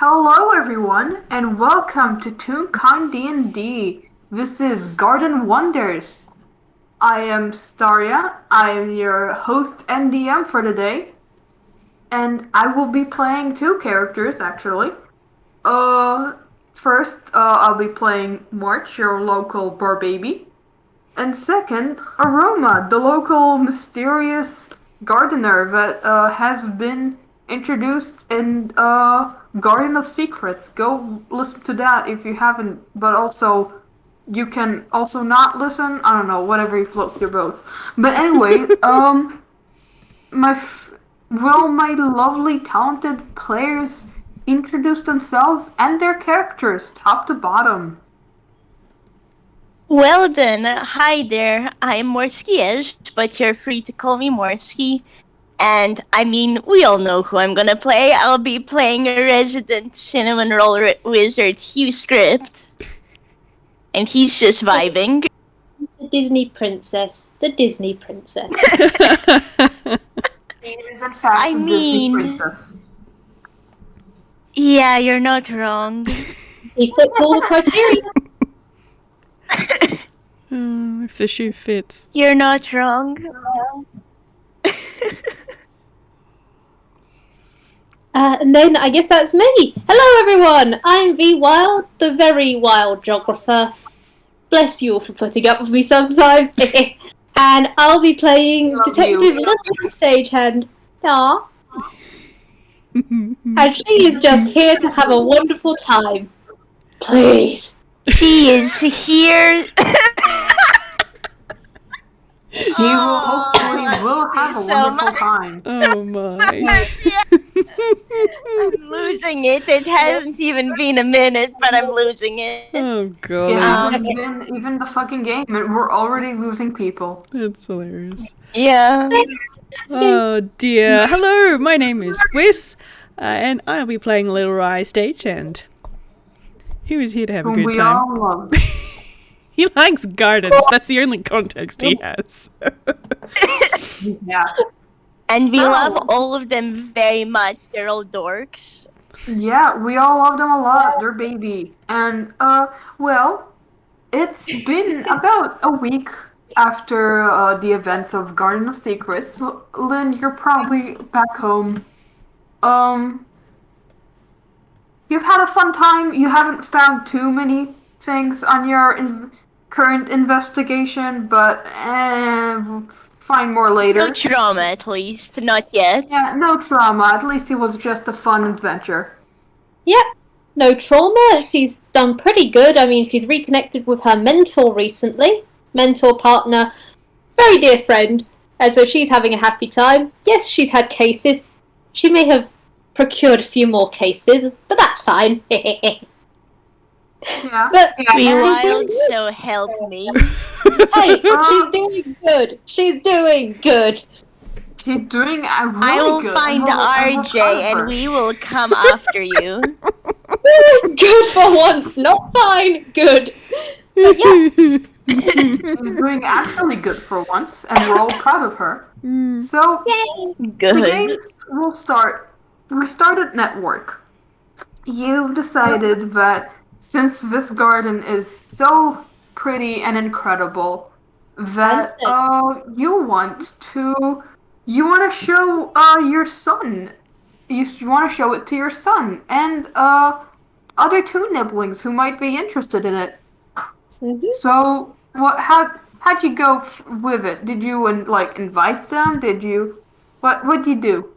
Hello everyone, and welcome to Toonkind D&D. This is Garden Wonders. I am Staria, I am your host and DM for today, and I will be playing two characters actually. First, I'll be playing March, your local bar baby, and second, Aroma, the local mysterious gardener that has been introduced in Garden of Secrets. Go listen to that if you haven't, but also you can also not listen. I don't know, whatever floats your boat. But anyway, my will my lovely talented players introduce themselves and their characters top to bottom. Well then, hi there, I'm Morski, but you're free to call me Morski. And I mean, we all know who I'm gonna play. I'll be playing a resident cinnamon roll wizard, Hugh script. And he's just vibing. The Disney princess. The Disney princess. She is in fact a Disney princess. Yeah, you're not wrong. He fits all the criteria. If the shoe fits. You're not wrong. And then I guess that's me. Hello everyone, I'm Vwild, the very wild geographer. Bless you all for putting up with me sometimes. And I'll be playing Detective Little Stagehand. Aww. And she is just here to have a wonderful time. Please. She is here. She will hopefully will have a wonderful time. Oh my. I'm losing it. It hasn't even been a minute, but I'm losing it. Oh god. It hasn't even the fucking game, and we're already losing people. That's hilarious. Yeah. Oh dear. Hello, my name is Whis, and I'll be playing Little Rye Stagehand. He was here to have a good We time. all love. He likes gardens. That's the only context he has. Yeah. And we So- love all of them very much. They're all dorks. Yeah, we all love them a lot. They're baby. And, well, it's been about a week after the events of Garden of Secrets. So, Lynn, you're probably back home. You've had a fun time. You haven't found too many things on your current investigation, but find more later. No trauma, at least. Not yet. Yeah, no trauma. At least it was just a fun adventure. Yep. No trauma. She's done pretty good. I mean, she's reconnected with her mentor recently. Mentor partner. Very dear friend. And so she's having a happy time. Yes, she's had cases. She may have procured a few more cases, but that's fine. Yeah. But Vwild, so help me. hey, she's doing good. She's doing good. She's doing really I will good. find I'm RJ proud of her. and we will come after you. Good for once, not fine. Good. But yeah, She's doing actually good for once, and we're all proud of her. So, yay. the Good. games will start. We started network. You decided that since this garden is so pretty and incredible, that you want to show your son. You want to show it to your son and other two nibblings who might be interested in it. Mhm. So, how'd you go with it? Did you invite them? What'd you do?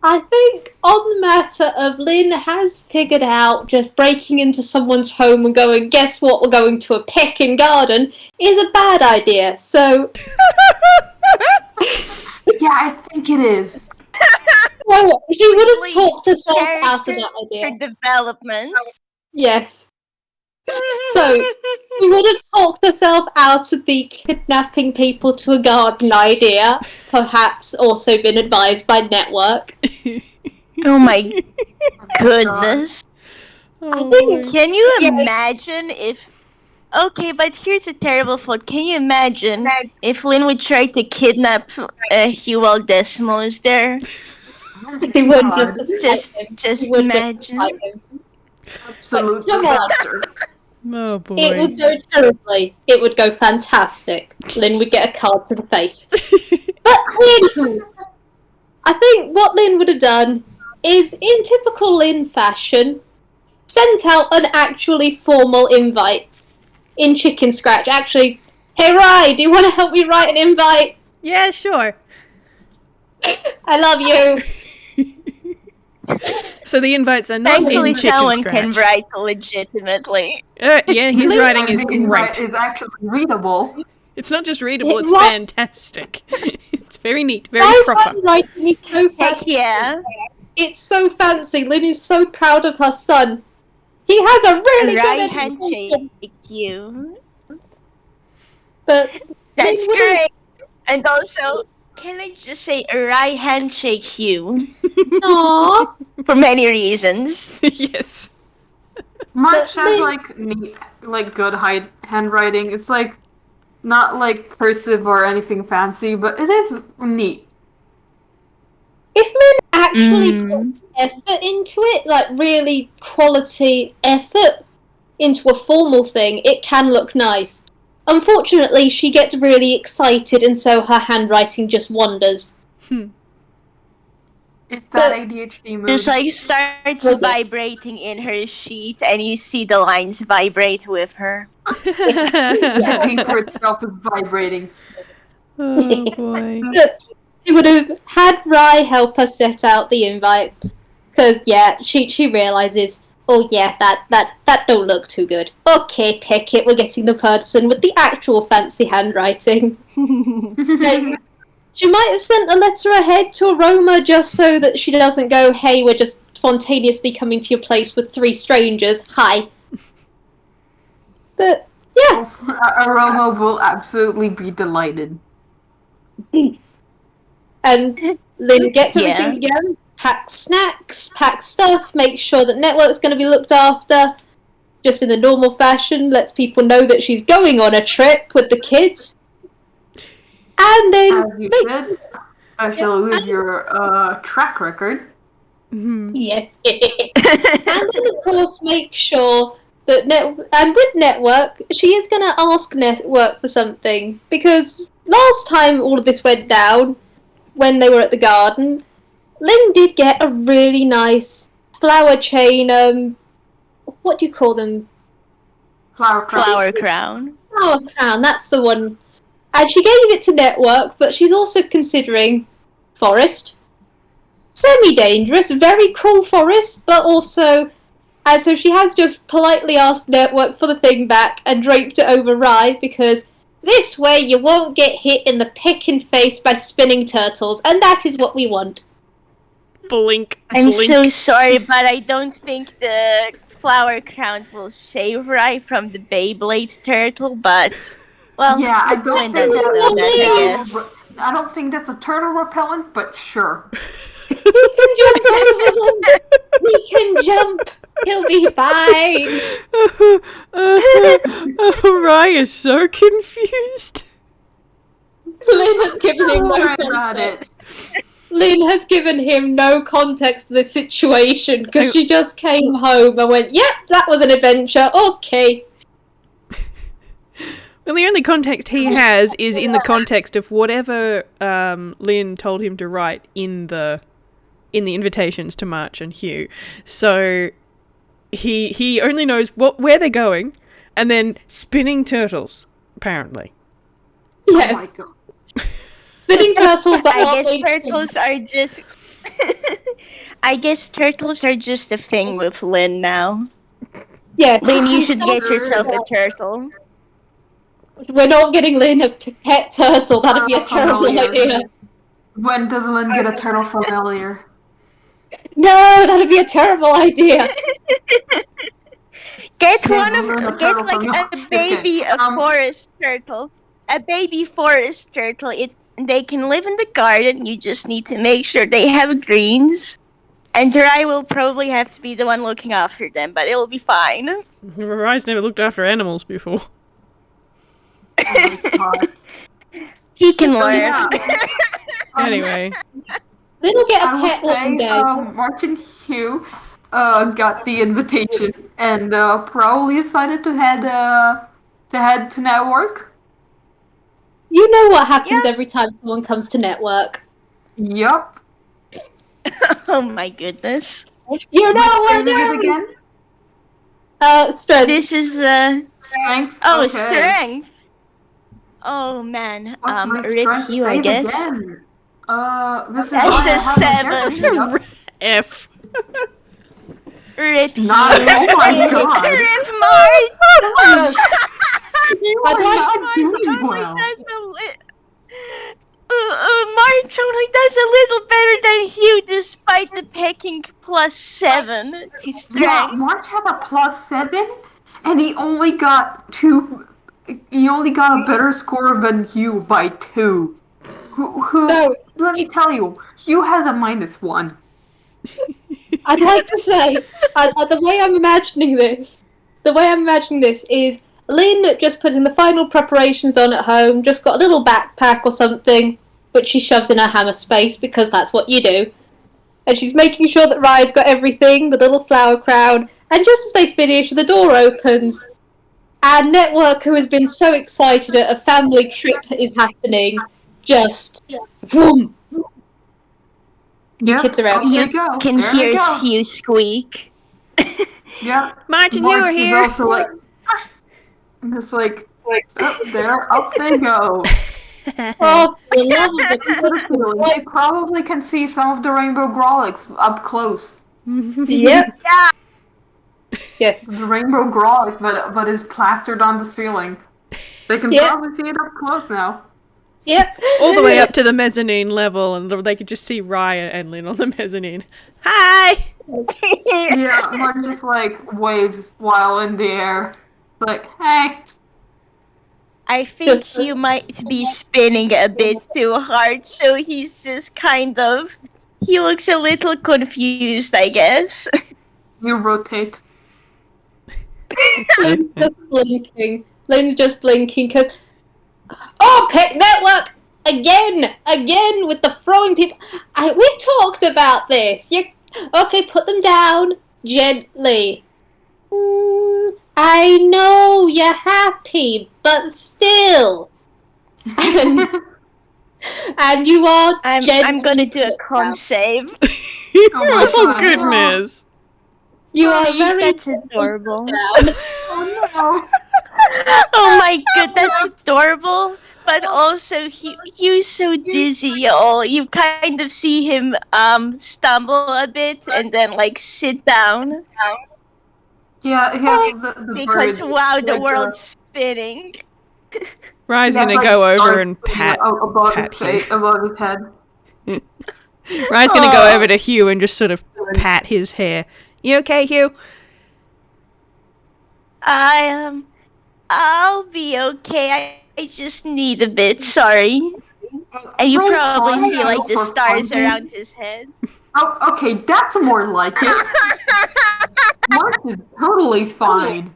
I think on the matter of Lynn has figured out just breaking into someone's home and going, guess what, we're going to a peckin' garden, is a bad idea. So, Yeah, I think it is. well, she would have Please, talked herself out of that idea. For development. Yes. So, she would have talked herself out of the kidnapping people to a garden idea, perhaps also been advised by network. Oh my goodness. Oh, think- Can you Yeah. imagine if... Okay, but here's a terrible thought. Can you imagine if Lynn would try to kidnap Hugh while Desmo is there? He would God. just despite him. Just He would imagine. despite him. Absolute Come on. disaster. Oh boy. It would go terribly. It would go fantastic. Lynn would get a card to the face. But anywho, I think what Lynn would have done is, in typical Lynn fashion, sent out an actually formal invite in chicken scratch. Actually, hey Rye, do you want to help me write an invite? Yeah, sure. I love you. So the invites are not Thankfully, in chicken someone scratch. can write legitimately. Yeah, his This writing time is the invite great. is actually readable. It's not just readable; it's What? fantastic. It's very neat, very Rye's proper. handwriting is so Heck fancy. yeah. It's so fancy. Lynn is so proud of her son. He has a really Right good education. handshake, you. But That's Lynn would've- great. And also, can I just say a right handshake, Hugh? Aww. For many reasons. Yes. March But has Lynn- like neat, like good handwriting. It's like not like cursive or anything fancy, but it is neat. If Lynn actually Mm. put effort into it, like really quality effort into a formal thing, it can look nice. Unfortunately, she gets really excited and so her handwriting just wanders. It's that But- ADHD mood. Just like starts Okay. vibrating in her sheet, and you see the lines vibrate with her. The paper itself is vibrating. Oh boy. But she would have had Rye help her set out the invite. Because, yeah, she realises, oh yeah, that don't look too good. Okay, pick it, we're getting the person with the actual fancy handwriting. And she might have sent a letter ahead to Aroma just so that she doesn't go, hey, we're just spontaneously coming to your place with 3 strangers, hi. But, yeah. Aroma will absolutely be delighted. Peace. And Lynn gets everything Yeah. together, packs snacks, packs stuff, makes sure that Network's going to be looked after, just in the normal fashion, lets people know that she's going on a trip with the kids. And then, As you should, especially with your track record. yes, and then of course make sure that with Network, she is going to ask Network for something, because last time all of this went down, when they were at the garden, Lynn did get a really nice flower chain, what do you call them? Flower crown. Flower crown. Flower crown, that's the one. And she gave it to Network, but she's also considering forest. Semi-dangerous, very cool forest, but also... And so she has just politely asked Network for the thing back and draped it over Rye, because this way you won't get hit in the pickin' face by spinning turtles, and that is what we want. Blink. I'm blink. so sorry, but I don't think the flower crown will save Rai from the Beyblade turtle, but... Well, Yeah, I don't kinda think know that, I guess. I don't think that's a turtle repellent, but sure. We can jump over them! We can jump! He'll be fine! Rye is so confused. Lynn has given him Don't no worry about context. it. Lynn has given him no context to the situation because she just came home and went, yep, that was an adventure, okay. Well, the only context he has is in the context of whatever Lynn told him to write in the invitations to March and Hugh. So he only knows where they're going, and then spinning turtles, apparently. Yes. Oh my god. Spinning turtles that I are guess turtles are just... I guess turtles are just a thing with Lynn now. Yeah. Lynn, you should So- get yourself a turtle. We're not getting Lynn a pet turtle, that'd be a terrible Familiar. idea. When does Lynn get a turtle familiar? No, that'd be a terrible idea. Get Yeah, one we'll learn a of... Get turtle from like a Just baby kidding. forest turtle. A baby forest turtle. They can live in the garden, you just need to make sure they have greens. And Rai will probably have to be the one looking after them, but it'll be fine. Rye's never looked after animals before. Oh my god. He can So, learn. yeah. Anyway, They'll get a I would pet one say day. Martin Hugh got the invitation and probably decided to head to network. You know what happens every time someone comes to network. Yup. Oh my goodness. You know Say what? it again. Strength. This is Strength. oh, Okay. strength. Oh man. What's my Rip strength? Hugh, I Say it guess. again. This is That's why I a have my 7. character sheet up. F. Rip Hugh. Not. Oh my god. Rip March. You I'd are like not doing Only well. does March only does a little better than Hugh despite the pecking +7 to Yeah, strength. March has a +7, and he only got 2. He only got a better score than Hugh by 2. Who? No. Let me tell you, Hugh has a -1. I'd like to say, the way I'm imagining this is Lynn just putting the final preparations on at home, just got a little backpack or something, which she shoves in her hammer space because that's what you do. And she's making sure that Rye's got everything, the little flower crown, and just as they finish, the door opens. And Network, who has been so excited at a family trip that is happening, just boom. Yeah, Kids around. there you go. Can There you hear go. Hugh squeak. Yeah. Martin, you are March is here. also like, just like up there, up they go. Oh, the love of the They probably can see some of the rainbow Grolix up close. Yep. Yes. The rainbow Grolix, but is plastered on the ceiling. They can Yeah. probably see it up close now. Yep. All the way up to the mezzanine level, and they could just see Ryan and Lynn on the mezzanine. Hi! Yeah, Mark just like waves while in the air. Like, hey. I think Hugh might be spinning a bit too hard, so he's just kind of. He looks a little confused, I guess. You rotate. Lynn's just blinking. Lynn's just blinking because. Oh, Pet Network! Again with the throwing people. We've talked about this. Okay, put them down gently. I know you're happy, but still. And you are. I'm gonna do a con save. Oh, goodness. You are very. That's adorable. Down. Oh no. Oh my god, that's adorable. But also, Hugh's so dizzy, y'all. You kind of see him stumble a bit and then like sit down Yeah, he has the because bird, wow, the like, world's spinning. Ryan's that's gonna like go over starting and pat above Hugh. above his head. Ryan's gonna go over to Hugh and just sort of pat his hair. You okay, Hugh? I'll be okay. I just need a bit. Sorry. And you probably see like the stars around his head. Oh, okay, that's more like it. Mark is totally fine.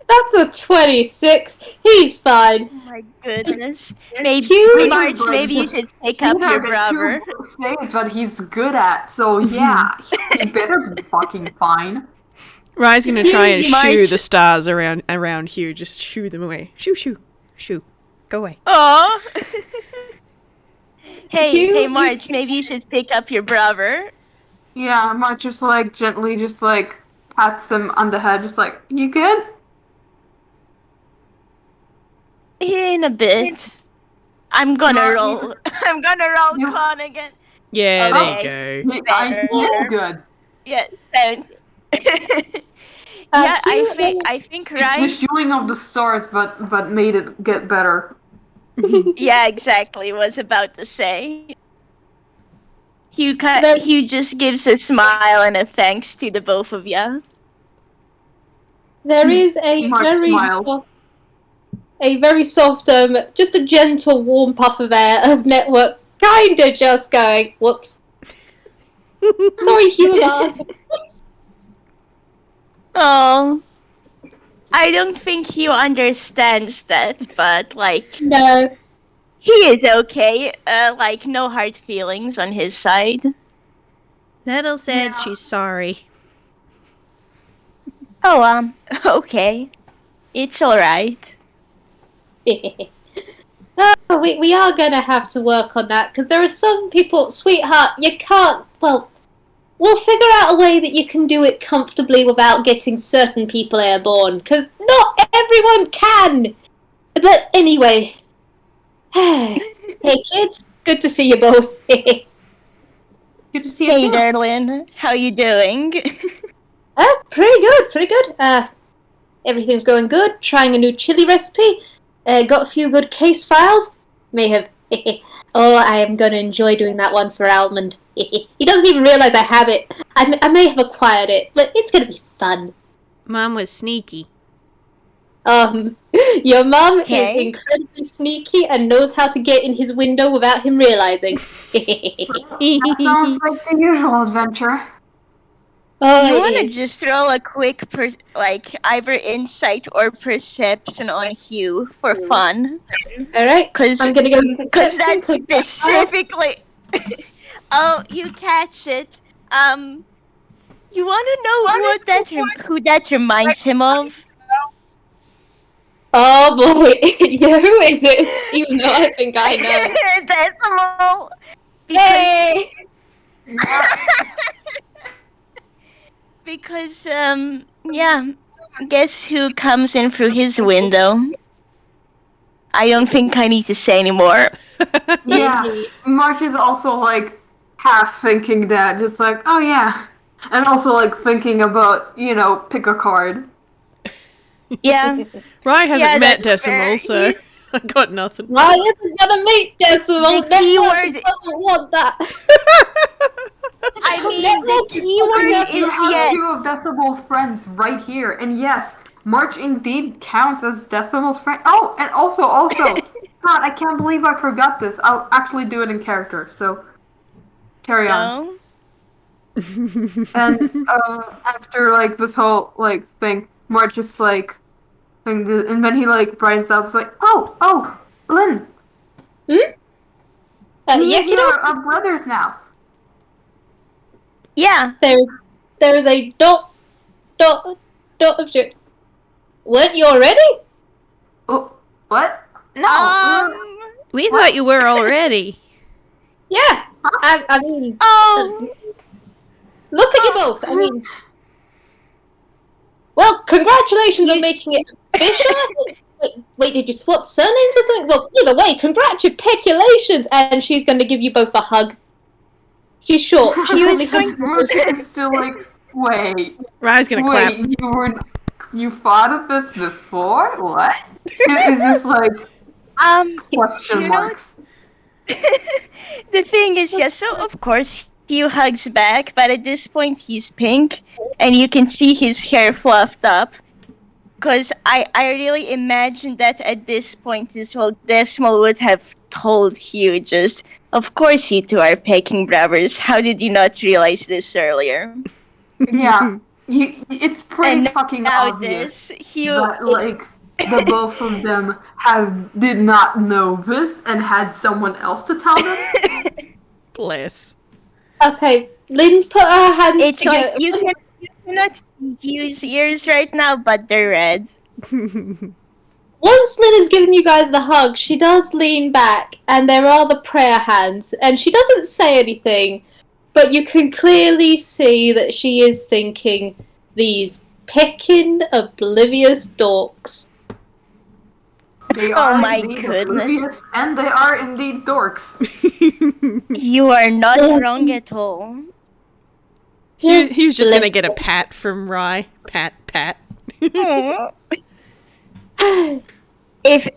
That's a 26. He's fine. Oh my goodness. Maybe Hugh- March. Maybe you should pick up your brother. Saves that he's good at, so yeah, he better be fucking fine. Ryan's gonna try and March. shoo the stars around Hugh. Just shoo them away. Shoo. Go away. Oh. Hey, You- March. Maybe you should pick up your brother. Yeah, Mark just like gently just like pats him on the head, just like, you good? In a bit. I'm gonna No, roll. I'm gonna roll You- con again. Yeah, Okay. there you go. He is good. Yeah, 70. Yeah, I think It's Ryan. the shooing of the stars, but made it get better. Yeah, exactly. Was about to say. There- Hugh just gives a smile and a thanks to the both of you. There is a Mark very smiles. soft, just a gentle, warm puff of air of Network, kinda just going, whoops. Sorry, Hugh and Lars. Oh, I don't think Hugh understands that, but like No. He is okay. Like, no hard feelings on his side. Nettle said Yeah. she's sorry. Oh, okay. It's alright. Oh, we are gonna have to work on that because there are some people, sweetheart, you can't. Well, we'll figure out a way that you can do it comfortably without getting certain people airborne because not everyone can. But anyway, hey kids, good to see you both. Good to see you Hey too. there, Lynn. How you doing? Pretty good, pretty good. Everything's going good. Trying a new chili recipe. Got a few good case files. May have. Oh, I am going to enjoy doing that one for Almond. He doesn't even realize I have it. I may have acquired it, but it's going to be fun. Mom was sneaky. Your mum Okay. is incredibly sneaky and knows how to get in his window without him realizing. That sounds like the usual adventure. Oh, You it want to is. just roll a quick, either insight or perception on Hugh for fun? Alright, Because I'm going to go with that's perception, 'cause- specifically... Oh, you catch it. You want to know who that reminds him of? Oh boy, yeah, who is it? Even though I think I know. Decimal. Hey! Because, yeah, guess who comes in through his window? I don't think I need to say anymore. Yeah. Indeed. March is also like half thinking that, just like, oh yeah. And also like thinking about, pick a card. Yeah. Rye hasn't Yeah, met that's Decimal, fair. so I got nothing. Why isn't gonna meet Decimal? The Network keyword- doesn't want that. I mean, Network the is keyword putting You up is have yes. two of Decimal's friends right here. And yes, March indeed counts as Decimal's friend. Oh, and also, God, I can't believe I forgot this. I'll actually do it in character, so carry on. No? And after like this whole like thing, March just like, and then he like brightens up. It's like, oh, Lynn, yeah, you know, are brothers now. Yeah. there is a dot of shit. Weren't you already? Oh, what? No. We thought you were already. Yeah. I mean, Oh. look at you both. I mean, well, congratulations on making it official. Wait, did you swap surnames or something? Well, either way, congratulations. And she's going to give you both a hug. She's short. She's Hugh only is going- March is still like, wait, Rye's gonna clap. you thought of this before? What? It's just like question you know- marks. The thing is, yeah, so of course, Hugh hugs back, but at this point he's pink, and you can see his hair fluffed up. Because I really imagine that at this point as well, Decimal would have told Hugh just, of course you two are pecking brothers. How did you not realize this earlier? Yeah, it's pretty And fucking now obvious this, Hugh... that like the both of them did not know this and had someone else to tell them. Bless. Okay, Lynn's put her hands It's together. like you cannot see Hugh's ears right now, but they're red. Once Lynn has given you guys the hug, she does lean back, and there are the prayer hands, and she doesn't say anything, but you can clearly see that she is thinking, these pecking, oblivious dorks. They are Oh my indeed goodness. oblivious, and they are indeed dorks. You are not Yes. wrong at all. He was just gonna bless get a her. pat from Rye. Pat. If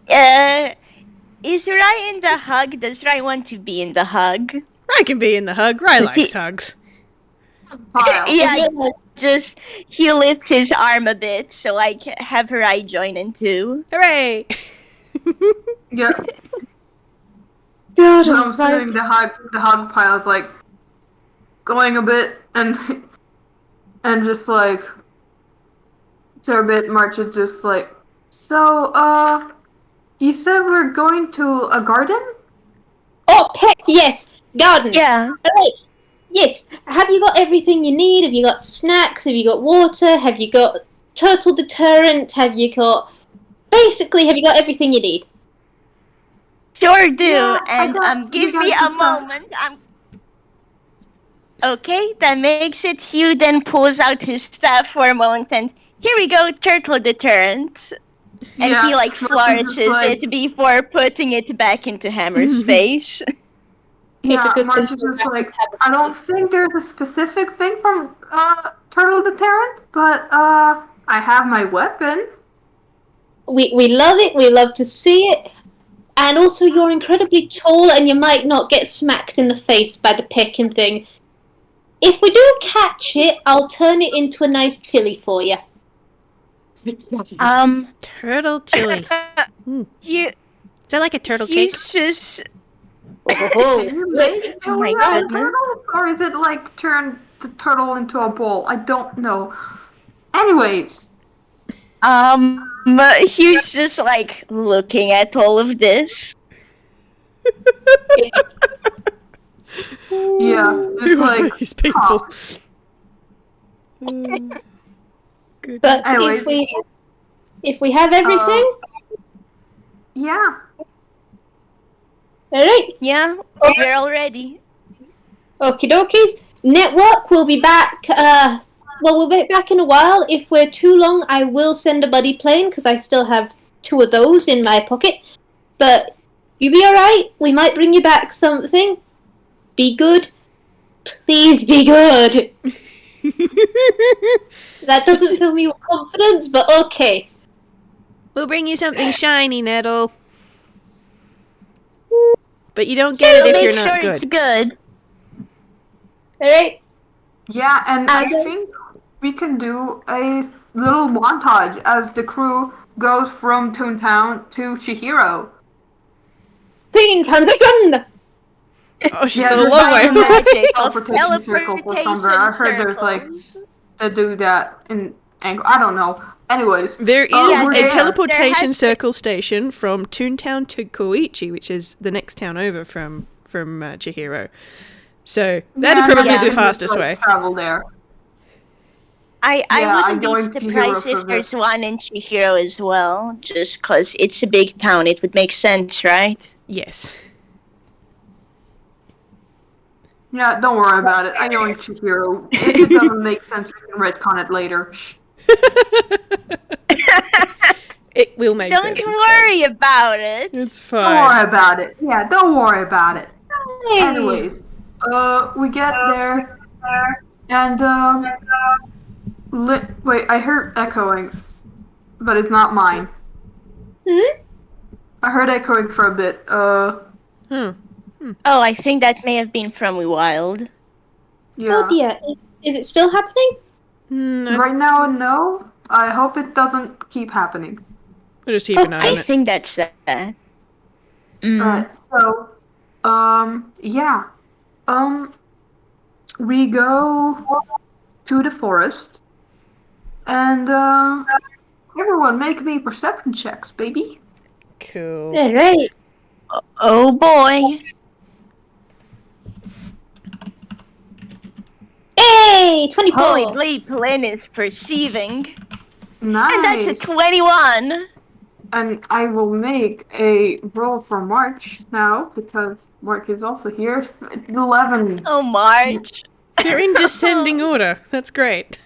is Rai in the hug? Does Rai want to be in the hug? Rye can be in the hug. Rye Does he- likes hugs. Pile. Yeah, just he lifts his arm a bit, so like have Rai join in too. Hooray! Yeah. God, I'm I'm assuming the hug pile is like going a bit and just like to a bit March is just like, so you said we're going to a garden? Peck, yes. Garden. Yeah. Right. Yes. Have you got everything you need? Have you got snacks? Have you got water? Have you got turtle deterrent? Have you got... Basically, have you got everything you need? Sure do. Yeah, I And got- we give got me the a stuff. moment. Okay, that makes it. Hugh then pulls out his staff for a moment and here we go, turtle deterrent. And Yeah, he like Martin's just flourishes like- it before putting it back into Hammer's face. It's a Yeah, good March thing is to just have like, a habit. I don't think there's a specific thing from turtle deterrent, but I have my weapon. We love it. We love to see it. And also, you're incredibly tall, and you might not get smacked in the face by the pecking thing. If we do catch it, I'll turn it into a nice chili for you. Turtle chili. You, Is that like a turtle cake? he's just Can you make Listen, Oh my chili out of goodness. turtle, or is it like turn the turtle into a bowl? I don't know. Anyways, Hugh's just like looking at all of this. yeah, it's Who are like, these people? Good. But Anyways. if we have everything, yeah. alright. Yeah, we're all ready. Okie dokies. Network will be back. We'll be back in a while. If we're too long, I will send a buddy plane because I still have 2 of those in my pocket. But you be alright. We might bring you back something. Be good. Please be good. That doesn't fill me with confidence, but okay. We'll bring you something shiny, Nettle. But you don't get it if Make you're sure not it's good. good. Alright. Yeah, and I Okay. think we can do a little montage as the crew goes from Toontown to Chihiro. Scene transition! Oh, she's Yeah, a there's long like way. a Magic of teleportation circle for somewhere. I heard there's like circles. to do that in angle. I don't know. Anyways, There is we're a there. teleportation There has to- circle station from Toontown to Koichi, which is the next town over from Chihiro. So that'd Yeah, probably I be the can fastest just, way. Travel there. I Yeah, I'm wouldn't going be to surprised Chihiro for if there's this. one in Chihiro as well, just because it's a big town. It would make sense, right? Yes. Yeah, don't worry about it. I'm going to Chihiro. If it doesn't make sense, we can retcon it later. Shh. It will make Don't sense. worry about it. It's Don't fine. worry about it. Yeah, don't worry about it. Hey. Anyways, we get there, and wait, I heard echoings, but it's not mine. Hmm? I heard echoing for a bit. Hmm. Oh, I think that may have been from Vwild. Yeah. Oh dear. Is it still happening? No, Right now, no. I hope it doesn't keep happening. we'll just keep an eye on I it. think that's that. Mm. Alright, so, yeah. We go to the forest, and, everyone make me perception checks, baby. Cool. Alright. Oh boy. Hey! 24! Holy bleep, Lynn is perceiving. Nice. And that's a 21. And I will make a roll for March now, because March is also here. 11. Oh, March. They're in descending order. That's great.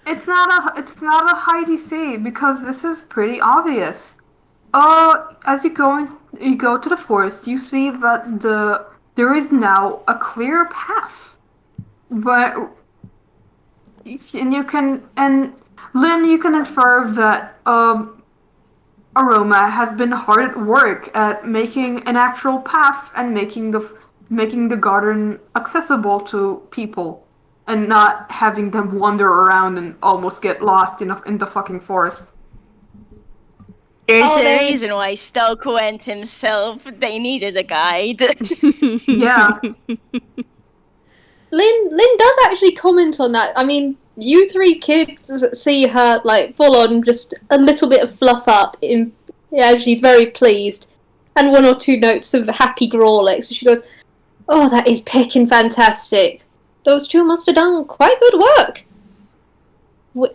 It's not a high DC because this is pretty obvious. As you go to the forest, you see that there is now a clear path, but Lynn, you can infer that Aroma has been hard at work at making an actual path and making the garden accessible to people, and not having them wander around and almost get lost in the fucking forest. There's Oh, a there- reason why Stoke went himself. They needed a guide. Yeah. Lynn does actually comment on that. I mean, you 3 kids see her, like, full on just a little bit of fluff up. Yeah, she's very pleased. and one or two notes of happy growling. So she goes, "Oh, that is picking fantastic. Those two must have done quite good work.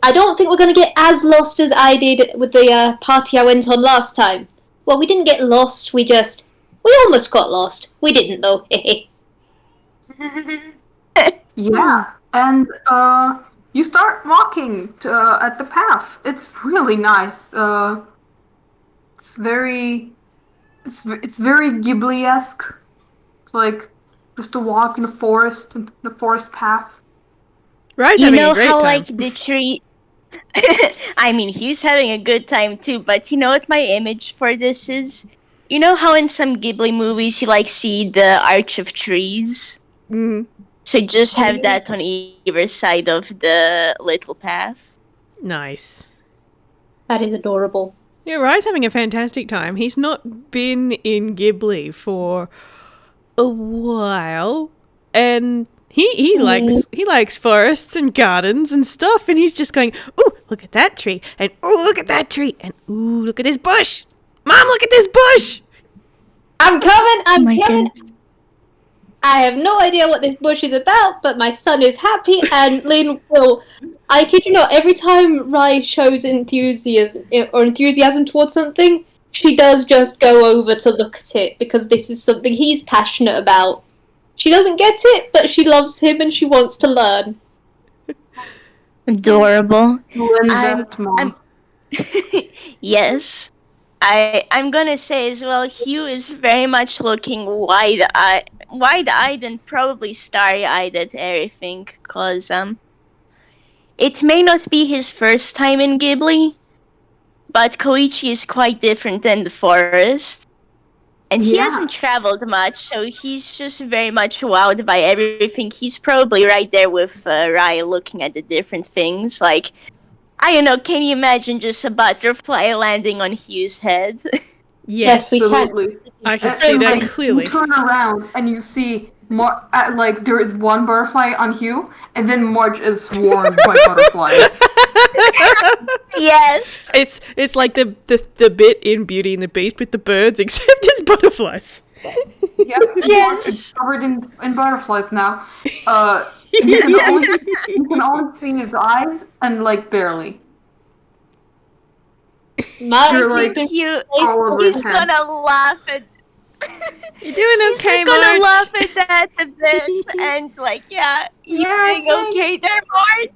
I don't think we're going to get as lost as I did with the party I went on last time. Well, we didn't get lost, we almost got lost. We didn't, though. Yeah, and you start walking at the path. It's really nice. It's very, it's very Ghibli-esque. It's like just to walk in the forest path. Rye's You having know a great how, time. like, the tree... I mean, he's having a good time too, but you know what my image for this is? You know how in some Ghibli movies you, like, see the arch of trees? Mhm. So just have that on either side of the little path. Nice. That is adorable. Yeah, Rye's having a fantastic time. He's not been in Ghibli for a while, and he likes forests and gardens and stuff, and he's just going, "Ooh, look at that tree, and ooh, look at that tree, and ooh, look at this bush. Mom, look at this bush." I'm coming! I'm my coming! I have no idea what this bush is about, but my son is happy, and Lynn will... I kid you not, every time Rai shows enthusiasm towards something, she does just go over to look at it, because this is something he's passionate about. She doesn't get it, but she loves him and she wants to learn. Adorable. You invest, Mom. Yes. I'm gonna say as well, Hugh is very much looking wide-eyed and probably starry-eyed at everything, cause it may not be his first time in Ghibli, but Koichi is quite different than the forest. And he Yeah. hasn't traveled much, so he's just very much wowed by everything. He's probably right there with Rai looking at the different things. Like, I don't know, can you imagine just a butterfly landing on Hugh's head? Yes, we can. Absolutely. I can And see that like, clearly. You turn around and you see more. Like there is one butterfly on Hugh, and then March is swarmed by butterflies. Yes! It's like the bit in Beauty and the Beast with the birds, except it's butterflies. Yeah, Yes. it's covered in butterflies now. You can only see his eyes and like barely. My You're like Hugh, all over he's his head. gonna laugh at... You doing okay, He's gonna Marge? laugh at that a bit, and like, yeah, you Yeah, doing okay there, Marge?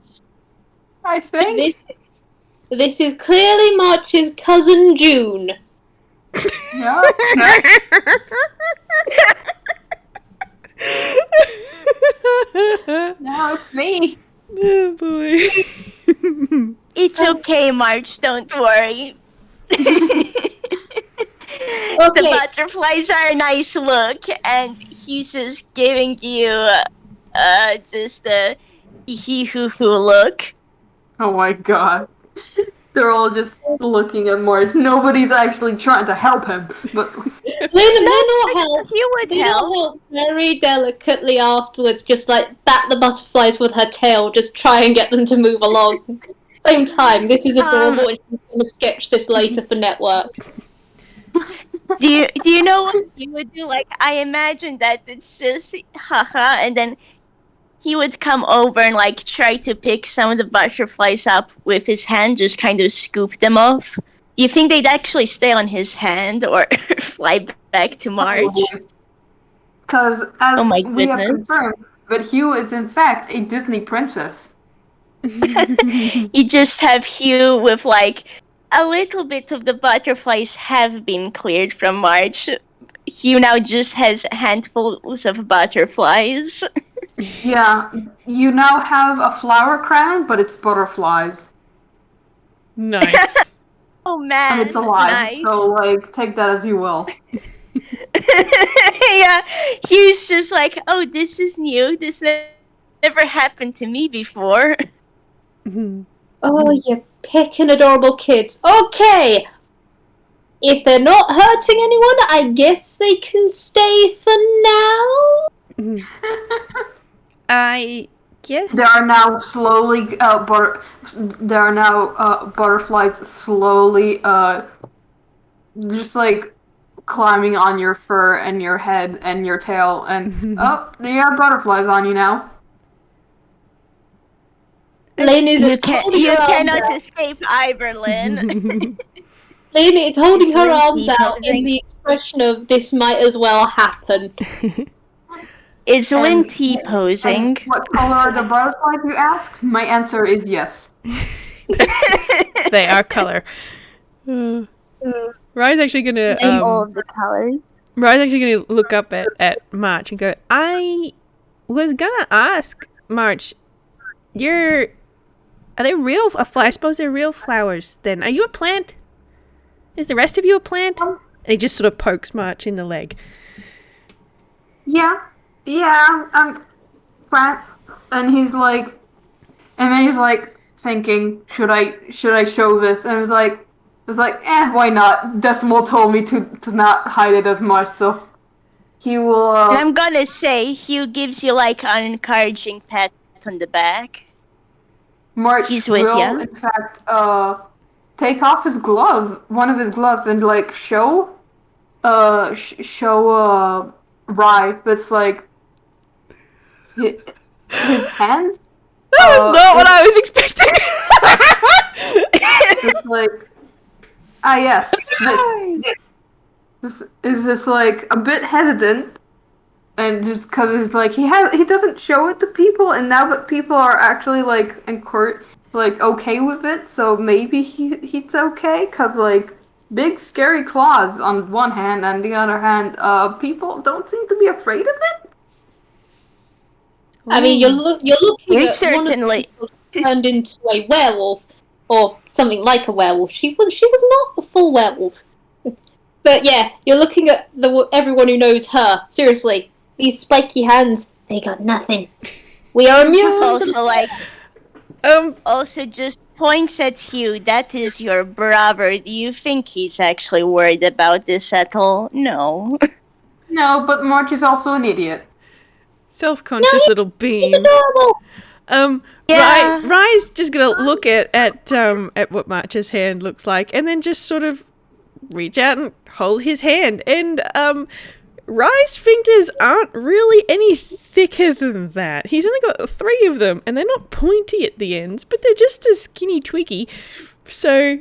I think. This is clearly March's cousin June. Yeah. Now it's me. Oh boy. It's okay, Marge, don't worry. The Okay. butterflies are a nice look, and he's just giving you just a hee-hee-hoo-hoo look. Oh my god. They're all just looking at Marge. Nobody's actually trying to help him. But Lynn will help. He would Lynn help. will help very delicately afterwards, just like bat the butterflies with her tail, just try and get them to move along. Same time, this is adorable, and she's going to sketch this later for Network. Do you know what he would do? Like, I imagine that it's just haha, and then he would come over and like try to pick some of the butterflies up with his hand, just kind of scoop them off. Do you think they'd actually stay on his hand or fly back to March? because as Oh my we have goodness. confirmed, that Hugh is in fact a Disney princess. You just have Hugh with like a little bit of the butterflies have been cleared from March. Hugh now just has handfuls of butterflies. Yeah, you now have a flower crown, but it's butterflies. Nice. Oh man, And it's alive, nice. so like take that as you will. Yeah, Hugh's just like, oh, this is new. This never happened to me before. Oh, you picking adorable kids. Okay! If they're not hurting anyone, I guess they can stay for now? I guess. There are now slowly butterflies slowly just like climbing on your fur and your head and your tail, and oh, you have butterflies on you now. Lynn is You holding her arms cannot out. escape either, Lynn. Lynn is holding It's her Lynn arms out T-posing. in the expression of "this might as well happen." Is Lynn And- T-posing? And what color are the butterflies, you asked? My answer is yes. They are color. Rye's actually gonna All of the colors. Rye's actually gonna look up at March and go, I was gonna ask March, are they real? I suppose they're real flowers. Then are you a plant? Is the rest of you a plant? And he just sort of pokes March in the leg. Yeah, I'm plant. And he's like, and then he's like thinking, should I show this? And it's like, why not? Decimal told me to not hide it as much, so he will. And I'm gonna say, Hugh gives you like an encouraging pat on the back. March He's with will, ya. in fact, take off his glove, one of his gloves, and like show Rye, but it's like his hand. That was not what I was expecting. It's like, yes, this is just like a bit hesitant, and just because it's like he doesn't show it to people, and now that people are actually like okay with it, so maybe he's okay, cause like big scary claws on one hand, and the other hand, people don't seem to be afraid of it. I mean, you're looking You're at one of the certainly. people turned into a werewolf or something like a werewolf. She was not a full werewolf. But yeah, you're looking at everyone who knows her. Seriously, these spiky hands, they got nothing. We are immune to Also, the like, also just points at Hugh. That is your brother. Do you think he's actually worried about this at all? No. No, but March is also an idiot. Self-conscious little being. He's adorable. Yeah. Rye's just gonna look at what March's hand looks like, and then just sort of reach out and hold his hand. And Rye's fingers aren't really any thicker than that. He's only got 3 of them, and they're not pointy at the ends, but they're just a skinny twiggy. So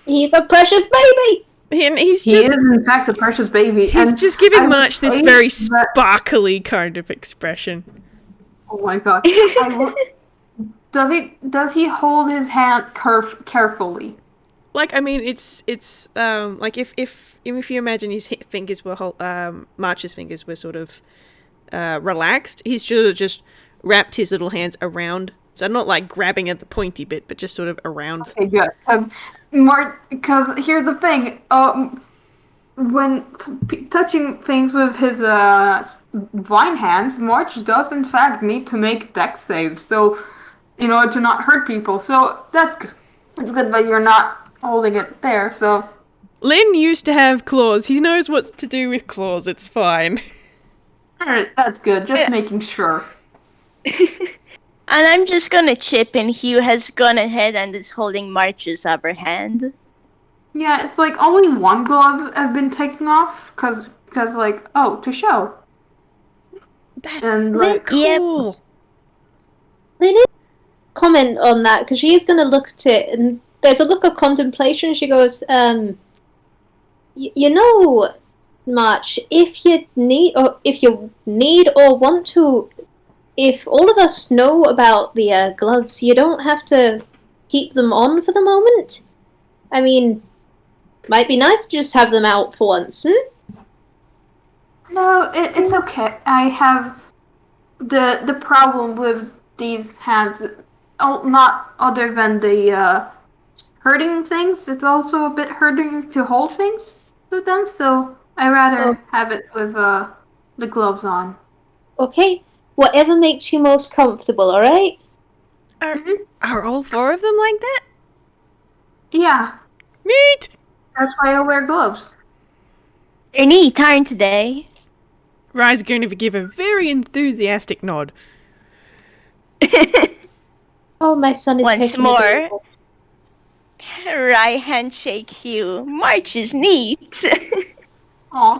He's a precious baby. and he Is in fact a precious baby. he's and just giving I March this would very say that- sparkly kind of expression. Oh my god. Does he hold his hand carefully? Like, I mean, it's like if you imagine his fingers were March's fingers were sort of relaxed, he's sort of just wrapped his little hands around, so not like grabbing at the pointy bit, but just sort of around. Okay, good. Because here's the thing. When touching things with his vine hands, March does in fact need to make dex saves, so in order to not hurt people. So that's good. It's good that you're not holding it there. So Lynn used to have claws. He knows what to do with claws. It's fine. alright, that's good. Just making sure. And I'm just gonna chip in. Hugh has gone ahead and is holding March's upper hand. Yeah, it's like only one glove has been taken off, cause like to show. That's And like cool. Lynn comment on that because she is going to look at it, and there's a look of contemplation. She goes, you know, March, if you need or want to, if all of us know about the gloves, you don't have to keep them on for the moment. I mean, might be nice to just have them out for once, No, it's okay. I have the problem with these hands. Oh, not other than the hurting things. It's also a bit hurting to hold things with them. So I rather have it with the gloves on. Okay, whatever makes you most comfortable. All right. Are all 4 of them like that? Yeah, Neat. that's why I wear gloves. They're neat, aren't they? Rye's going to give a very enthusiastic nod. Oh, my son is Once picking more. adorable. Right handshake, Hugh. March is neat. Aw.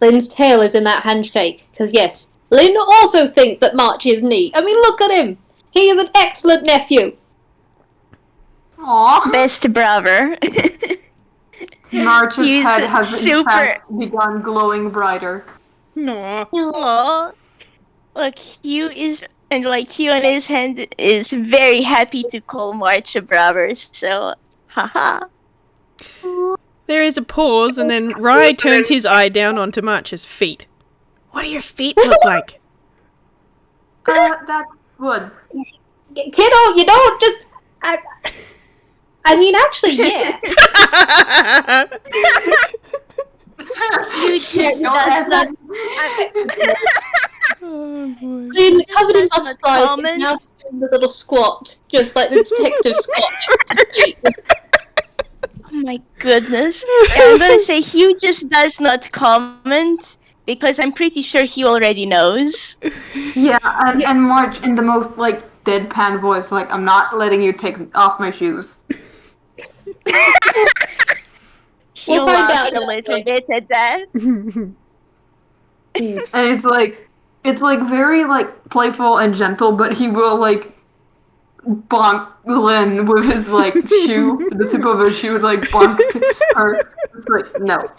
Lynn's tail is in that handshake, because yes, Lynn also thinks that March is neat. I mean, look at him! He is an excellent nephew! Aw. Best brother. March's He's head has in super- fact begun glowing brighter. Aw. Aw. Look, Hugh and his hand is very happy to call March a brother, so haha. There is a pause, and then Rye turns his eye down onto March's feet. What do your feet look like? That would. Kiddo, you know, just... I mean, actually, yeah. Oh boy. Lynn, covered in That's not butterflies, common. is now just doing the little squat, just like the detective squat. Oh my goodness. Yeah, I'm gonna say Hugh just does not comment because I'm pretty sure he already knows. Yeah, and March in the most like deadpan voice, like I'm not letting you take off my shoes. He We'll find laughs out a little bit at that. And it's like very like playful and gentle, but he will like bonk Lynn with his like shoe, the tip of his shoe, like bonk her. It's like no.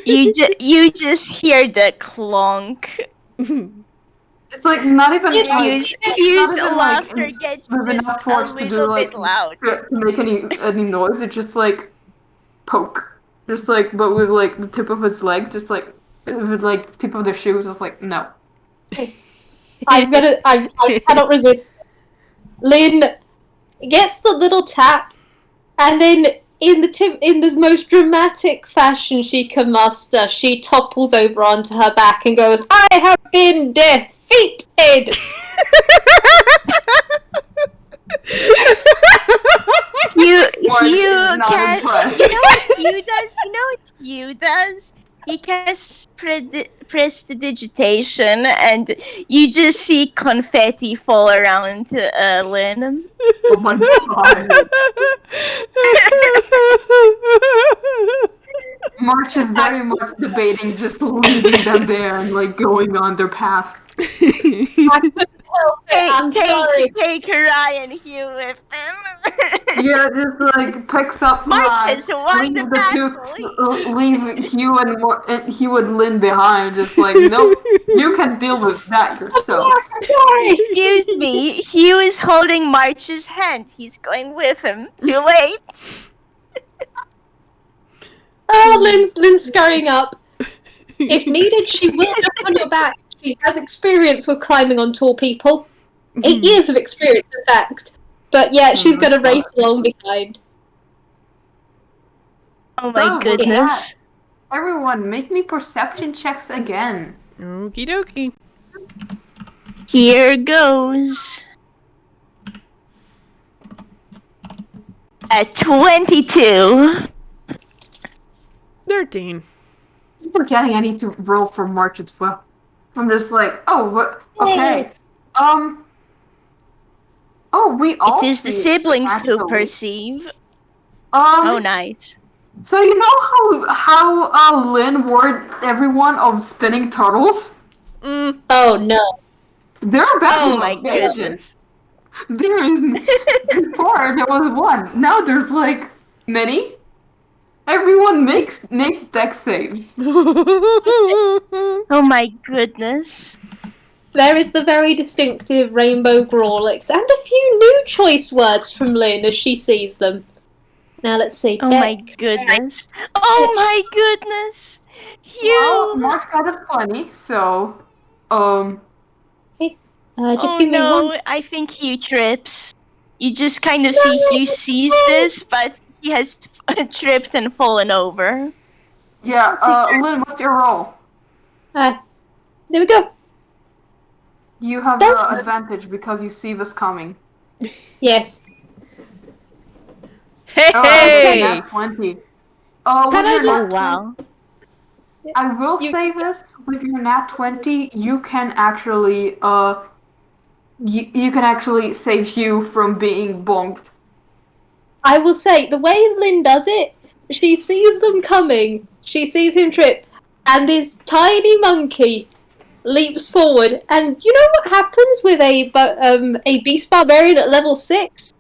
You just hear the clonk. It's like not even like Hugh's not even, laughter like, gets with enough just a force to do little like bit loud. to make any noise. It's just like poke, just like but with like the tip of its leg, just like with like the tip of the shoes. It's like no. I cannot resist. Lynn gets the little tap, and then in the most dramatic fashion she can muster, she topples over onto her back and goes, "I have been defeated." You March is not can. impressed. You know what Hugh does? You know what Hugh does? He casts prestidigitation, and you just see confetti fall around Lynn. Oh my god. March is very much debating just leaving them there and like going on their path. I couldn't help it. I'm sorry. Take Ryan Hugh with him. Yeah, just like picks up March Rye, has won leaves the battle. leave Hugh and Hugh and Lynn behind. Just like nope, you can deal with that yourself. I'm sorry. Excuse me, Hugh is holding March's hand. He's going with him. Too late. Oh, Lynn's scurrying up. If needed, she will jump on your back. She has experience with climbing on tall people. 8 years of experience, in fact. But yeah, she's going to race along behind. Oh So, my with goodness. that, everyone, make me perception checks again. Okie dokie. Here goes. At 22. 13. I'm forgetting I need to roll for March as well. I'm just like, oh, what? Okay. Oh, we all It is the see it, siblings who actually. perceive. Um, Oh, nice. So you know how Lynn warned everyone of spinning turtles? Oh no. There are back Oh my locations. There is before there was one. Now there's like many. Everyone make deck saves. Oh my goodness. There is the very distinctive Rainbow Grawlix and a few new choice words from Lynn as she sees them. Now let's see. Oh my goodness. Oh my goodness. Well, Hugh. March got a 20, so Just Oh give me no, one. I think Hugh trips. You just kind of see Hugh sees this, but he has tripped and fallen over. yeah. Lynn, what's your roll? There we go. You have That's- advantage because you see this coming. Yes. Hey! Nat 20. Oh, with Can I your just- nat Wow. I will You- say this, with your nat 20, you can actually you can actually save Hugh from being bonked. I will say, the way Lynn does it, she sees them coming, she sees him trip, and this tiny monkey leaps forward, and you know what happens with a beast barbarian at level 6?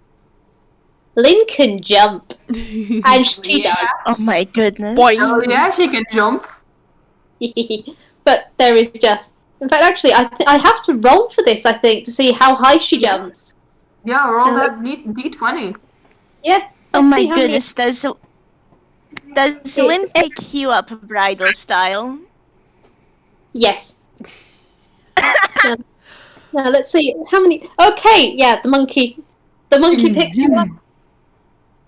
Lynn can jump, and she Yeah. Oh my goodness. Boing. Oh yeah, she can jump. does. But there is just... In fact, actually, I have to roll for this, I think, to see how high she jumps. Yeah, roll that D20. Yeah, Oh let's my see how many... goodness, does Lynn pick Hugh up bridal style? Yes. Now let's see how many. Okay, yeah, the monkey picks you up.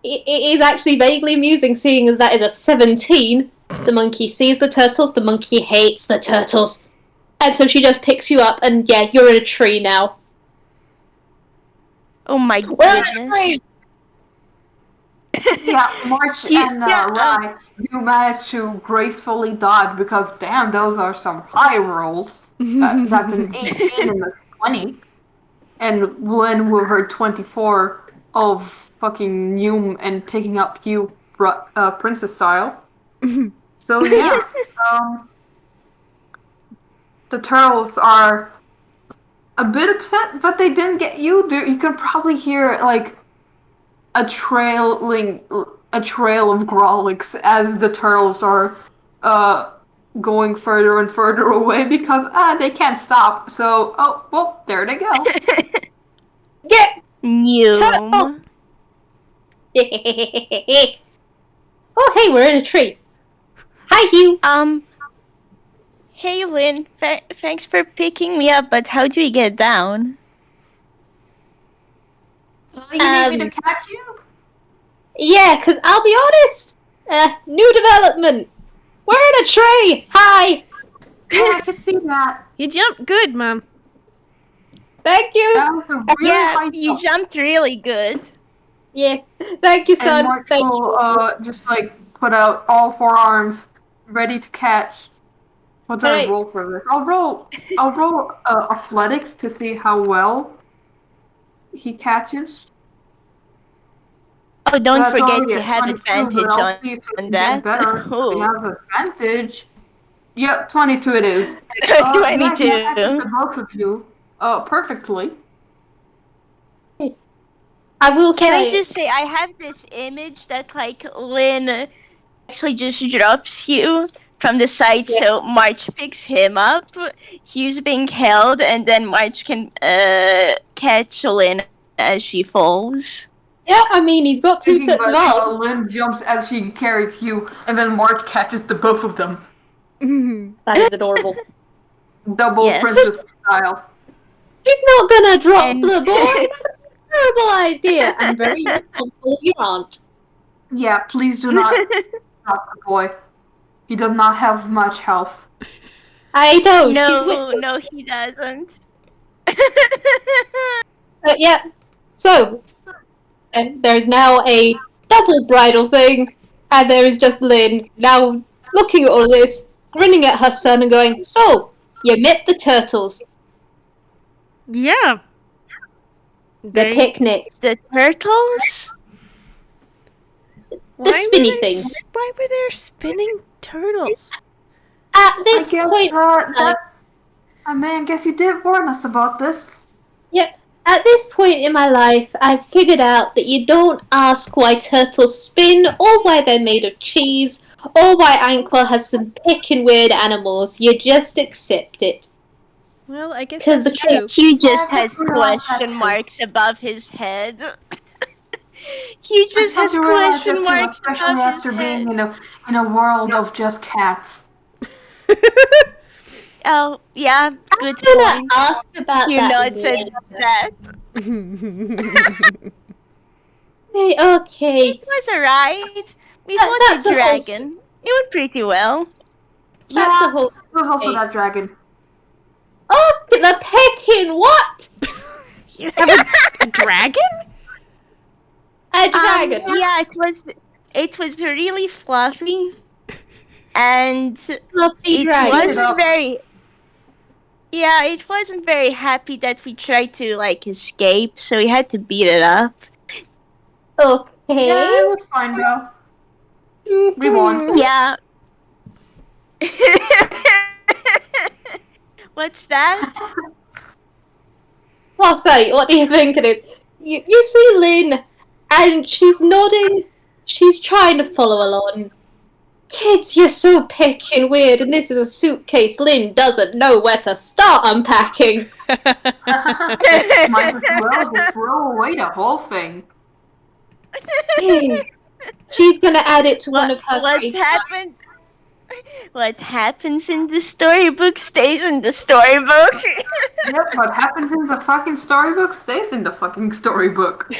It is actually vaguely amusing, seeing as that is a 17. The monkey sees the turtles. The monkey hates the turtles, and so she just picks you up, and yeah, you're in a tree now. Oh my We're in a goodness. tree. Yeah, March and Rye, you managed to gracefully dodge because damn, those are some high rolls. That's an 18 and a 20. And Lynn with her 24 of fucking Noom and picking up you princess style. So yeah, the turtles are a bit upset, but they didn't get you. You can probably hear like a trail of Grolix as the turtles are going further and further away because they can't stop. So oh well, there they go. Get Noom. Oh, hey, we're in a tree. Hi, Hugh. Hey Lynn, thanks for picking me up, but how do we get down? You need me to catch you? Yeah, because I'll be honest. New development. We're in a tree. Hi. Yeah, I can see that. You jumped good, Mum. Thank you. That was a really high You jump. jumped really good. Yes. Thank you, And son. March Thank will you. just like put out all four arms, ready to catch. What do I Alright. roll for this? I'll roll athletics to see how well he catches. Oh, don't That's forget already you at have 22, advantage but I'll see if it on can that. get better. If he Oh. has advantage. Yep, 22 it is. Yeah, he 22. catches the both of you perfectly. I will Can say. I just say, I have this image that, like, Lynn actually just drops Hugh from the side, Yeah. so March picks him up. Hugh's being held, and then March can catch Lynn as she falls. Yeah, I mean, he's got two sets of arms. Lynn jumps as she carries you, and then March catches the both of them. That is adorable. Double Yes. princess style. He's not gonna drop And- the boy. That's a terrible idea. I'm very responsible if you aren't. Yeah, please do not drop the boy. He does not have much health. I know. She's with No, he doesn't. yeah. So, there's now a double bridal thing, and there is just Lynn now looking at all this, grinning at her son and going, "So, you met the turtles, Yeah. the picnic, The turtles? the spinny thing." Why were there spinning turtles? At this point, guess you did warn us about this. yeah, at this point in my life, I've figured out that you don't ask why turtles spin, or why they're made of cheese, or why Anquil has some pickin' weird animals. You just accept it. Well, I guess 'Cause that's the true. case- Hugh just Yeah, has I realized that question too. marks above his head. He just has question marks especially above after his being head. in a world of just cats. Oh, yeah, good I'm gonna point. ask about You that nods later. at that. Hey, okay. It was alright. We That- fought that's the a whole dragon. It went pretty well. That's Yeah, a whole. There was also case. that dragon. Oh, the pecking what? You have a dragon? A dragon. Yeah, it was really fluffy, and Fluffy it dragon. wasn't very. Yeah, it wasn't very happy that we tried to like escape, so we had to beat it up. Okay. Yeah, it was fine though. We won. Mhm. Yeah. What's that? I'll say, what do you think it is? You see Lynn, and she's nodding. She's trying to follow along. Kids, you're so picky and weird, and this is a suitcase Lynn doesn't know where to start unpacking. Might as well just throw away the whole thing. Hey, she's gonna add it to one of her What crazy happened? What happens in the storybook stays in the storybook. Yep, what happens in the fucking storybook stays in the fucking storybook.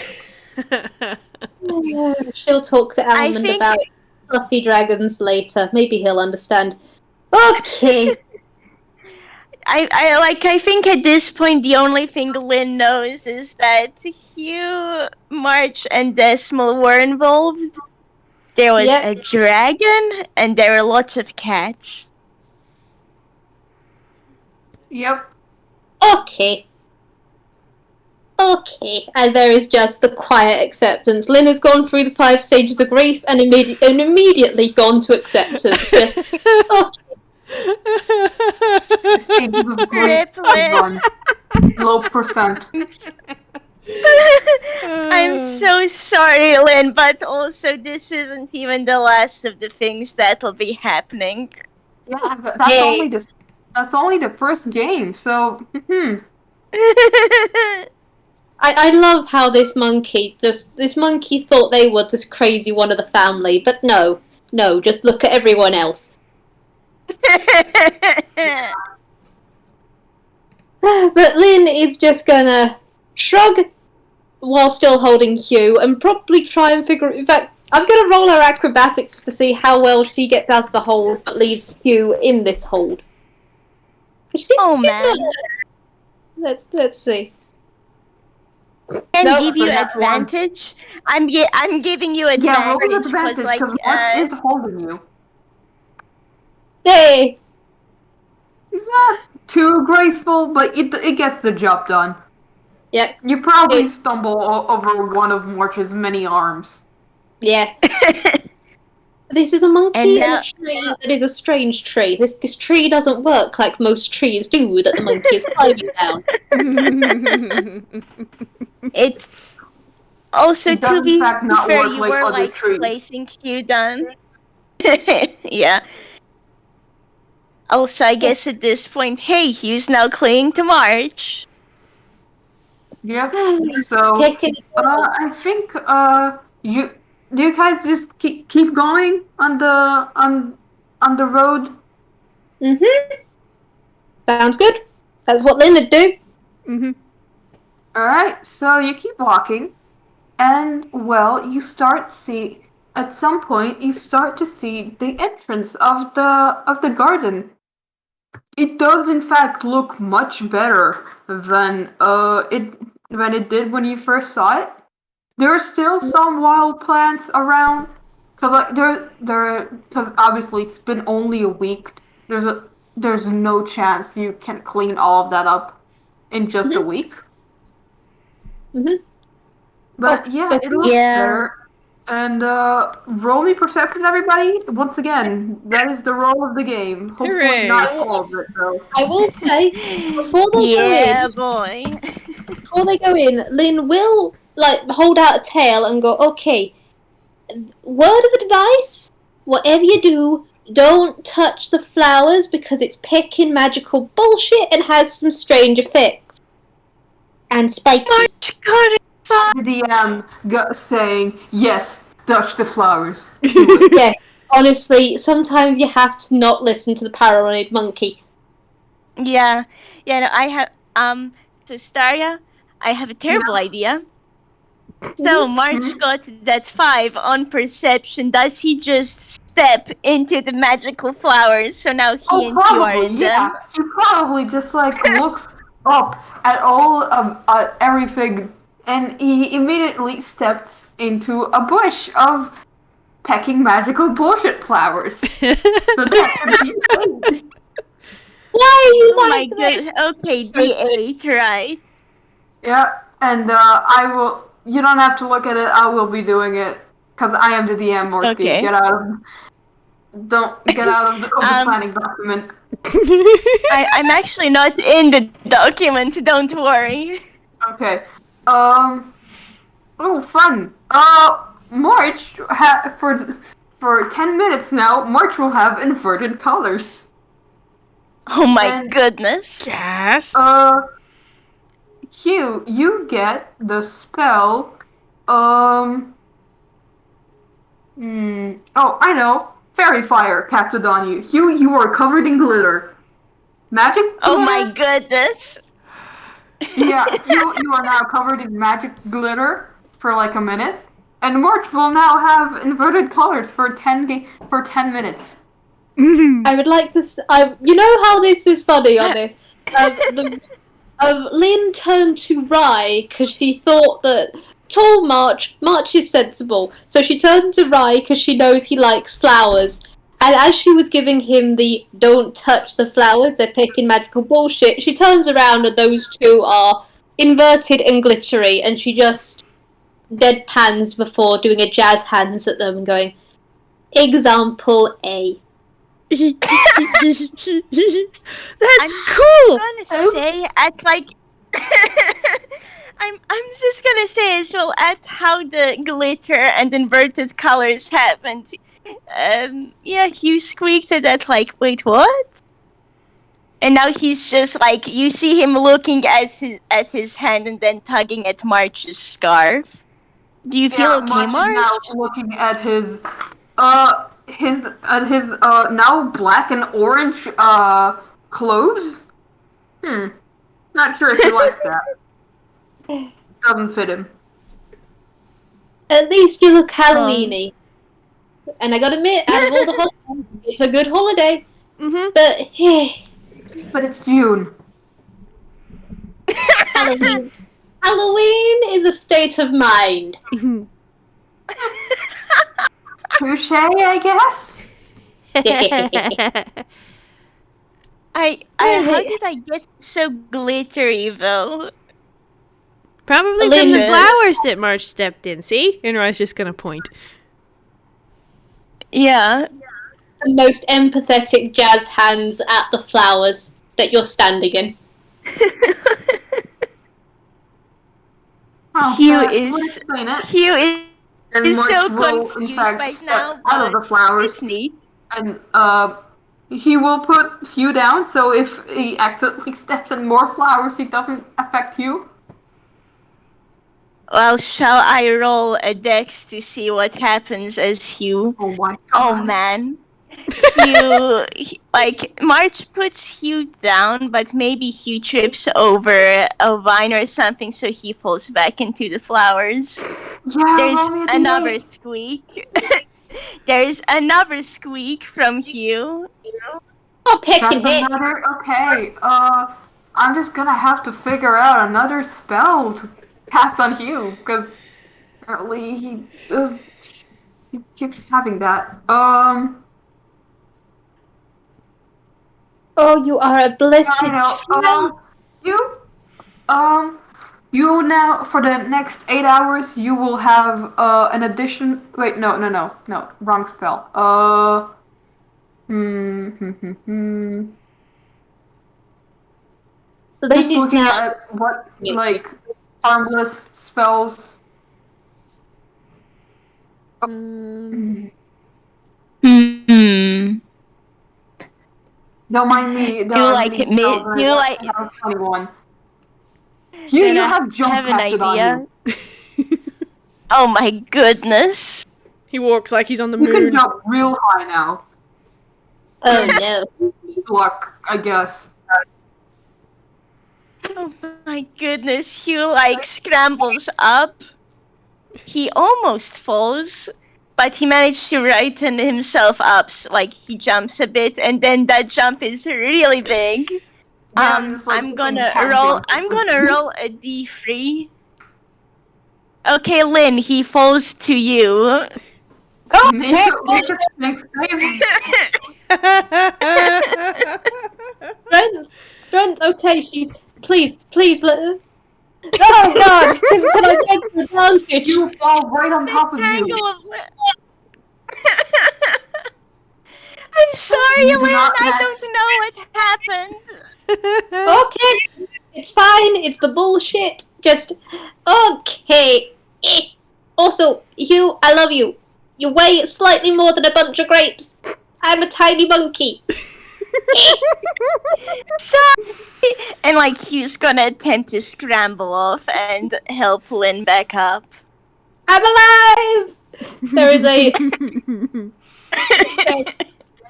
She'll talk to Almond think- about fluffy dragons later. Maybe he'll understand. Okay. I think at this point the only thing Lynn knows is that Hugh, March, and Decimal were involved. There was Yep. a dragon, and there were lots of cats. Yep. Okay. Okay. And there is just the quiet acceptance. Lynn has gone through the 5 stages of grief and immediately gone to acceptance. Just, okay. Stages of grief is gone. Low percent. I'm so sorry, Lynn, but also this isn't even the last of the things that'll be happening. Yeah, but that's only the first game, so I love how this monkey thought they were this crazy one of the family, but no, just look at everyone else. But Lynn is just gonna shrug while still holding Hugh and probably try and figure. In fact, I'm gonna roll her acrobatics to see how well she gets out of the hold but leaves Hugh in this hold. Oh man! Let's see. Can No, give you that's one. advantage. I'm giving you yeah, roll advantage with advantage like because Mark is holding you. Hey, He's not too graceful, but it gets the job done. yep, You probably stumble over one of March's many arms. yeah. This is a monkey And in now- a tree that is a strange tree. This tree doesn't work like most trees do that the monkey is climbing down. It's also It does to be in fact not fair, work you like were other like trees. placing Hugh down. Yeah. Also, I guess at this point, hey, Hugh's now clinging to March. Yep. So Taking I think you guys just keep going on the road. Sounds good. That's what Lynn would do. Mm-hmm. Alright, so you keep walking, and well, at some point you start to see the entrance of the garden. It does in fact look much better than it did when you first saw it. There are still some wild plants around, because obviously it's been only a week. There's no chance you can clean all of that up in just a week. Mhm. But yeah, it looks better. And roll me perception, everybody. Once again, that is the roll of the game. Hopefully Hooray. not all of it, though. I will say before they go in, Lynn will hold out a tail and go, okay, word of advice, whatever you do, don't touch the flowers because it's picking magical bullshit and has some strange effects. And spiky. The DM saying, yes, touch the flowers. Yes, honestly, sometimes you have to not listen to the paranoid monkey. Yeah, no, I have, so Staria, I have a terrible idea. So March got that 5 on perception. Does he just step into the magical flowers? So now he and you are in them. He probably just looks up at all of everything, and he immediately steps into a bush of pecking magical bullshit flowers. So that could be Why are you Oh my like this? god. Okay, D8, right? Yeah, and I will you don't have to look at it. I will be doing it because I am the DM. Morski, Okay. get out of. Don't get out of the planning document. I'm actually not in the document. Don't worry. Okay. Oh, fun. March for 10 minutes now. March will have inverted colors. Oh my And- goodness. Gasp. Hugh, you get the spell. Oh, I know. Fairy fire casted on you. Hugh, you are covered in glitter. Magic glitter? Oh my goodness. Yeah, you are now covered in magic glitter for like a minute. And March will now have inverted colors for 10 minutes. I would like to. You know how this is funny on this. Lynn turned to Rye because she thought that tall March is sensible, so she turned to Rye because she knows he likes flowers. And as she was giving him the "don't touch the flowers, they're picking magical bullshit," she turns around and those two are inverted and glittery, and she just deadpans before doing a jazz hands at them and going, "Example A." That's I'm cool. gonna say at like I'm just gonna say as well at how the glitter and inverted colors happened. Yeah, Hugh squeaked at that like, wait, what? And now he's just like, you see him looking at his hand and then tugging at March's scarf. Do you feel okay, March is March? now looking at his now black and orange clothes. Not sure if he likes that. Doesn't fit him. At least you look Halloweeny. And I gotta admit, out of all the holidays, it's a good holiday. Mm-hmm. But But it's June. Halloween is a state of mind. Touche, I guess. How did I get so glittery though? Probably from the Linda. flowers that March stepped in. See? And Rye's just gonna point. Yeah. The most empathetic jazz hands at the flowers that you're standing in. Hugh we'll is explain it. Hugh And is March so will, in confused fact, right step now. out of the But flowers, it's neat. and he will put Hugh down. So if he accidentally steps in more flowers, it doesn't affect you. Well, shall I roll a dex to see what happens as Hugh? Oh my Oh god! man. March puts Hugh down, but maybe Hugh trips over a vine or something, so he falls back into the flowers. Yeah, There's roll me a another D8. squeak. There's another squeak from Hugh. Oh, pick and That's hit. another. Okay. I'm just gonna have to figure out another spell to cast on Hugh because apparently he keeps having that. Oh, you are a blessed I know. child. You now for the next 8 hours you will have an addition. Wait, no, wrong spell. Just Ladies looking now. at what like harmless spells. Hmm. Don't mind me. There You are like many it, spells, and you I like- have 21. You have jump have an casted on idea. you. Oh my goodness. He walks like he's on the You can moon. jump real high now. Oh no. Luck, I guess. Oh my goodness. Hugh scrambles up. He almost falls, but he managed to righten himself up. He jumps a bit, and then that jump is really big. Yeah, just, like, I'm gonna fucking roll. cat I'm jump. gonna roll a d3. Okay, Lynn, he falls to you. Make save. Strength. Okay, please let her. Oh God! Can I take advantage? You fall right on top of you. Angle of I'm sorry, You do Lynn. not I have- don't know what happened. Okay, it's fine. It's the bullshit. Just okay. Also, Hugh, I love you. You weigh slightly more than a bunch of grapes. I'm a tiny monkey. Sorry. And like Hugh's gonna attempt to scramble off and help Lynn back up. I'm alive. There is a.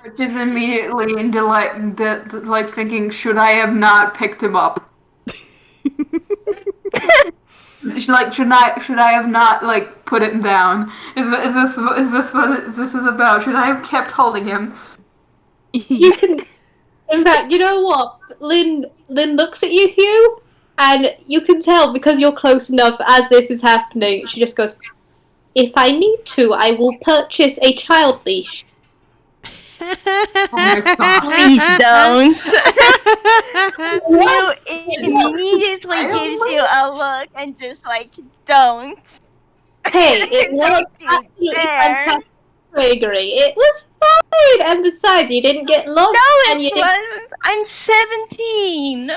Which is immediately into like thinking, should I have not picked him up? Like, should I have not like put him down? Is this what this is about? Should I have kept holding him? You can. In fact, you know what? Lynn looks at you, Hugh, and you can tell because you're close enough as this is happening. She just goes, "If I need to, I will purchase a child leash." Oh my god! Please don't. Hugh immediately gives you a look and just like, don't. Hey, it was Don't you absolutely dare. fantastic, Gregory. It was fine, and besides, you didn't get lost, No, and you it didn't. wasn't. I'm 17.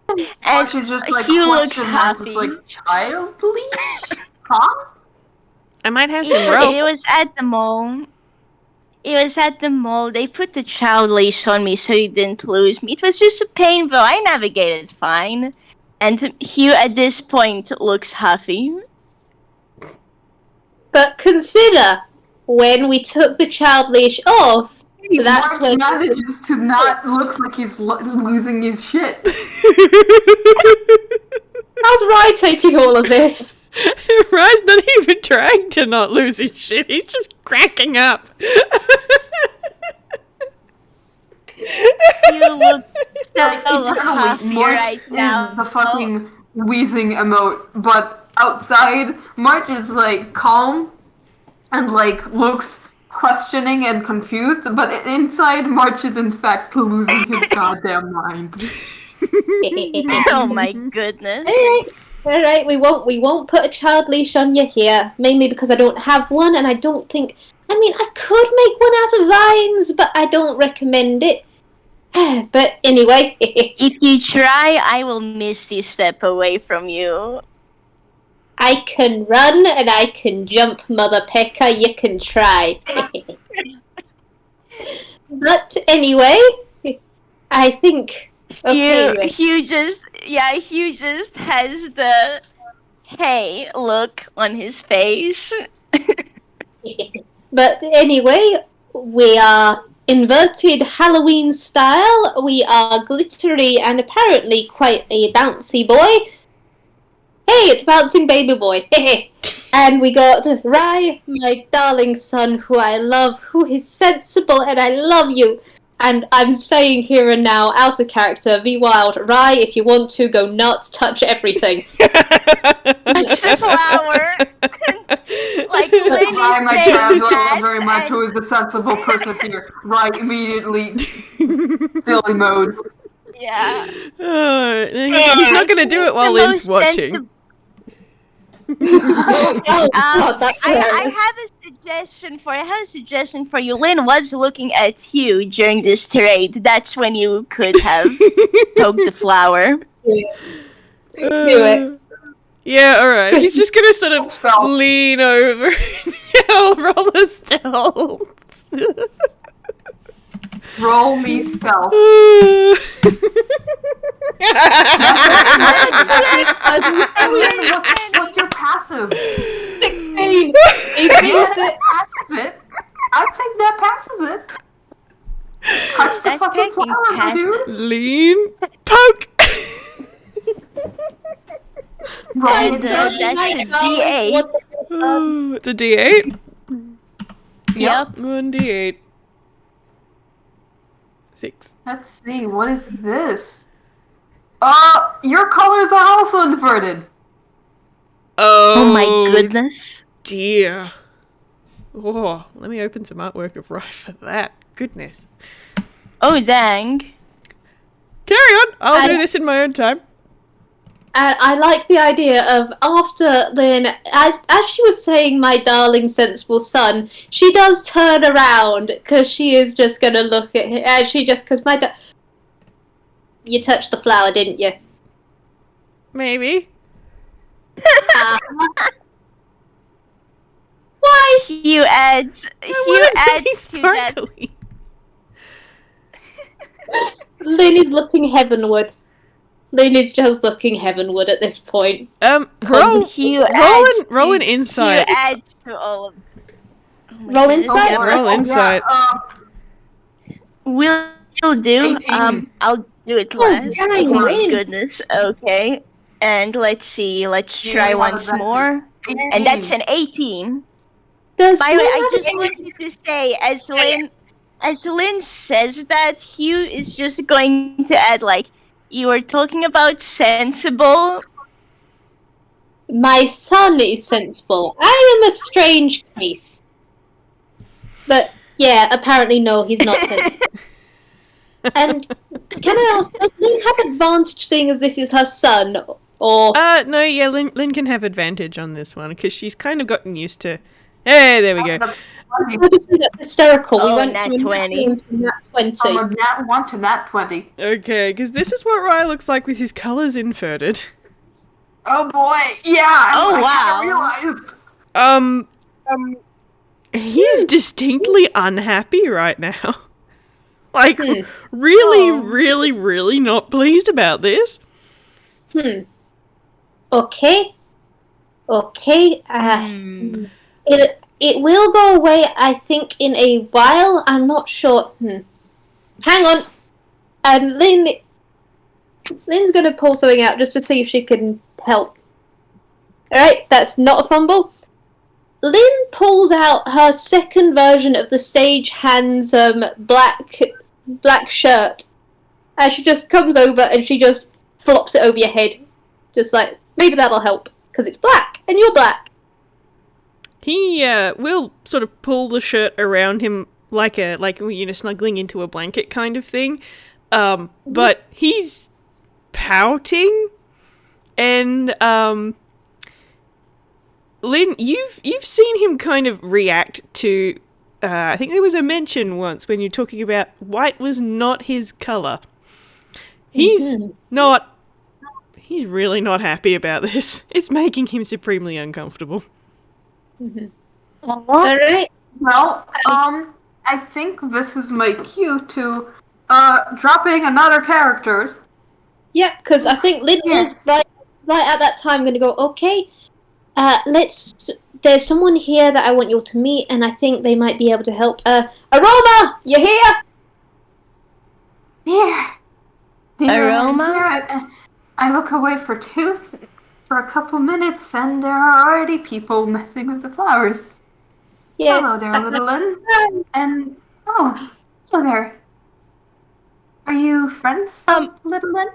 I And should just like Hugh looks question marks. It's happy. like child leash, huh? I might have some It rope. was at the mall. It was at the mall. They put the child leash on me so he didn't lose me. It was just a pain, but I navigated fine. And Hugh at this point looks huffy. But consider when we took the child leash off. That's Mark when- manages to not look like he's losing his shit. How's Rye taking all of this? Rye's not even trying to not lose his shit. He's just cracking up. Hugh looks Like so eternally, huffy March right is now. the fucking wheezing emote, but outside, March is like calm and like looks questioning and confused, but inside, March is in fact losing his goddamn mind. Oh my goodness. All right. We won't put a child leash on you here. Mainly because I don't have one, and I don't think. I mean, I could make one out of vines, but I don't recommend it. But anyway, If you try, I will misty step away from you. I can run and I can jump, Mother Pecker. You can try. But anyway, I think. Okay. Hugh just has the hey look on his face. But anyway, we are inverted Halloween style. We are glittery and apparently quite a bouncy boy. Hey, it's bouncing baby boy. And we got Rye, my darling son, who I love, who is sensible, and I love you. And I'm saying here and now, out of character, Vwild, Rye, if you want to, go nuts, touch everything. Touch the flower. Like Lynn Hi, is my saying child, love that, you very much. and- Who is the sensible person here? Right, immediately, silly mode. Yeah. He's not going to do it while The Lynn's most watching. Oh, God, that's I hilarious. have a suggestion for you. Lynn was looking at Hugh during this tirade. That's when you could have poked the flower. Do it. Yeah, alright. He's just going to sort of Stealth. lean over and yell, roll a stealth. Roll me stealth. What's your passive? 16. If Easy. that passes it, I'd say that passes it. Touch the That's fucking taking flower, my passive. dude. Lean, poke. Roll That's me a- stealth. that's a D8. Oh, it's a D8. Yep. 1D8. 6. Let's see, what is this? Your colors are also inverted. Oh my goodness. Dear. Oh, let me open some artwork of Rye for that. Goodness. Oh dang. Carry on. I'll do this in my own time. And I like the idea of after Lynn, as she was saying, my darling sensible son, she does turn around because she is just going to look at him. And she just, because you touched the flower, didn't you? Maybe. Why Hugh adds to that. Sparkly. Lynn is looking heavenward. Lynn is just looking heavenward at this point. Roll an insight. Hugh adds to all of. Oh my Roll goodness. insight? Roll insight. Will do. 18. I'll do it last. Oh my goodness. Okay. And let's see. Let's try once more. 18. And that's an 18. Does By the way, Lynn I have just any- wanted to say, as Lynn says that, Hugh is just going to add, like, you were talking about sensible. My son is sensible. I am a strange case. But, yeah, apparently no, he's not sensible. And can I ask, does Lynn have advantage seeing as this is her son? Or No, yeah, Lynn can have advantage on this one because she's kind of gotten used to. Hey, there we go. obviously that's hysterical. We Oh, went nat from 20. nat 1 to nat 20. From a nat 1 to nat 20. Okay, because this is what Rye looks like with his colours inverted. Oh boy, yeah. Oh, I wow. realized. He's distinctly unhappy right now. Like, really, really, really not pleased about this. Okay. It will go away, I think, in a while. I'm not sure. Hang on. And Lynn's going to pull something out just to see if she can help. Alright, that's not a fumble. Lynn pulls out her second version of the stagehand's black shirt. And she just comes over and she just flops it over your head. Just like, maybe that'll help. Because it's black, and you're black. He will sort of pull the shirt around him like snuggling into a blanket kind of thing. But he's pouting, and Lynn, you've seen him kind of react to. I think there was a mention once when you're talking about white was not his color. He's not. He's really not happy about this. It's making him supremely uncomfortable. Alright. Well, I think this is my cue to dropping another character. Yeah, because I think Lynn was right at that time going to go, okay, there's someone here that I want you all to meet, and I think they might be able to help. Aroma, you here? Yeah. Aroma? Here, I look away for a couple minutes, and there are already people messing with the flowers. Yes. Hello there, little Lynn. And hello there. Are you friends, little Lynn?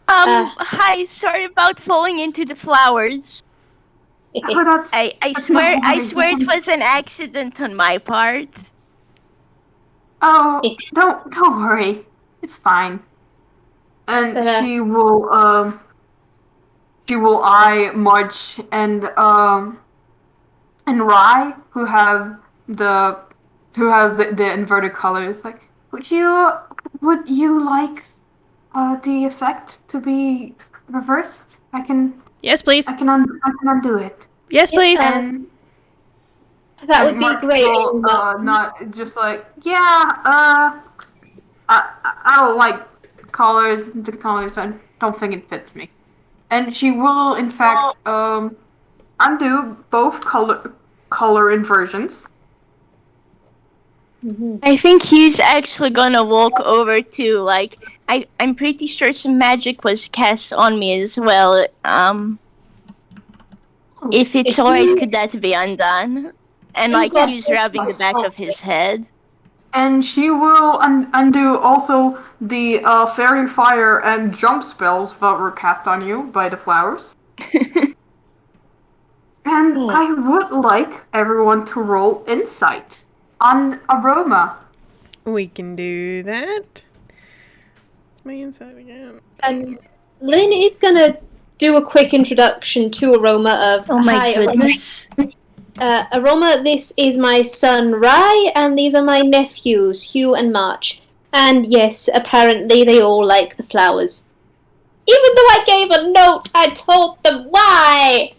Hi, sorry about falling into the flowers. Oh, that's. I that's swear no worries. it was an accident on my part. Oh, don't worry. It's fine. And she will eye March and Rye, who have the inverted colors. Like, would you like the effect to be reversed? Yes, please. I can undo it. Yes, please. And That would be March great. will, not just like, I don't like colors. The colors, I don't think it fits me. And she will, in fact, undo both color inversions. I think he's actually gonna walk over to, like, I'm pretty sure some magic was cast on me as well. If it's alright, could that be undone? And, like, he's rubbing the back of his head. And she will undo also the fairy fire and jump spells that were cast on you by the flowers. And I would like everyone to roll insight on Aroma. We can do that. What's my insight again? And Lynn is gonna do a quick introduction to Aroma of Oh my hi, goodness. Aroma, this is my son Rai, and these are my nephews, Hugh and March. And yes, apparently they all like the flowers. Even though I gave a note, I told them why.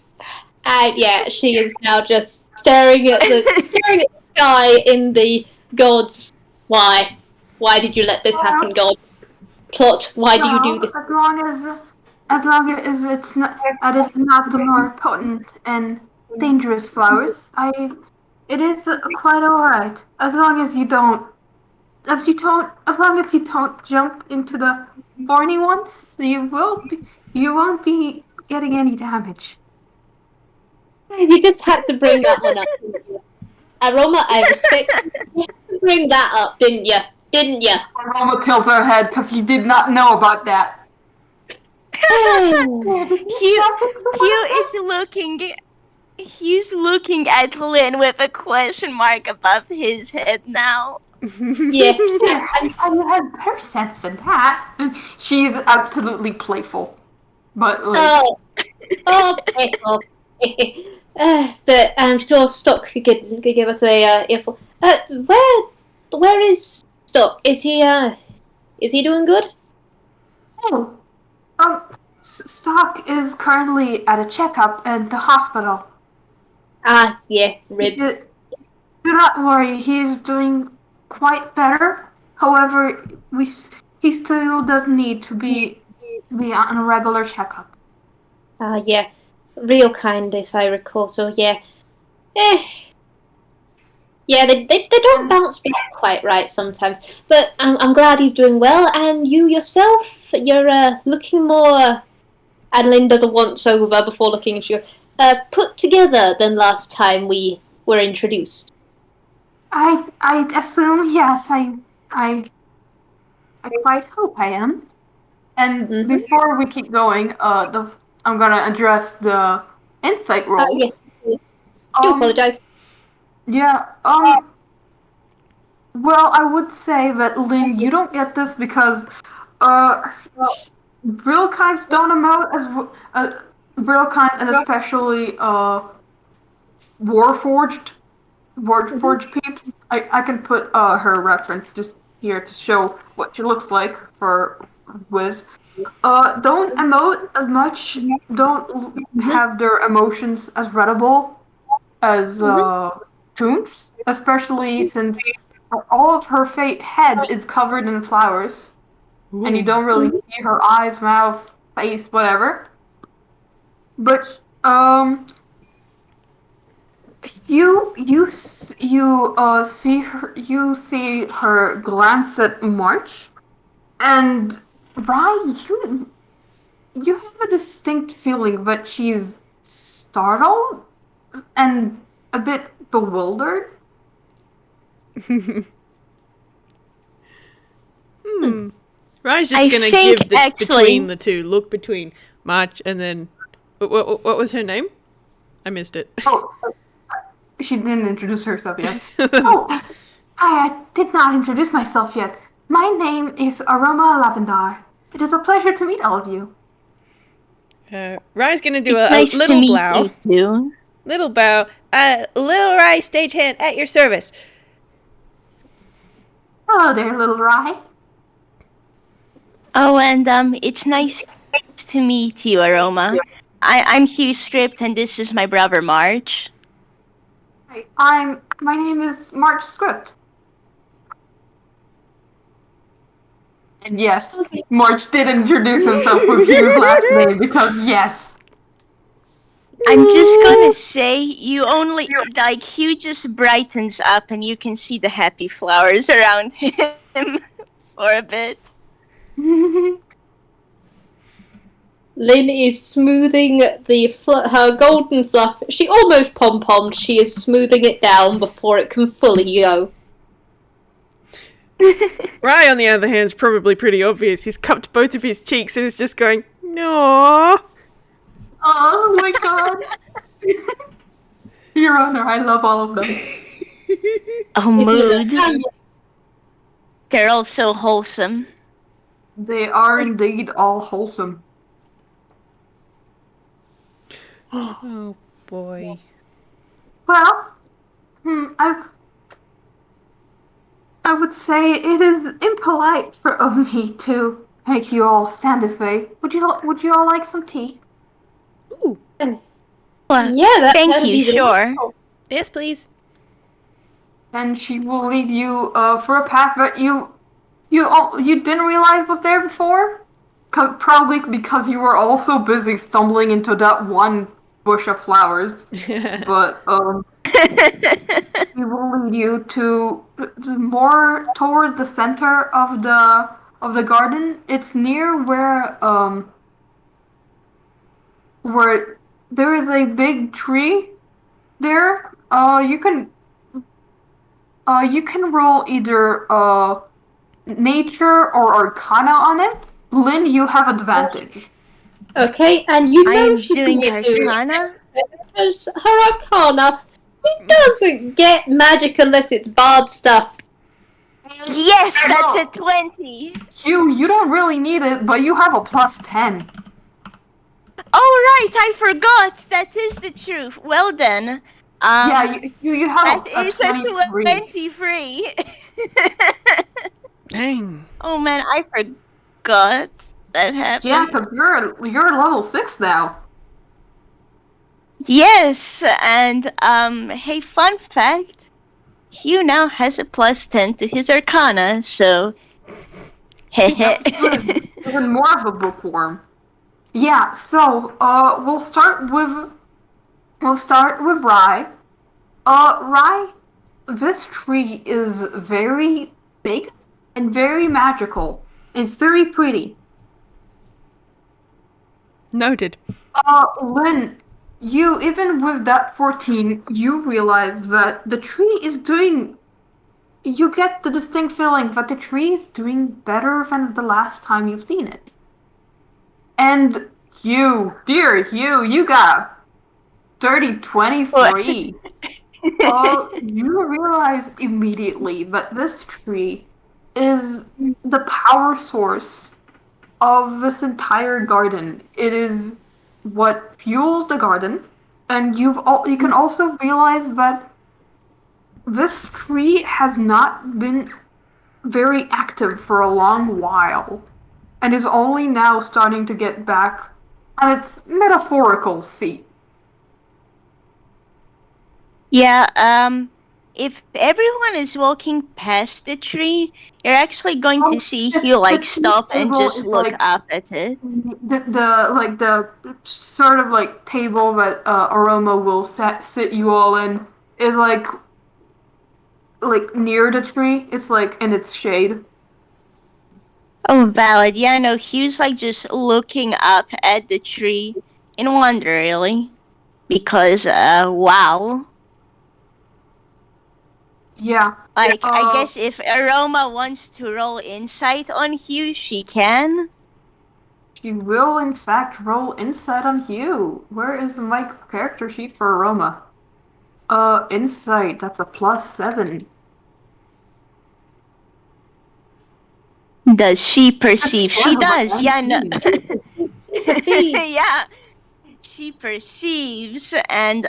And yeah, she is now just staring at the sky in the gods. Why? Why did you let this happen, God? Plot. Why do you do this? As long as it's not the more potent and dangerous flowers, it is quite alright. As long as you don't jump into the thorny ones, you won't be getting any damage. You just had to bring that one up, didn't you? Aroma, I respect you had to bring that up, didn't you? Didn't you? Aroma tilts her head because he did not know about that. He's looking at Lynn with a question mark above his head now. Yes. And you have her sense in that. She's absolutely playful. But like But I'm sure Stock could give us a earful. Where is Stock? Is he doing good? oh. Stock is currently at a checkup in the hospital. Ah, yeah, ribs. Do not worry, he is doing quite better. However, he still does need to be on a regular checkup. Ah, yeah, real kind, if I recall. So yeah, yeah, they don't bounce back quite right sometimes. But I'm glad he's doing well. And you yourself, you're looking more. Adeline does a once over before looking, and she goes, put together than last time we were introduced. I assume yes. I quite hope I am. And before we keep going, I'm gonna address the insight rolls. Yes, do apologize. Yeah. Well, I would say that Lynn, you don't get this because real kinds don't emote as real kind, and especially Warforged peeps. I can put her reference just here to show what she looks like for Whis. Don't emote as much. Don't have their emotions as readable as Toons, especially since all of her head is covered in flowers, and you don't really see her eyes, mouth, face, whatever. But see her glance at March, and Ryan, you have a distinct feeling that she's startled and a bit bewildered. Ryan's just gonna give between the two look between March and then what was her name? I missed it. Oh, she didn't introduce herself yet. Oh, I did not introduce myself yet. My name is Aroma Lavendar. It is a pleasure to meet all of you. Ryan's gonna do a little bow. Little bow. Little Rye, stagehand at your service. Hello there, little Rye. Oh, and it's nice to meet you, Aroma. I'm Hugh Script, and this is my brother March. Hi, my name is March Script. And yes, March did introduce himself with Hugh's last name because yes. I'm just gonna say, Hugh just brightens up and you can see the happy flowers around him for a bit. Lynn is smoothing her golden fluff. She almost pom-pommed. She is smoothing it down before it can fully go. Rye, on the other hand, is probably pretty obvious. He's cupped both of his cheeks and is just going, no. Oh my god. Your Honor, I love all of them. Oh, mood. They're all so wholesome. They are indeed all wholesome. Oh boy. Well, I would say it is impolite for me to make you all stand this way. Would you all like some tea? Ooh. Well, Yeah, thank that'd you, be sure. delightful. Yes, please. And she will lead you for a path that you didn't realize was there before. Probably because you were also busy stumbling into that one bush of flowers. But we will lead you to more toward the center of the garden. It's near where there is a big tree there. You can roll either nature or arcana on it. Lynn, you have advantage. Okay, and you know I'm she's doing going to do Arcana. it because her arcana, it doesn't get magic unless it's bard stuff. Yes, that's a 20. Hugh, you don't really need it, but you have a +10. Oh, right, I forgot. That is the truth. Well then. Yeah, you have That a is 23. 23. Dang. Oh man, I forgot that happened. Yeah, because you're level 6 now. Yes, and hey, fun fact. Hugh now has a +10 to his Arcana, so Yeah, Hugh is even more of a bookworm. Yeah, so we'll start with Rye. Rye, this tree is very big and very magical. It's very pretty. Noted. Lynn, you, even with that 14, you realize that the tree is doing. You get the distinct feeling that the tree is doing better than the last time you've seen it. And Hugh, dear Hugh, you got dirty 23. You realize immediately that this tree is the power source of this entire garden. It is what fuels the garden, and you can also realize that this tree has not been very active for a long while, and is only now starting to get back on its metaphorical feet. yeah, if everyone is walking past the tree, you're actually going to see Hugh like stop and just look up at it. The sort of like table that Aroma will sit you all in is like near the tree. It's like in its shade. Oh, valid. Yeah, no, Hugh's like just looking up at the tree in wonder, really. Because, wow. Yeah. Like, I guess if Aroma wants to roll insight on Hugh, she can. She will, in fact, roll insight on Hugh. Where is my character sheet for Aroma? Insight, that's a +7. Does she perceive? She does, yeah, no. Perceive. Yeah. She perceives, and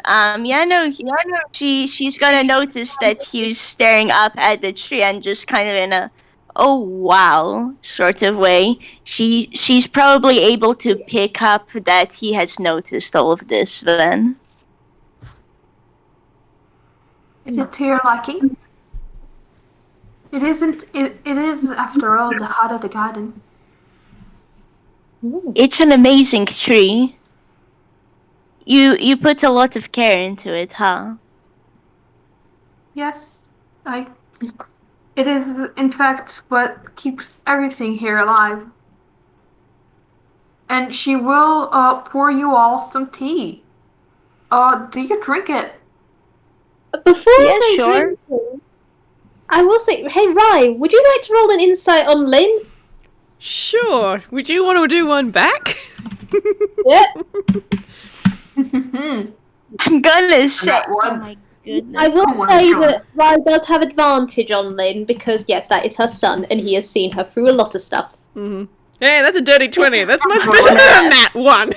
she's gonna notice that Hugh's staring up at the tree and just kind of in a oh wow sort of way. She's probably able to pick up that he has noticed all of this then. Is it to your liking? It isn't. It is, after all, the heart of the garden. It's an amazing tree. You put a lot of care into it, huh? Yes, it is, in fact, what keeps everything here alive. And she will pour you all some tea. Do you drink it? Before Yeah, they sure. drink it, I will say, hey Rye, would you like to roll an insight on Lynn? Sure. Would you want to do one back? Yeah. I'm gonna say. That one. Oh my goodness. I will Oh, say sure. that Rye does have advantage on Lynn because, yes, that is her son, and he has seen her through a lot of stuff. Hey, that's a dirty 20. That's much better than that one.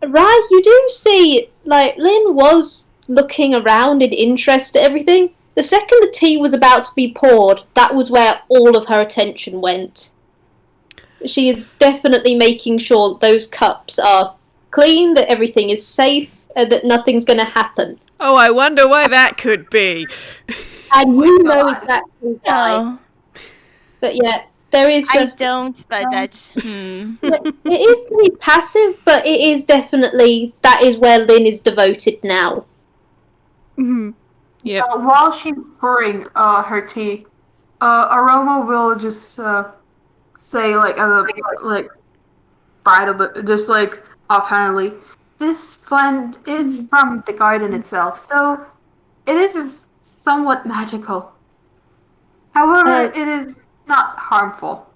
Right, you do see, like, Lynn was looking around in interest at everything. The second the tea was about to be poured, that was where all of her attention went. She is definitely making sure those cups are clean, that everything is safe, and that nothing's going to happen. Oh, I wonder why that could be. And you know God. exactly why. Oh, But yeah, there is I just... don't, but that's It is pretty passive, but it is definitely... That is where Lynn is devoted now. Yep. While she's pouring her tea, Aroma will just say like as a like bite of it, just like offhandedly, this blend is from the garden itself, so it is somewhat magical. However, it is not harmful.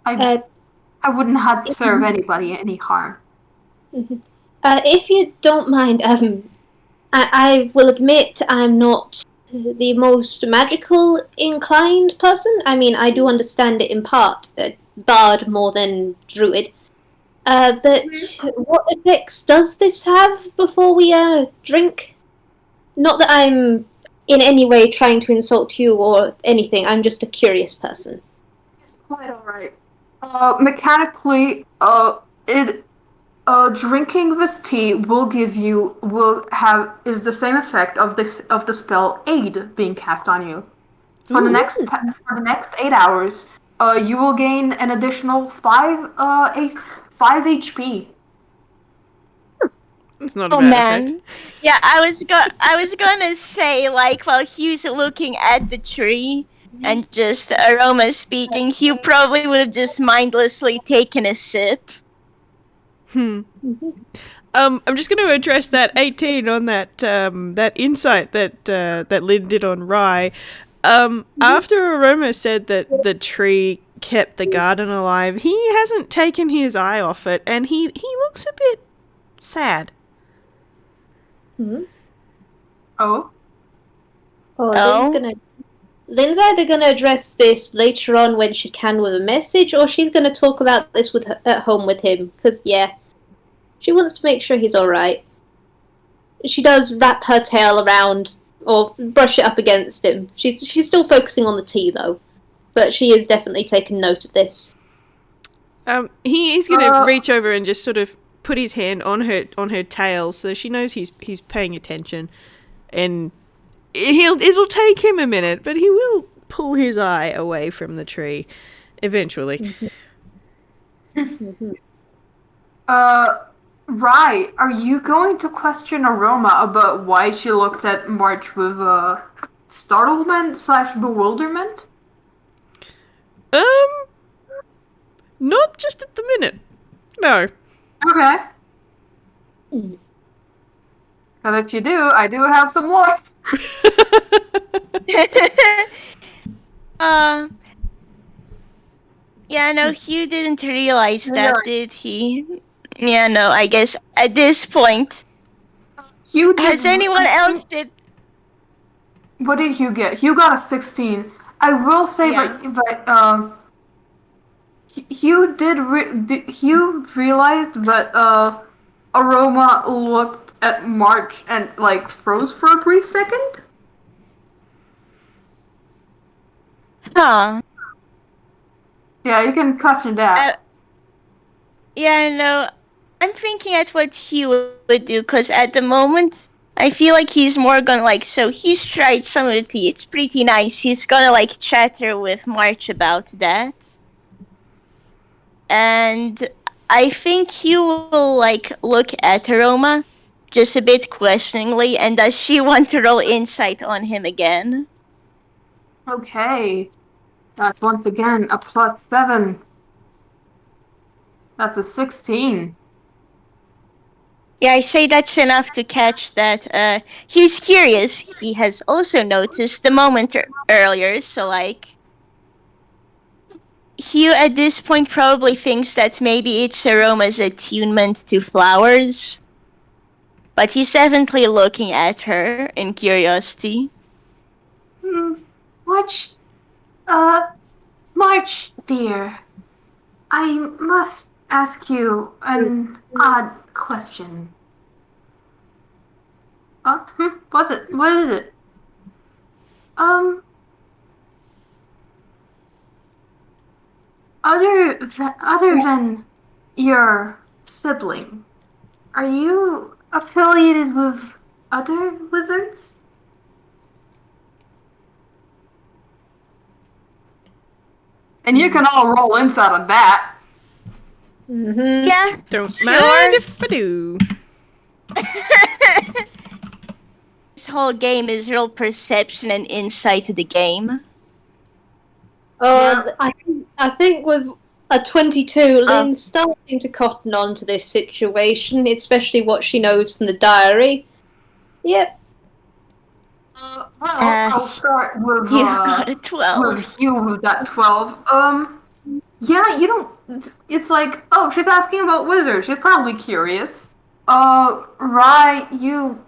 Uh, I would not serve anybody any harm. if you don't mind, I will admit I'm not the most magical inclined person. I mean, I do understand it in part, bard more than druid. But what effects does this have before we drink? Not that I'm in any way trying to insult you or anything. I'm just a curious person. It's quite alright. Mechanically, it drinking this tea will have is the same effect of the spell aid being cast on you. For the next 8 hours, you will gain an additional 5 HP. It's not a Oh bad man. effect. Yeah, I was gonna say, like, while Hugh's looking at the tree and just Aroma speaking, Hugh probably would have just mindlessly taken a sip. I'm just going to address that 18 on that that insight that Lynn did on Rye. After Aroma said that the tree kept the garden alive, he hasn't taken his eye off it, and he looks a bit sad. Oh, Oh. Lynn's either gonna address this later on when she can with a message, or she's gonna talk about this with at home with him. Because she wants to make sure he's all right. She does wrap her tail around or brush it up against him. She's still focusing on the tea though, but she is definitely taking note of this. He's going to reach over and just sort of put his hand on her tail so she knows he's paying attention, and it'll take him a minute, but he will pull his eye away from the tree eventually. Right. Are you going to question Aroma about why she looked at March with startlement/bewilderment? Not just at the minute. No. Okay. But if you do, I do have some more. Yeah, no, Hugh didn't realize that, did he? Yeah, no, I guess at this point, Hugh did. has anyone else did? What did Hugh get? Hugh got a 16. I will say, but Hugh Hugh realized that Aroma looked at March and like froze for a brief second. Huh. Yeah, you can question that. Yeah, no, I'm thinking at what Hugh would do, because at the moment, I feel like he's more gonna, like, so he's tried some of the tea, it's pretty nice, he's gonna, like, chatter with March about that. And I think Hugh will, like, look at Aroma just a bit questioningly, and does she want to roll insight on him again? Okay. That's once again a +7. That's a 16. Yeah, I say that's enough to catch that. He's curious. He has also noticed the moment earlier, so, like, Hugh at this point probably thinks that maybe it's Aroma's attunement to flowers. But he's definitely looking at her in curiosity. March, dear, I must ask you an odd question. What's it? What is it? Um, other than your sibling, are you affiliated with other wizards? And you can all roll insight on that. Mm-hmm. Yeah. Don't mind if I do. This whole game is real perception and insight to the game. I think with a 22, Lynn's starting to cotton on to this situation, especially what she knows from the diary. Yep. I'll start with You got a 12. with Hugh with that 12. Yeah, you don't. It's like, oh, she's asking about wizards. She's probably curious. Rye, you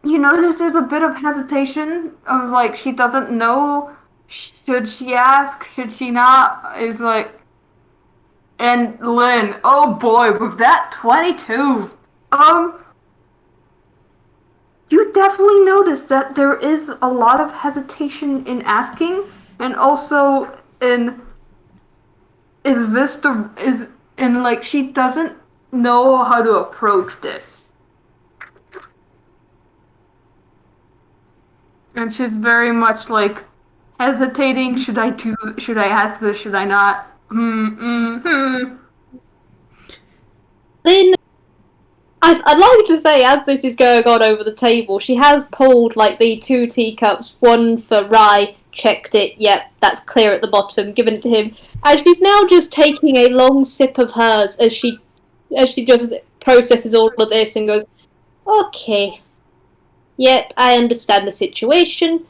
notice there's a bit of hesitation. I was like, she doesn't know. Should she ask? Should she not? It's like, and Lynn, oh boy, with that 22. You definitely notice that there is a lot of hesitation in asking, and also in like she doesn't know how to approach this. And she's very much like hesitating. Should I ask this? Should I not? Lynn, I'd like to say, as this is going on over the table, she has pulled like the 2 teacups, one for Rye, checked it, yep, that's clear at the bottom, given it to him, and she's now just taking a long sip of hers as she just processes all of this and goes, okay, yep, I understand the situation,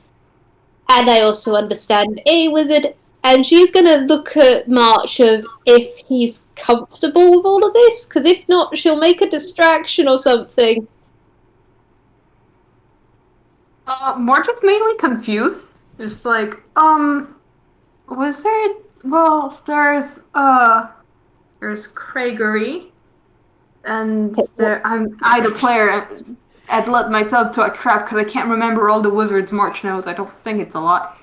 and I also understand a wizard, and she's gonna look at March of if he's comfortable with all of this, because if not, she'll make a distraction or something. March is mainly confused. Just like, wizard? Well, there's Craigery, and I, the player, I'd let myself to a trap because I can't remember all the wizards March knows. I don't think it's a lot.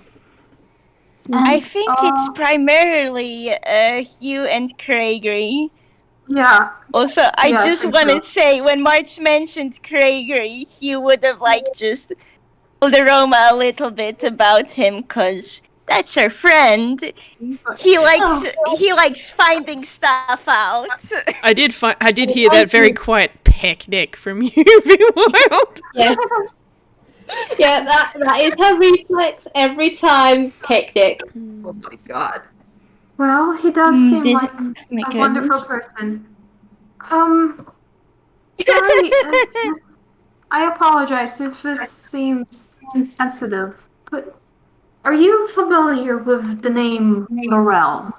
I think it's primarily Hugh and Craigery. Yeah. Also, I Yeah, just think want to so. say, when March mentioned Craigery, Hugh would have just told Aroma a little bit about him, because that's her friend. He likes finding stuff out. I did hear that very quiet picnic from you, Vwild. Yes. Yeah, that is her reflex every time. Picnic. Oh my god. Well, he does seem like a wonderful person. Sorry, I apologize if this seems insensitive, but are you familiar with the name Morel?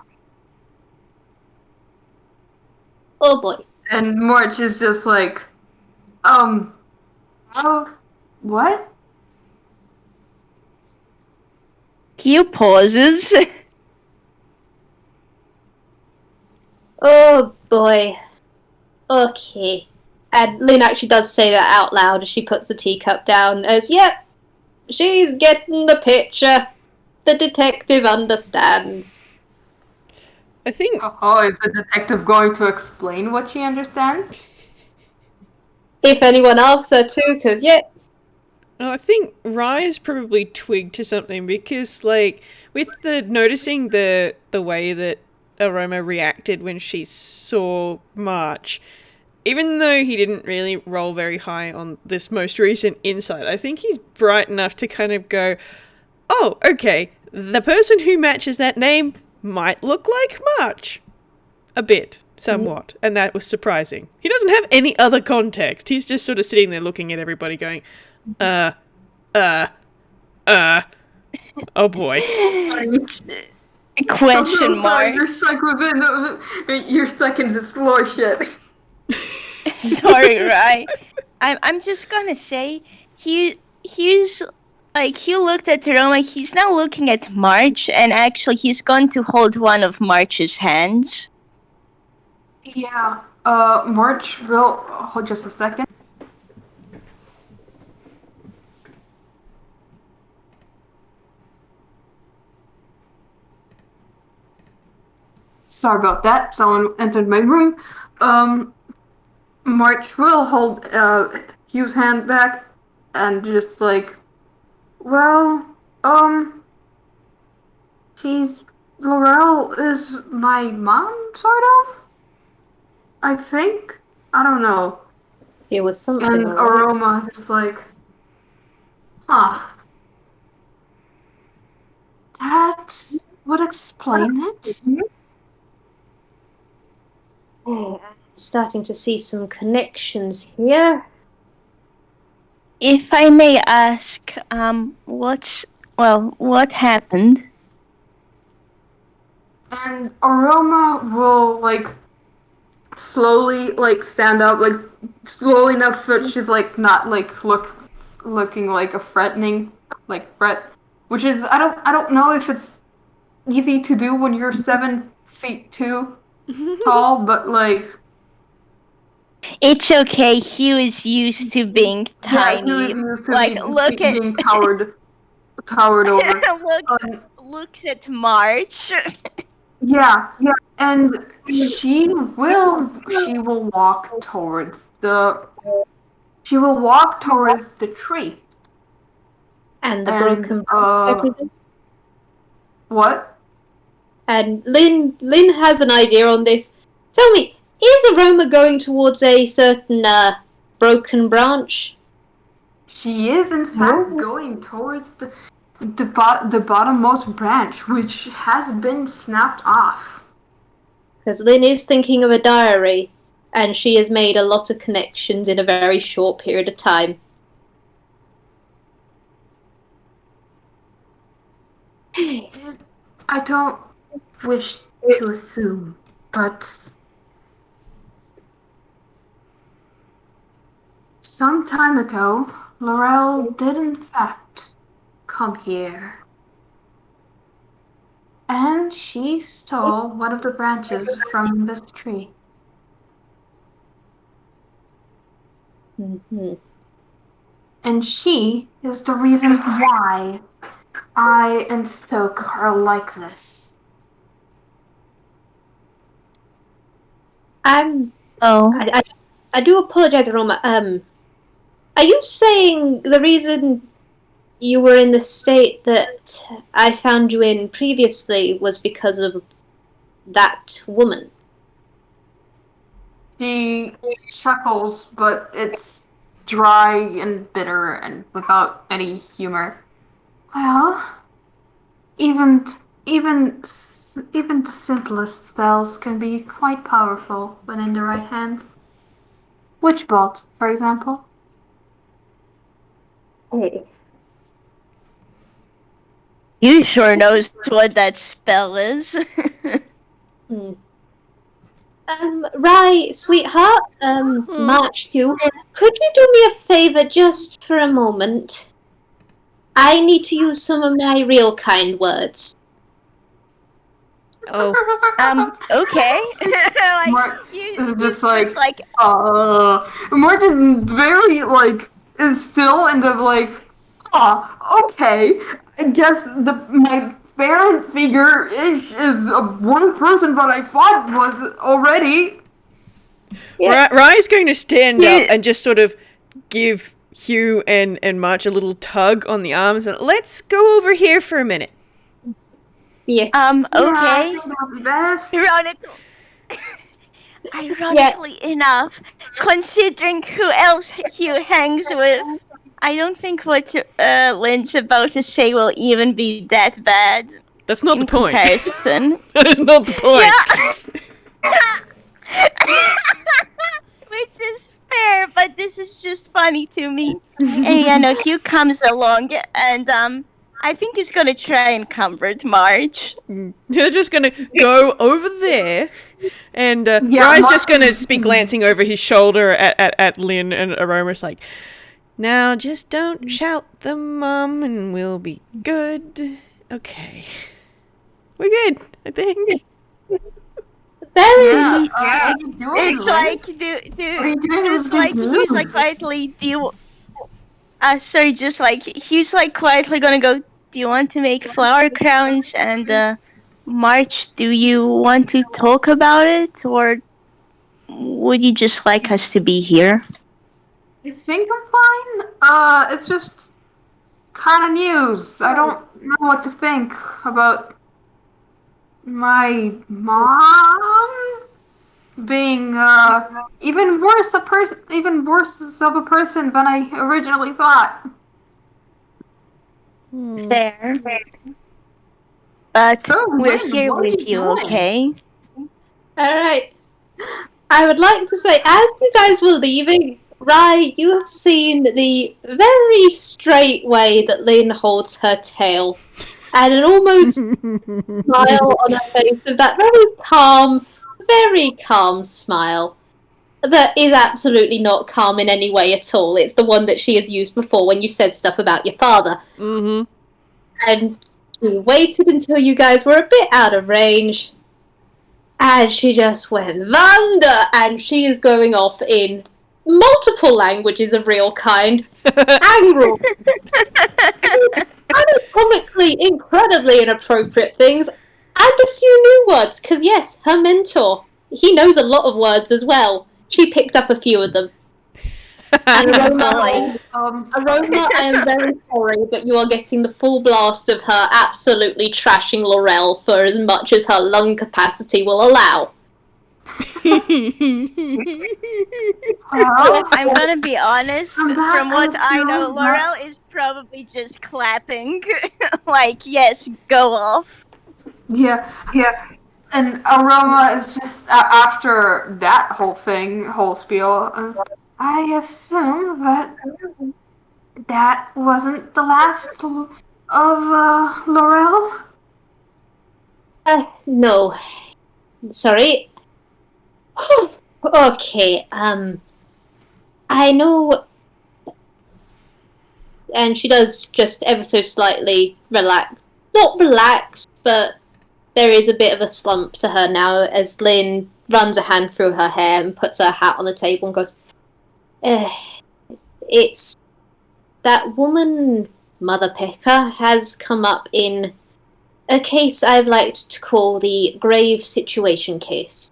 Oh boy. And March is just like, oh, what? Hugh pauses. Oh boy. Okay. And Lynn actually does say that out loud as she puts the teacup down as, yep, she's getting the picture. The detective understands. I think Oh, is the detective going to explain what she understands? If anyone else too, because, yep. I think Rye's probably twigged to something because, like, with the noticing the way that Aroma reacted when she saw March, even though he didn't really roll very high on this most recent insight, I think he's bright enough to kind of go, oh, okay, the person who matches that name might look like March. A bit, somewhat, and that was surprising. He doesn't have any other context. He's just sort of sitting there looking at everybody going, oh boy. Question mark. You're stuck in this lore shit. Sorry, right? I'm just gonna say, he's like, Hugh looked at Aroma, he's now looking at March, and actually he's going to hold one of March's hands. Yeah. March will hold just a second. Sorry about that. Someone entered my room. Um, March will hold Hugh's hand back and just like, well, she's Laurel is my mom, sort of. I think. I don't know. It was something, And alright. Aroma just like, huh. That would explain it. I'm starting to see some connections here. If I may ask, what happened? And Aroma will like slowly like stand up, like slowly enough that she's like not like looking like a threatening like threat. Which is I don't know if it's easy to do when you're 7 feet 2 tall, but like It's okay. Hugh is used to being yeah, he tiny. was used to Like, look at being towered over. Um, looks at March. yeah, yeah, and she will walk towards the tree. And the And broken branch. what? And Lynn has an idea on this. Tell me, is Aroma going towards a certain broken branch? She is in fact going towards the bottommost branch, which has been snapped off. Because Lynn is thinking of a diary, and she has made a lot of connections in a very short period of time. I don't wish to assume, but some time ago, Laurel did in fact come here. And she stole one of the branches from this tree. Mm-hmm. And she is the reason why I and Stoke are like this. Oh. I do apologize, Aroma. Are you saying the reason you were in the state that I found you in previously was because of that woman? She chuckles, but it's dry and bitter and without any humor. Well, even even even the simplest spells can be quite powerful when in the right hands. Witch bolt, for example. Hey. Hugh sure knows what that spell is. Right, sweetheart. March, Hugh, could you do me a favor just for a moment? I need to use some of my real kind words. Oh, Okay. Like, Mark Hugh, is Hugh's just like, like, Mark is very like is still in the like, okay. I guess my parent figure is a worse person than I thought was already. Yeah. Rye's going to stand up and just sort of give Hugh and March a little tug on the arms and let's go over here for a minute. Yes. Yeah, I okay. think that would be best. Ironically enough, considering who else Hugh hangs with, I don't think what Lynn's about to say will even be that bad. That's not the point. Comparison. That is not the point. Which is fair, but this is just funny to me. And Hugh comes along, and I think he's gonna try and comfort Marge. They're just going to go over there, and Rye's just going to be glancing over his shoulder at Lynn, and Aroma's like, now just don't shout the mum, and we'll be good. Okay. We're good, I think. There is. Yeah. What are you doing, It's Lynn? like What are you doing just with like the Hugh's like news? quietly do you sorry, just like Hugh's like quietly gonna go, do you want to make flower crowns and March, do you want to talk about it, or would you just like us to be here? I think I'm fine. It's just kind of news. I don't know what to think about my mom being even worse of a person than I originally thought. Fair. But So, we're Lynn, here what are with you you, doing? okay? Alright. I would like to say, as you guys were leaving, Rai, you have seen the very straight way that Lynn holds her tail. And an almost smile on her face of that very calm smile. That is absolutely not calm in any way at all. It's the one that she has used before when you said stuff about your father. Mm-hmm. And she waited until you guys were a bit out of range. And she just went, Vanda! And she is going off in multiple languages of real kind. Angrel. Anatomically, incredibly inappropriate things. And a few new words. Because, yes, her mentor, he knows a lot of words as well. She picked up a few of them. And Aroma, I am very sorry, but you are getting the full blast of her absolutely trashing Laurel for as much as her lung capacity will allow. I'm gonna be honest, I'm back from what on I know, Zoom. Laurel is probably just clapping. Like, yes, go off. Yeah. And Aroma is just after that whole spiel. I assume that wasn't the last of Laurel. No. Sorry. Okay, I know. And she does just ever so slightly relax. Not relax, but there is a bit of a slump to her now as Lynn runs a hand through her hair and puts her hat on the table and goes, it's that woman, Mother Pecker, has come up in a case I've liked to call the grave situation case.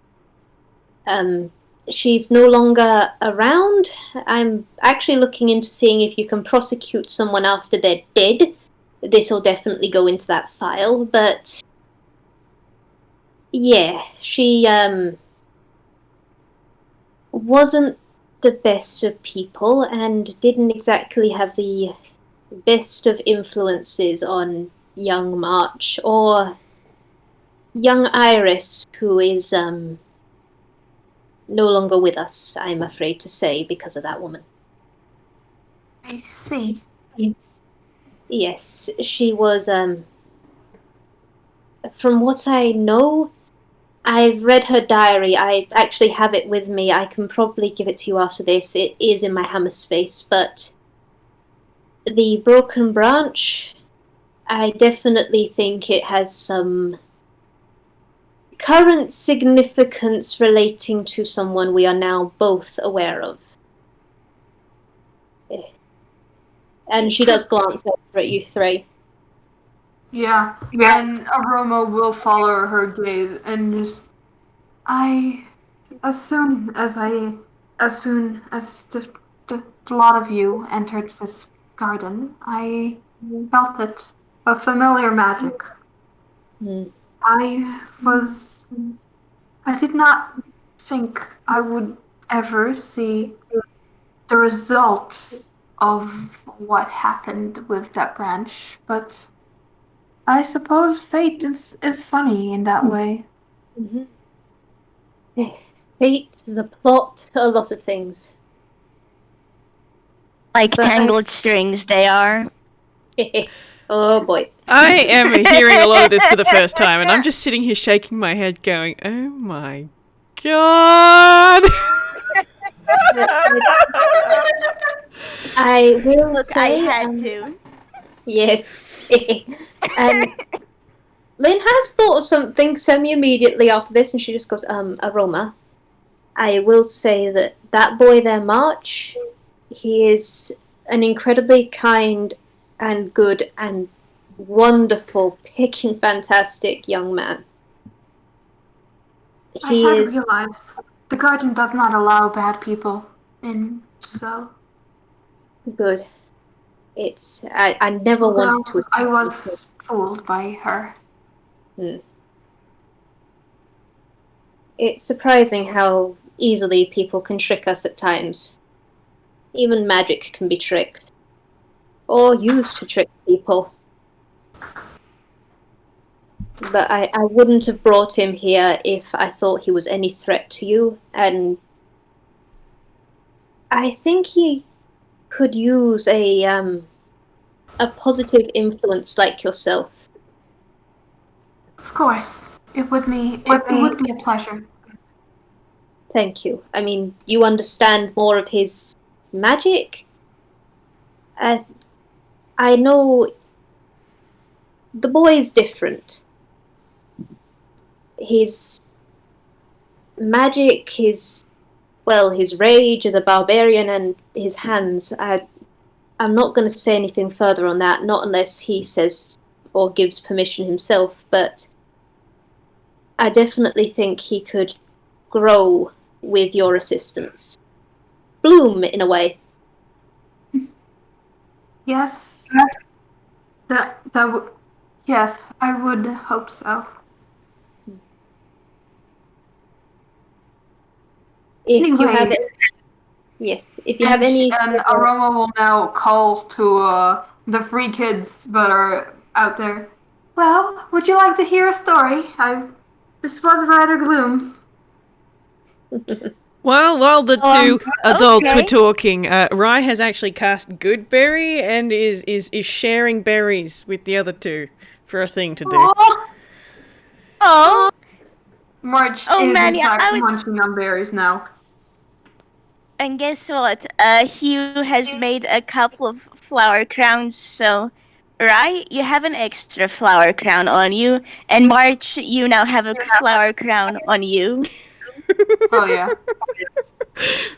She's no longer around. I'm actually looking into seeing if you can prosecute someone after they're dead. This will definitely go into that file, but yeah, she wasn't the best of people and didn't exactly have the best of influences on young March or young Iris, who is no longer with us, I'm afraid to say, because of that woman. I see. Yes, she was, from what I know, I've read her diary. I actually have it with me. I can probably give it to you after this. It is in my hammer space, but the broken branch, I definitely think it has some current significance relating to someone we are now both aware of. And she does glance over at you three. Yeah. And Aroma will follow her gaze and just. As soon as the lot of you entered this garden, I felt it. A familiar magic. Mm. I did not think I would ever see the result of what happened with that branch, but I suppose fate is funny in that way. Mm-hmm. Fate, the plot, a lot of things. Like But tangled strings, they are. Oh boy. I am hearing a lot of this for the first time, and I'm just sitting here shaking my head going, oh my god! I will Look, say, I had to. yes. Lynn has thought of something semi-immediately after this, and she just goes, Aroma, I will say that boy there, March, he is an incredibly kind and good and wonderful, picking fantastic young man. I had realized the garden does not allow bad people in, so... Good. I never wanted to... I was fooled by her. It's surprising how easily people can trick us at times. Even magic can be tricked. Or used to trick people. But I wouldn't have brought him here if I thought he was any threat to you, and I think he could use a positive influence like yourself. Of course. It would be a pleasure. Thank you. I mean, you understand more of his magic? I know the boy is different. His magic, his rage as a barbarian, and his hands. I'm not going to say anything further on that, not unless he says or gives permission himself, but I definitely think he could grow with your assistance. Bloom, in a way. Yes. Yes, I would hope so. If you have Anyways, if you have any... And Aroma will now call to the three kids that are out there. Well, would you like to hear a story? This was rather gloom. While the two adults okay. were talking, Rye has actually cast Goodberry and is sharing berries with the other two for a thing to do. Oh, March Oh, is man, in yeah, fact I was- munching on berries now. and guess what? Hugh has made a couple of flower crowns, so... Right? You have an extra flower crown on you, and March, you now have a flower crown on you. Oh yeah.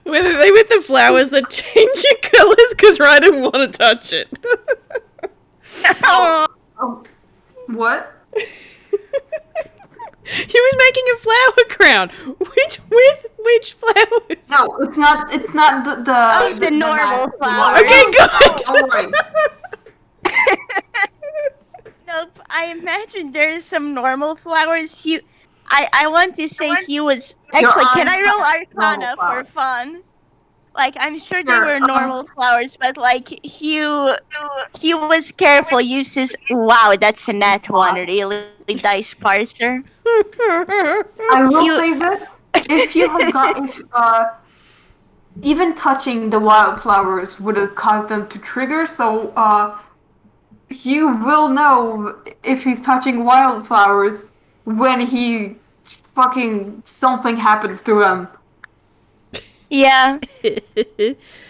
Whether they with the flowers that change your colours, because Rye didn't want to touch it. Oh, What? He was making a flower crown. Which flowers? No, it's not. It's not the normal the flowers. Okay, good. Don't worry. nope. I imagine there's some normal flowers. Hugh, I want to say Hugh was... Actually, can I roll Arcana for fun? Like, I'm sure they Sure, were normal flowers, but like, Hugh was careful, uses... Wow, that's a nat one, really, dice parser. I will say this: if you had even touching the wildflowers would have caused them to trigger, so you will know if he's touching wildflowers when he fucking something happens to him. Yeah.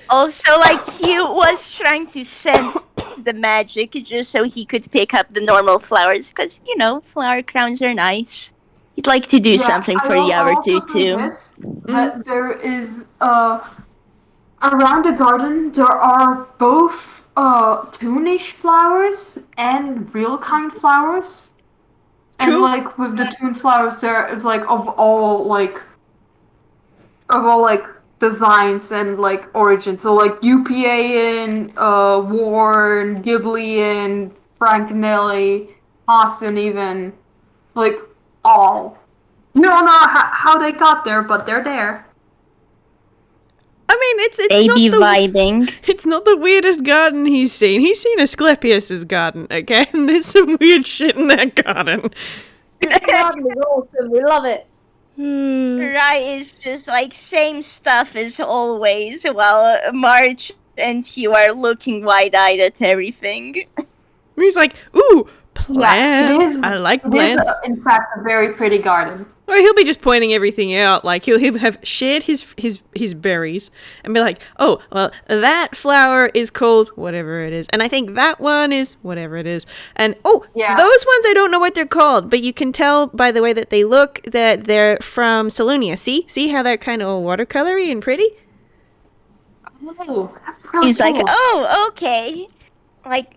Also, like, Hugh was trying to sense the magic just so he could pick up the normal flowers, because, you know, flower crowns are nice. He'd like to do something for Yavertu, too. That there is, around the garden, there are both, toonish flowers and real kind flowers. And, Cool. like, with the toon flowers, there is, like, of all, designs and, like, origins. So, like, UPA-in, Warren, Ghiblian, Frankenelli, Hassan even, like, all. We don't know how they got there, but they're there. I mean, it's Baby not the vibing. it's not the weirdest garden he's seen. He's seen Asclepius's garden, okay? And there's some weird shit in that garden. This garden is awesome. We love it. Rai is just like same stuff as always, while March and Hugh are looking wide-eyed at everything. He's like, ooh, plants. It is, I like it plants. is, in fact, a very pretty garden. Or he'll be just pointing everything out. Like he'll have shared his berries and be like, oh, well, that flower is called whatever it is, and I think that one is whatever it is, and those ones I don't know what they're called, but you can tell by the way that they look that they're from Salonia. See how they're kind of watercolory and pretty. Oh, that's really He's cool. like, oh, okay. Like,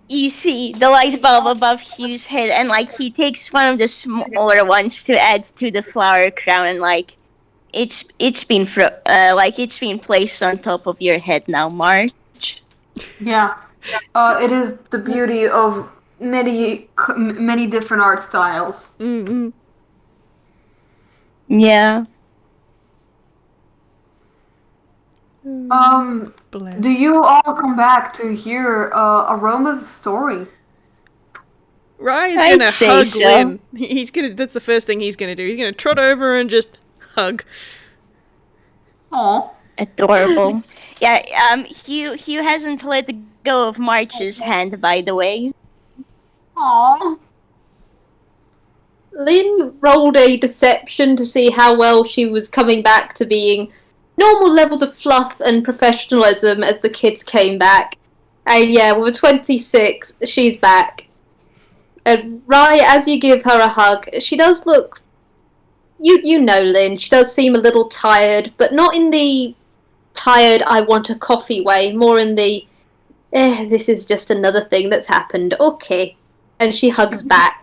you see the light bulb above Hugh's head, and like he takes one of the smaller ones to add to the flower crown, and like it's been placed on top of your head now, March. Yeah. It is the beauty of many different art styles. Mm-hmm. Yeah. Bless. Do you all come back to hear Aroma's story? Rye is I'd gonna say hug so. Lynn. He's gonna. That's the first thing he's gonna do. He's gonna trot over and just hug. Aw. Adorable. Yeah, Hugh hasn't let go of March's hand, by the way. Aw. Lynn rolled a deception to see how well she was coming back to being normal levels of fluff and professionalism as the kids came back. And yeah, with a 26, she's back. And Rye, as you give her a hug, she does look... You know Lynn, she does seem a little tired, but not in the tired I want a coffee way, more in the this is just another thing that's happened, okay. And she hugs back.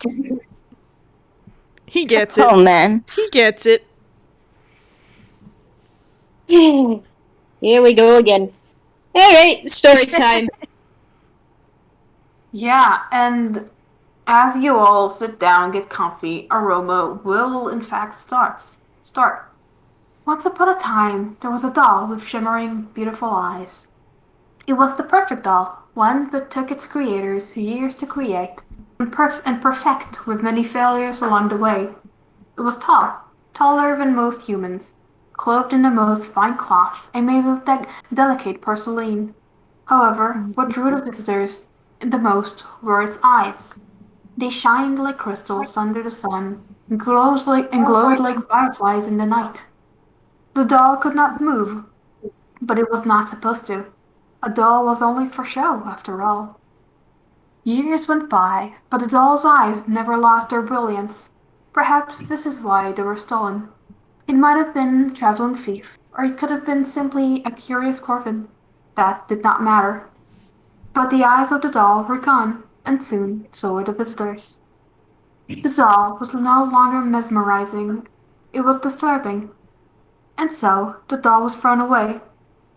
He gets it. Oh man. He gets it. Here we go again. Alright, story time. Yeah, and as you all sit down, get comfy, Aroma will in fact start. Once upon a time, there was a doll with shimmering, beautiful eyes. It was the perfect doll, one that took its creators years to create, and perfect with many failures along the way. It was tall, taller than most humans, clothed in the most fine cloth, and made of delicate porcelain. However, what drew the visitors the most were its eyes. They shined like crystals under the sun, and glowed like fireflies in the night. The doll could not move, but it was not supposed to. A doll was only for show, after all. Years went by, but the doll's eyes never lost their brilliance. Perhaps this is why they were stolen. It might have been a traveling thief, or it could have been simply a curious orphan. That did not matter. But the eyes of the doll were gone, and soon so were the visitors. The doll was no longer mesmerizing. It was disturbing. And so, the doll was thrown away.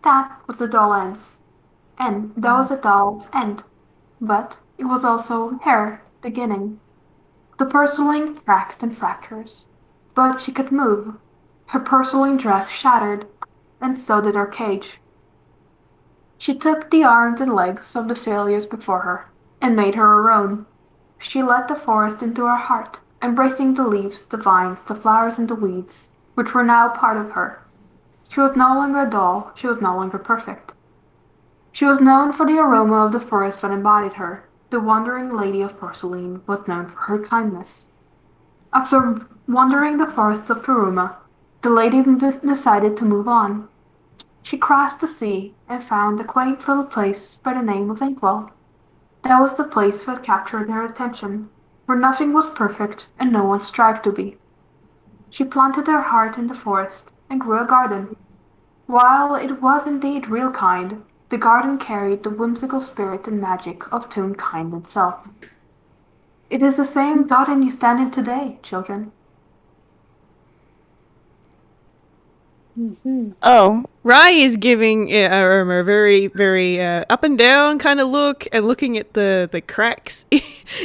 That was the doll's end. And that was the doll's end. But it was also her beginning. The porcelain cracked in fractures. But she could move. Her porcelain dress shattered, and so did her cage. She took the arms and legs of the failures before her, and made her her own. She let the forest into her heart, embracing the leaves, the vines, the flowers, and the weeds, which were now part of her. She was no longer a doll, she was no longer perfect. She was known for the aroma of the forest that embodied her. The wandering lady of porcelain was known for her kindness. After wandering the forests of Thuruma, the lady decided to move on. She crossed the sea and found a quaint little place by the name of Inkwell. That was the place that captured her attention, where nothing was perfect and no one strived to be. She planted her heart in the forest and grew a garden. While it was indeed real kind, the garden carried the whimsical spirit and magic of Toonkind itself. It is the same garden you stand in today, children. Oh. Rye is giving Aroma a very, very up and down kind of look, and looking at the cracks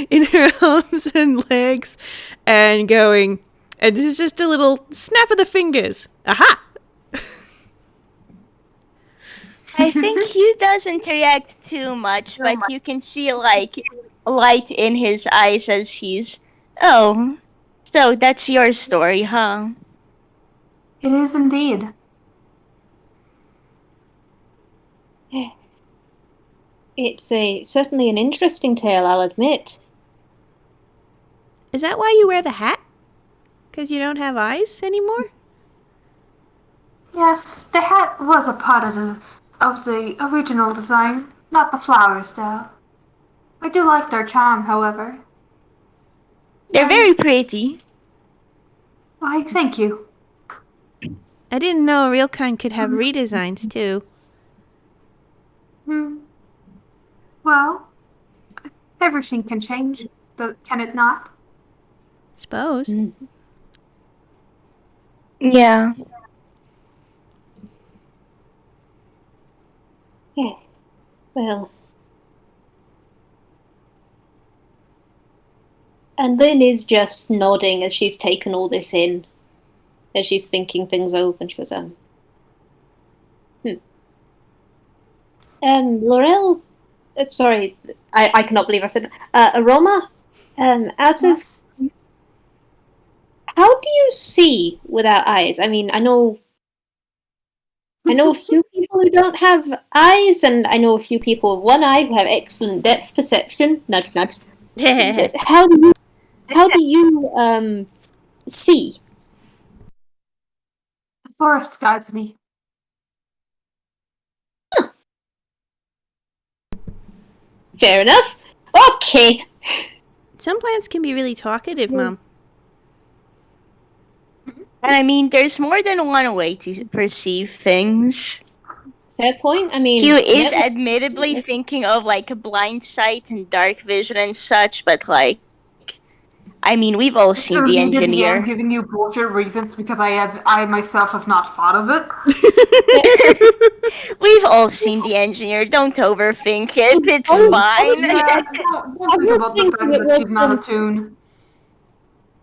in her arms and legs, and going, and this is just a little snap of the fingers. Aha! I think Hugh doesn't react too much, but you can see like light in his eyes as he's, oh, so that's your story, huh? It is indeed. It's certainly an interesting tale, I'll admit. Is that why you wear the hat? 'Cause you don't have eyes anymore? Yes, the hat was a part of the original design, not the flowers, though. I do like their charm, however. They're very pretty. Why, thank you. I didn't know a real kind could have redesigns too. Hmm. Well, everything can change, can it not? Suppose. Yeah. Yeah. Well. And Lynn is just nodding as she's taken all this in, as she's thinking things over, and she goes, Laurel, sorry, I cannot believe I said that. Aroma, out of, Yes. how do you see without eyes? I mean, I know a few people who don't have eyes, and I know a few people with one eye who have excellent depth perception. Nudge, nudge. But how do you see? The forest guides me. Fair enough. Okay. Some plants can be really talkative, Mom. And I mean, there's more than one way to perceive things. Fair point. I mean, Hugh is yep. admittedly thinking of like a blind sight and dark vision and such, but like, I mean, we've all seen So the immediately I'm engineer. giving you bullshit reasons because I myself have not thought of it. We've all seen the engineer. Don't overthink it. It's I fine. was Don't think was about the thinking fact it that was she's not attuned.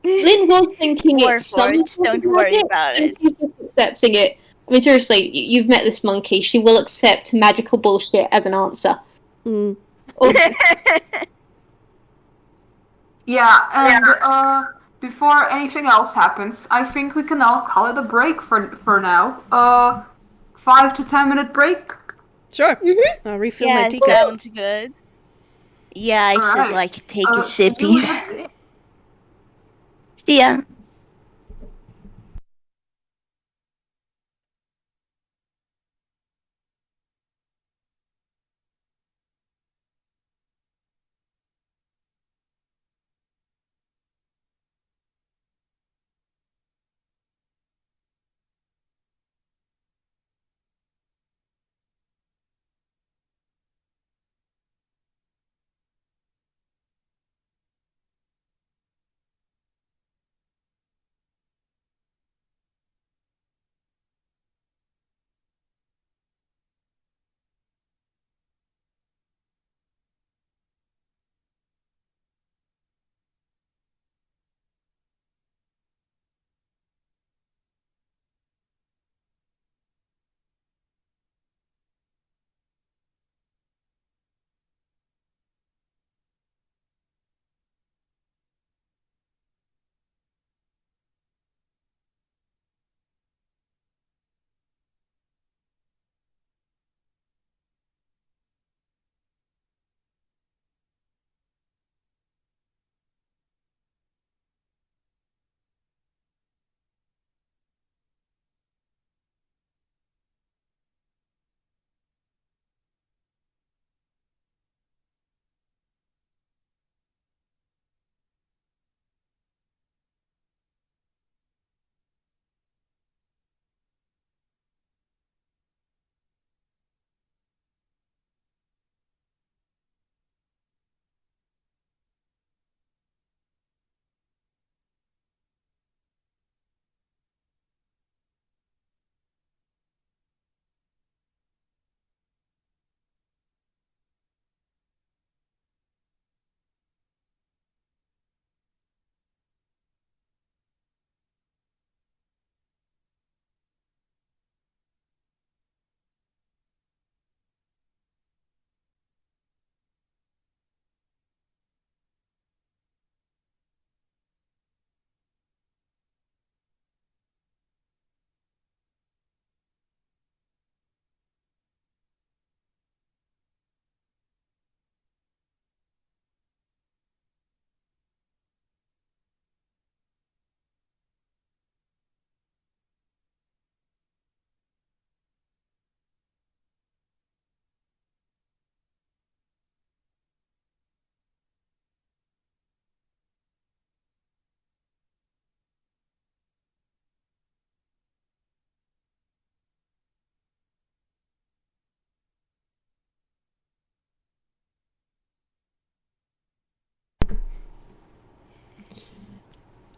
Lynn was thinking War it's some forged. sort Don't of worry magic, about and it. she's just accepting it. I mean, seriously, you've met this monkey. She will accept magical bullshit as an answer. Mm. Or, Yeah, and before anything else happens, I think we can all call it a break for now. 5 to 10 minute break. Sure. I'll refill my Yeah, teacup. sounds good. Yeah, I should Alright. like take a See you in a sippy. bit. Yeah.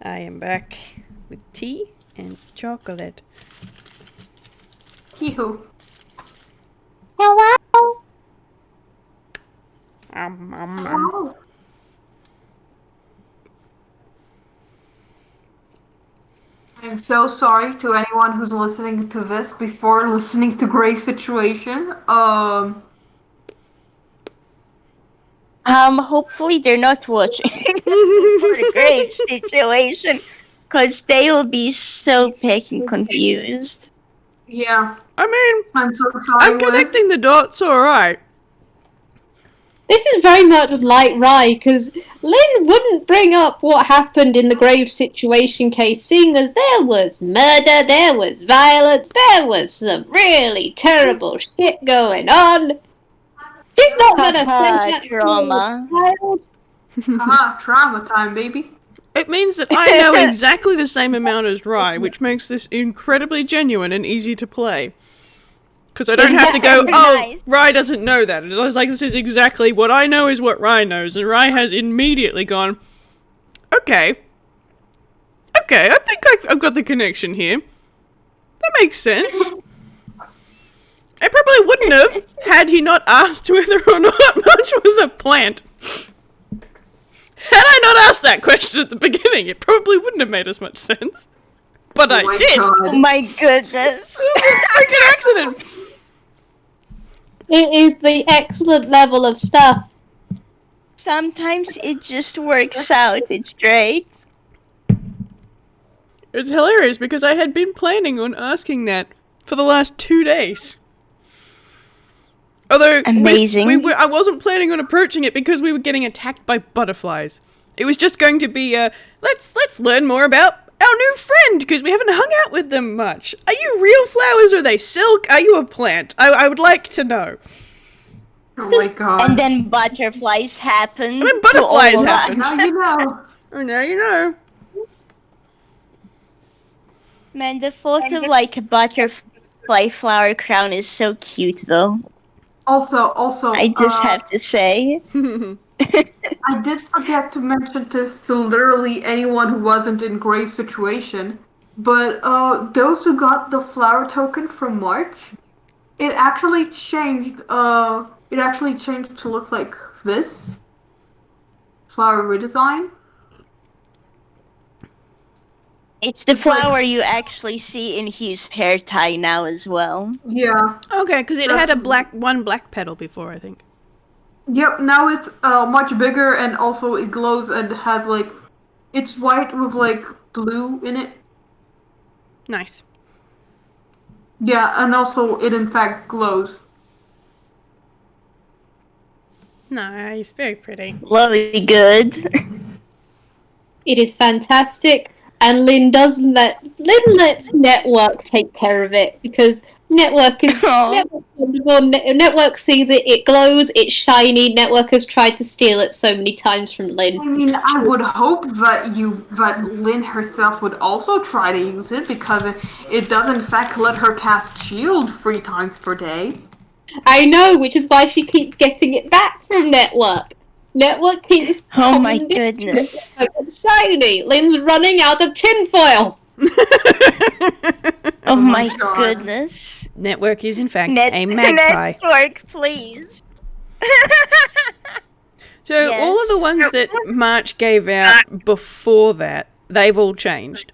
I am back with tea and chocolate. Hee-hoo. Hello? Oh. I'm so sorry to anyone who's listening to this before listening to Grave Situation. Hopefully they're not watching for the grave situation, because they will be so pecking confused. Yeah. I mean, I'm so sorry, I'm Whis. connecting the dots alright. This is very much like Rye, because Lynn wouldn't bring up what happened in the grave situation case, seeing as there was murder, there was violence, there was some really terrible shit going on. She's not gonna say that Trauma. to a child. Haha, trauma time, baby. It means that I know exactly the same amount as Rye, which makes this incredibly genuine and easy to play. Because I don't have to go, Nice. Rye doesn't know that. It's like, this is exactly what I know is what Rye knows. And Rye has immediately gone, okay, I think I've got the connection here. That makes sense. I probably wouldn't have had he not asked whether or not Much was a plant. Had I not asked that question at the beginning, it probably wouldn't have made as much sense. But I my did. God. Oh my goodness. Freaking accident. It is the excellent level of stuff. Sometimes it just works out. It's great. It's hilarious because I had been planning on asking that for the last 2 days. Although Amazing. I wasn't planning on approaching it because we were getting attacked by butterflies. It was just going to be let's learn more about our new friend because we haven't hung out with them much. Are you real flowers or are they silk? Are you a plant? I would like to know. Oh my God. And then butterflies happen. And then butterflies to all of us. happen. Now you know. Oh, now you know. Man, the thought of like a butterfly flower crown is so cute though. Also, I just have to say. I did forget to mention this to literally anyone who wasn't in Grave Situation, but those who got the flower token from March, it actually changed. It actually changed to look like this flower redesign. It's the It's like- flower you actually see in Hugh's hair tie now as well. Yeah. Okay, because it had a one black petal before, I think. Yep. Now it's much bigger and also it glows and has like, it's white with like blue in it. Nice. Yeah, and also it in fact glows. Nice, very pretty. Lovely good. It is fantastic, and Lynn lets Network take care of it because Network is Network's wonderful. Network sees it, it glows, it's shiny. Network has tried to steal it so many times from I Lynn. mean, I would hope that Lynn herself would also try to use it because it does in fact let her cast shield 3 times per day. I know, which is why she keeps getting it back from Network. Network keeps Oh my pounding it goodness. like it's shiny. Lynn's running out of tinfoil. Oh my God. goodness. Network is in fact a magpie. Network, please. So Yes. all of the ones that March gave out before that, they've all changed.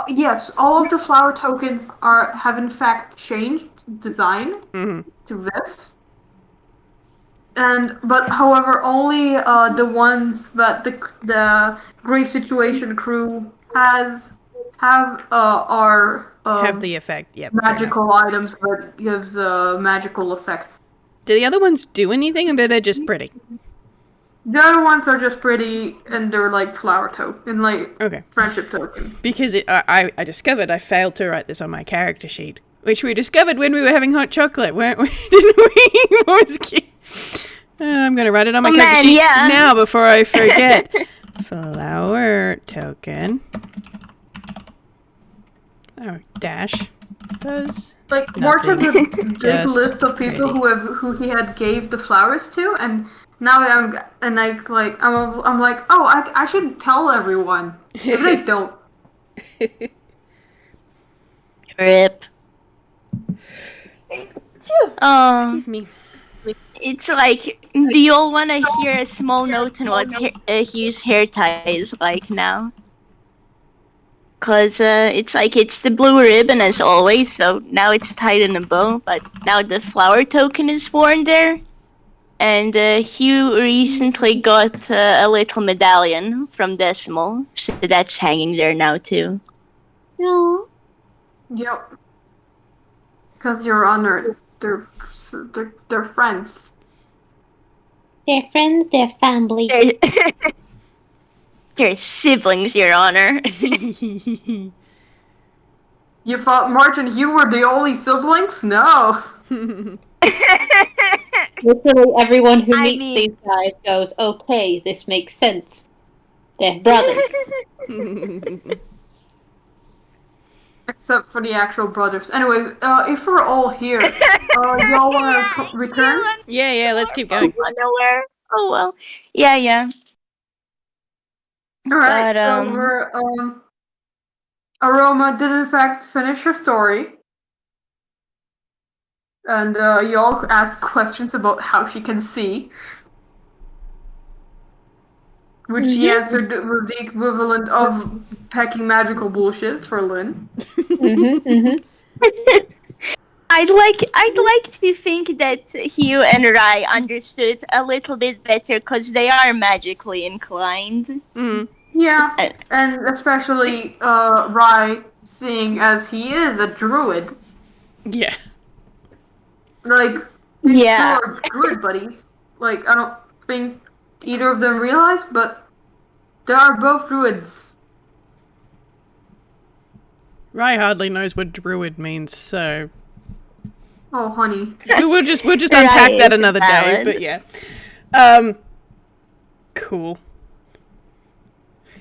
Yes, all of the flower tokens have in fact changed design to this. But however, only the ones that the Grave Situation crew have Have the effect, yep. fair enough. magical items that gives magical effects. Do the other ones do anything, or they're just pretty? The other ones are just pretty, and they're like flower token, like Okay. friendship token. Because I discovered I failed to write this on my character sheet, which we discovered when we were having hot chocolate, weren't we? Didn't we? Morski? I'm going to write it on my character sheet now before I forget. Flower token. Oh, dash. Does Like Mark has a big Just list of people pretty. who he had gave the flowers to, and Now I'm like, oh, I should tell everyone. If they don't. Rip. Excuse me. It's like, do you all want to hear a small note on what Hugh's hair tie is like now? Cause it's like it's the blue ribbon as always, so now it's tied in a bow, but now the flower token is worn there. And Hugh recently got a little medallion from Decimal, so that's hanging there now too. No. Yep. Because you're honored. They're friends. They're friends, they're family. They're siblings, Your Honor. You thought March and Hugh were the only siblings? No. Literally everyone who I meets mean- these guys goes, okay, this makes sense. They're brothers. Except for the actual brothers. Anyways, if we're all here, y'all wanna return? Yeah, let's keep going. Nowhere. Oh well. Yeah. Alright, But, so we're, Aroma did in fact finish her story. And, y'all asked questions about how she can see. Which she answered with the equivalent of packing magical bullshit for Lynn. I'd like to think that Hugh and Rai understood a little bit better because they are magically inclined. Yeah, and especially, Rai, seeing as he is a druid. Yeah. Like, Yeah. sure, druid buddies. Like, I don't think either of them realize, but they are both druids. Rai hardly knows what druid means, so Oh, honey. we'll just Rai unpack that is another day. valid. But yeah, cool.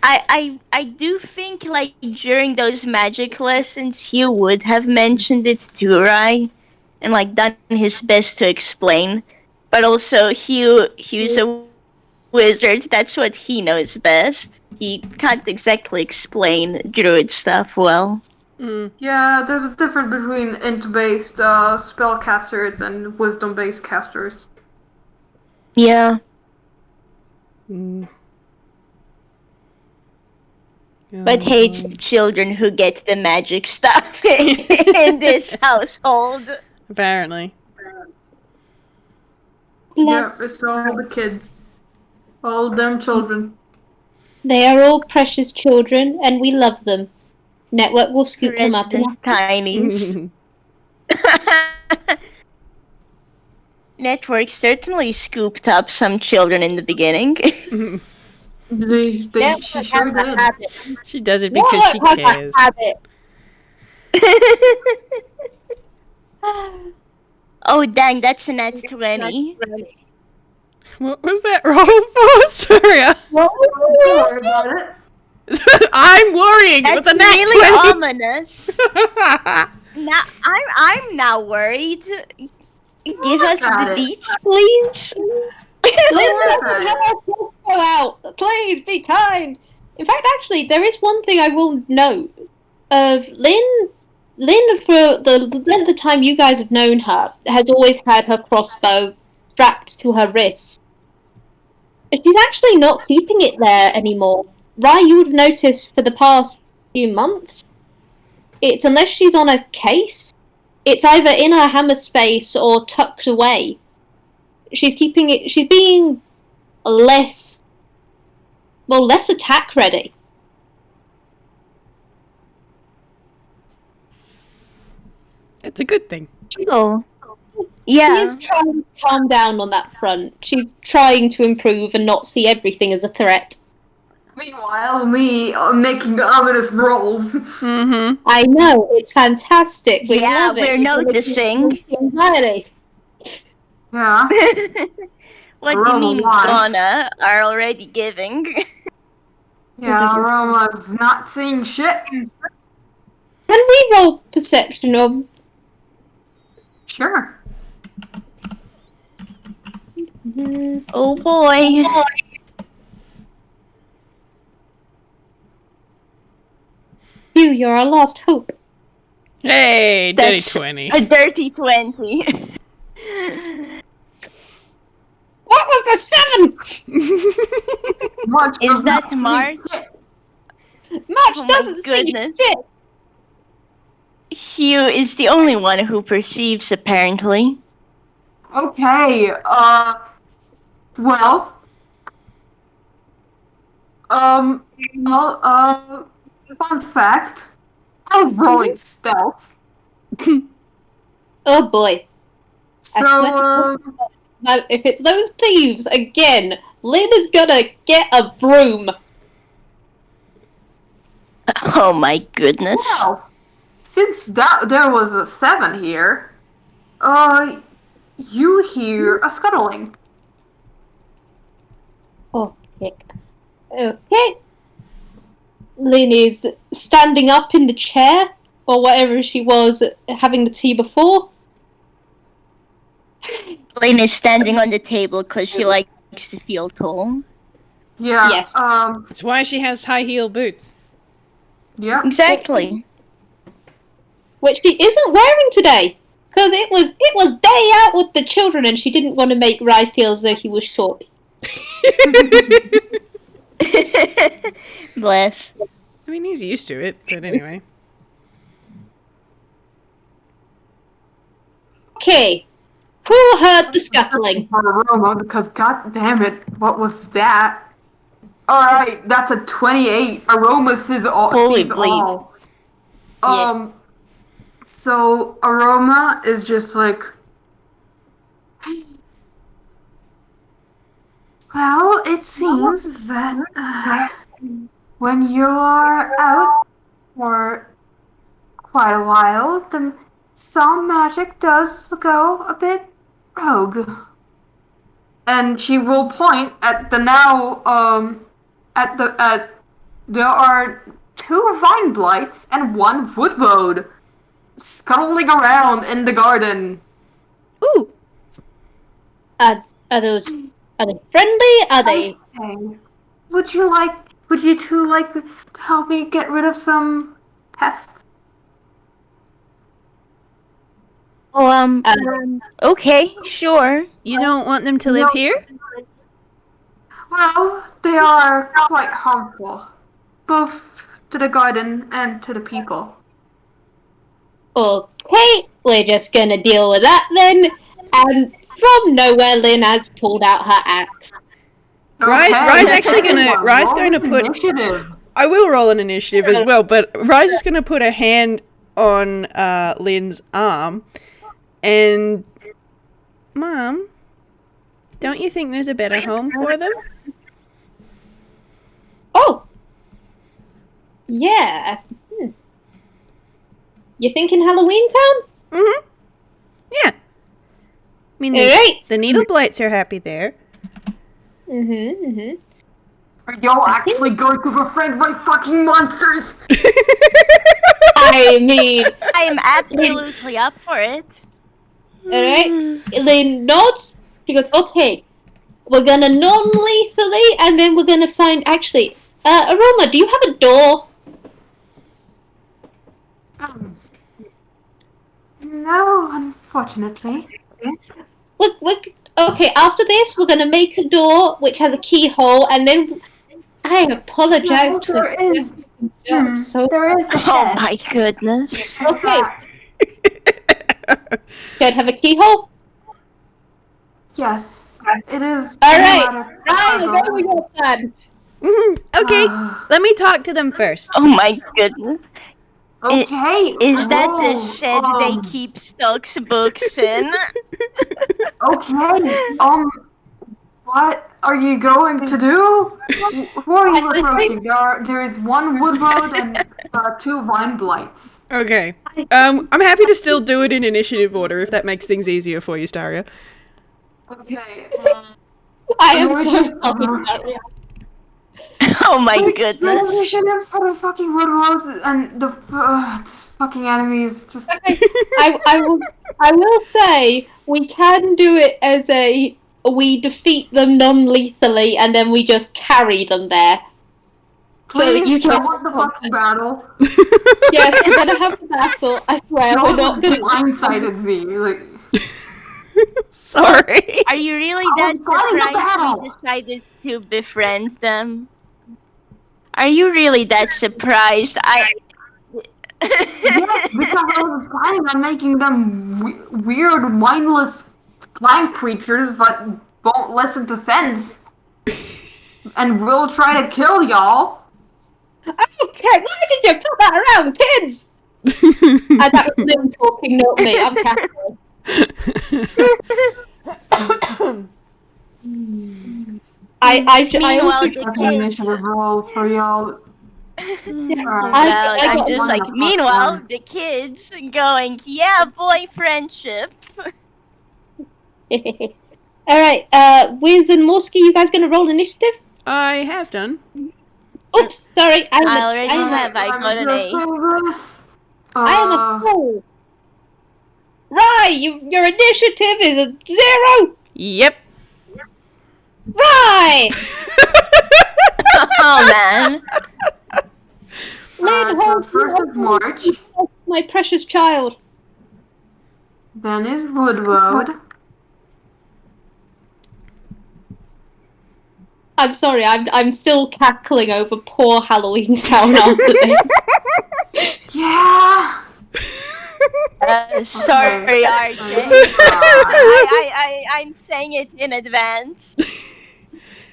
I do think like during those magic lessons Hugh would have mentioned it to Rai and like done his best to explain. But also Hugh's a wizard, that's what he knows best. He can't exactly explain druid stuff well. Yeah, there's a difference between int-based spellcasters and wisdom-based casters. Yeah. But hates children who get the magic stuff in this household. Apparently. Bless. Yeah, it's all the kids. All them children. They are all precious children, and we love them. Network will scoop them up. Resident Tinies. Network certainly scooped up some children in the beginning. She sure did. She does it because she cares. Oh dang, that's a nat 20. What was that roll for, Staria? Don't worry about it. I'm worrying. It was That's a nat really 20. ominous. Now I'm now worried. Give us Got the it. deets, please. Linda, have our kids go out. Please be kind. In fact, actually, there is one thing I will note. Lynn, for the length of time you guys have known her, has always had her crossbow strapped to her wrist. She's actually not keeping it there anymore. Rai, you would have noticed for the past few months, it's unless she's on a case, it's either in her hammer space or tucked away. She's keeping it. She's being less attack ready. It's a good thing. Oh. She Yeah. is trying to calm down on that front. She's trying to improve and not see everything as a threat. Meanwhile, me making ominous rolls. Mm-hmm. I know, it's fantastic. We Yeah, love it. we're noticing. Anxiety. Yeah. What do you Aroma mean, why? gonna are already giving? Yeah, Aroma's not seeing shit. Can we roll perception of Sure. Oh boy. Hugh, you're our last hope. Hey, dirty That's 20. a dirty 20. What was the 7? March Is does that not see March? shit. March Oh my doesn't see goodness. shit. Hugh is the only one who perceives, apparently. Okay, well, well, fun fact, I was rolling stealth, Oh boy. so, swear to God. Now, if it's those thieves again, Lynn is gonna get a broom. Oh my goodness. well, since there was a 7 here, you hear a scuttling. Okay. Okay. Lynn is standing up in the chair, or whatever she was having the tea before. Lynn is standing on the table because she likes to feel tall. Yeah, Yes. That's why she has high heel boots. yeah. Exactly. Which she isn't wearing today. Because it was day out with the children and she didn't want to make Rye feel as though he was short. Bless. I mean, he's used to it, but anyway. Okay. Who heard the scuttling? For Aroma, because god damn it, what was that? Alright, that's a 28. Aroma sees all. Holy Sees bleep. all. So Aroma is just like, well, it seems that when you are out for quite a while, some magic does go a bit rogue. And she will point at the now, there are 2 vine blights and 1 woodbode scuttling around in the garden. Ooh! Are they friendly? Are they... Okay. Would you two like to help me get rid of some pests? Oh, okay, sure. You don't want them to live here? Well, they are quite harmful, both to the garden and to the people. Okay, we're just gonna deal with that then. And from nowhere, Lynn has pulled out her axe. Rye's actually gonna- Rye's going to put- initiative. I will roll an initiative as well, but Rye's just going to put a hand on Lynn's arm. And, Mom, don't you think there's a better home for them? Oh! Yeah. You thinking Halloween Town? Mm-hmm. Yeah. I mean, Alright. the needle blights are happy there. Are y'all actually going to befriend my fucking monsters? I mean, I am absolutely up for it. alright. Lynn nods. She goes, okay. We're gonna non-lethally, and then we're gonna find... Actually, Aroma, do you have a door? No, unfortunately. Okay, after this, we're gonna make a door which has a keyhole, and then... I apologize to there is. so There is the Oh shed. my goodness. Okay. Should have a keyhole? Yes, it is. Alright, not a Ryan, cargo. go with your plan. Okay, let me talk to them first. Oh my goodness. Okay. Is that the roll, shed they keep Stokes' books in? Okay. What are you going to do? Who are you approaching? There is 1 woodbode and 2 vine blights. Okay. I'm happy to still do it in initiative order if that makes things easier for you, Staria. Okay. I am Which so is- sorry. Oh my Which goodness. initiative for the fucking woodbodes and the fucking enemies? Just Okay, I will say we can do it as a we defeat them non-lethally, and then we just carry them there. Please, you I want the fucking battle. Yes, we're gonna have the battle. I swear, we're not gonna. Blindsided me. Like, Sorry. Are you really I that was fighting the surprised battle. we decided to befriend them? Are you really that surprised? yes, because I was planning on making them weird, mindless plant creatures that won't listen to sense, and will try to kill y'all. Okay, why did you put that around, kids? That was Lynn talking, not me. I'm Catherine. I Meanwhile, also the An kids. initiative roll for y'all. Well, I I'm just like, meanwhile, the kids going, yeah, boy, friendship. Alright, Whis and Morski, you guys gonna roll initiative? I have done. Oops, sorry. I already have. I got an A. I am a fool. Right, your initiative is a 0. Yep. Right. Oh man. Lynn, so hold first is March, my precious child. then is Vwild. I'm sorry, I'm still cackling over poor Halloween Town after this. Yeah. Sorry, RJ. I'm saying it in advance.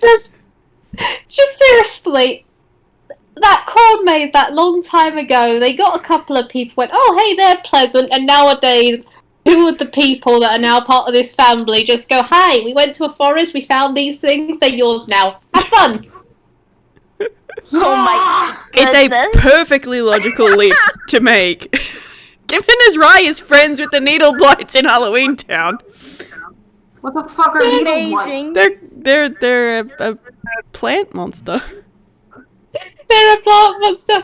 Just seriously, that corn maze that long time ago, they got a couple of people went, oh hey, they're pleasant, and nowadays, two of the people that are now part of this family just go, hi, we went to a forest, we found these things, they're yours now. Have fun! Oh my It's goodness. a perfectly logical leap to make. Given as Rye is friends with the Needle Blights in Halloween Town. What the fuck are you doing? Amazing. They're a plant monster. They're a plant monster!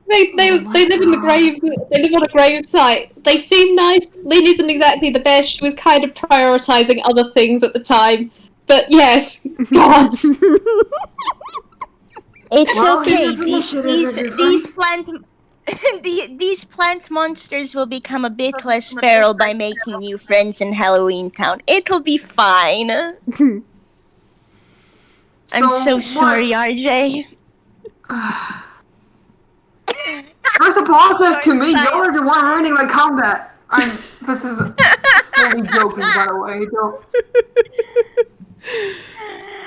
They live in the grave. They live on a grave site. They seem nice. Lynn isn't exactly the best. She was kind of prioritizing other things at the time. But yes, gods. It's Well, okay. here's initiative, everybody. These plant monsters will become a bit less feral by making new friends in Halloween Town. It'll be fine. I'm so sorry, RJ. First apologize to me. Y'all are the one ruining my combat. This is fully joking, by the way. Don't.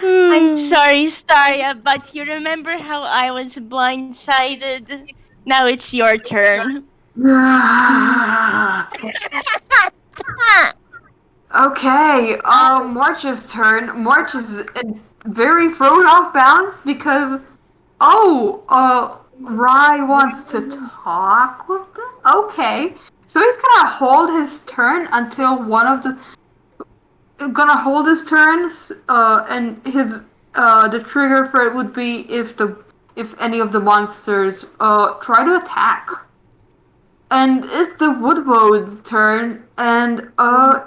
I'm sorry, Staria, but you remember how I was blindsided? Now it's your turn. Okay, March's turn. March is very thrown off balance because, Rye wants to talk with them? Okay. So he's gonna hold his turn until gonna hold his turn, and the trigger for it would be if any of the monsters, try to attack. And it's the Woodwood's turn, and, I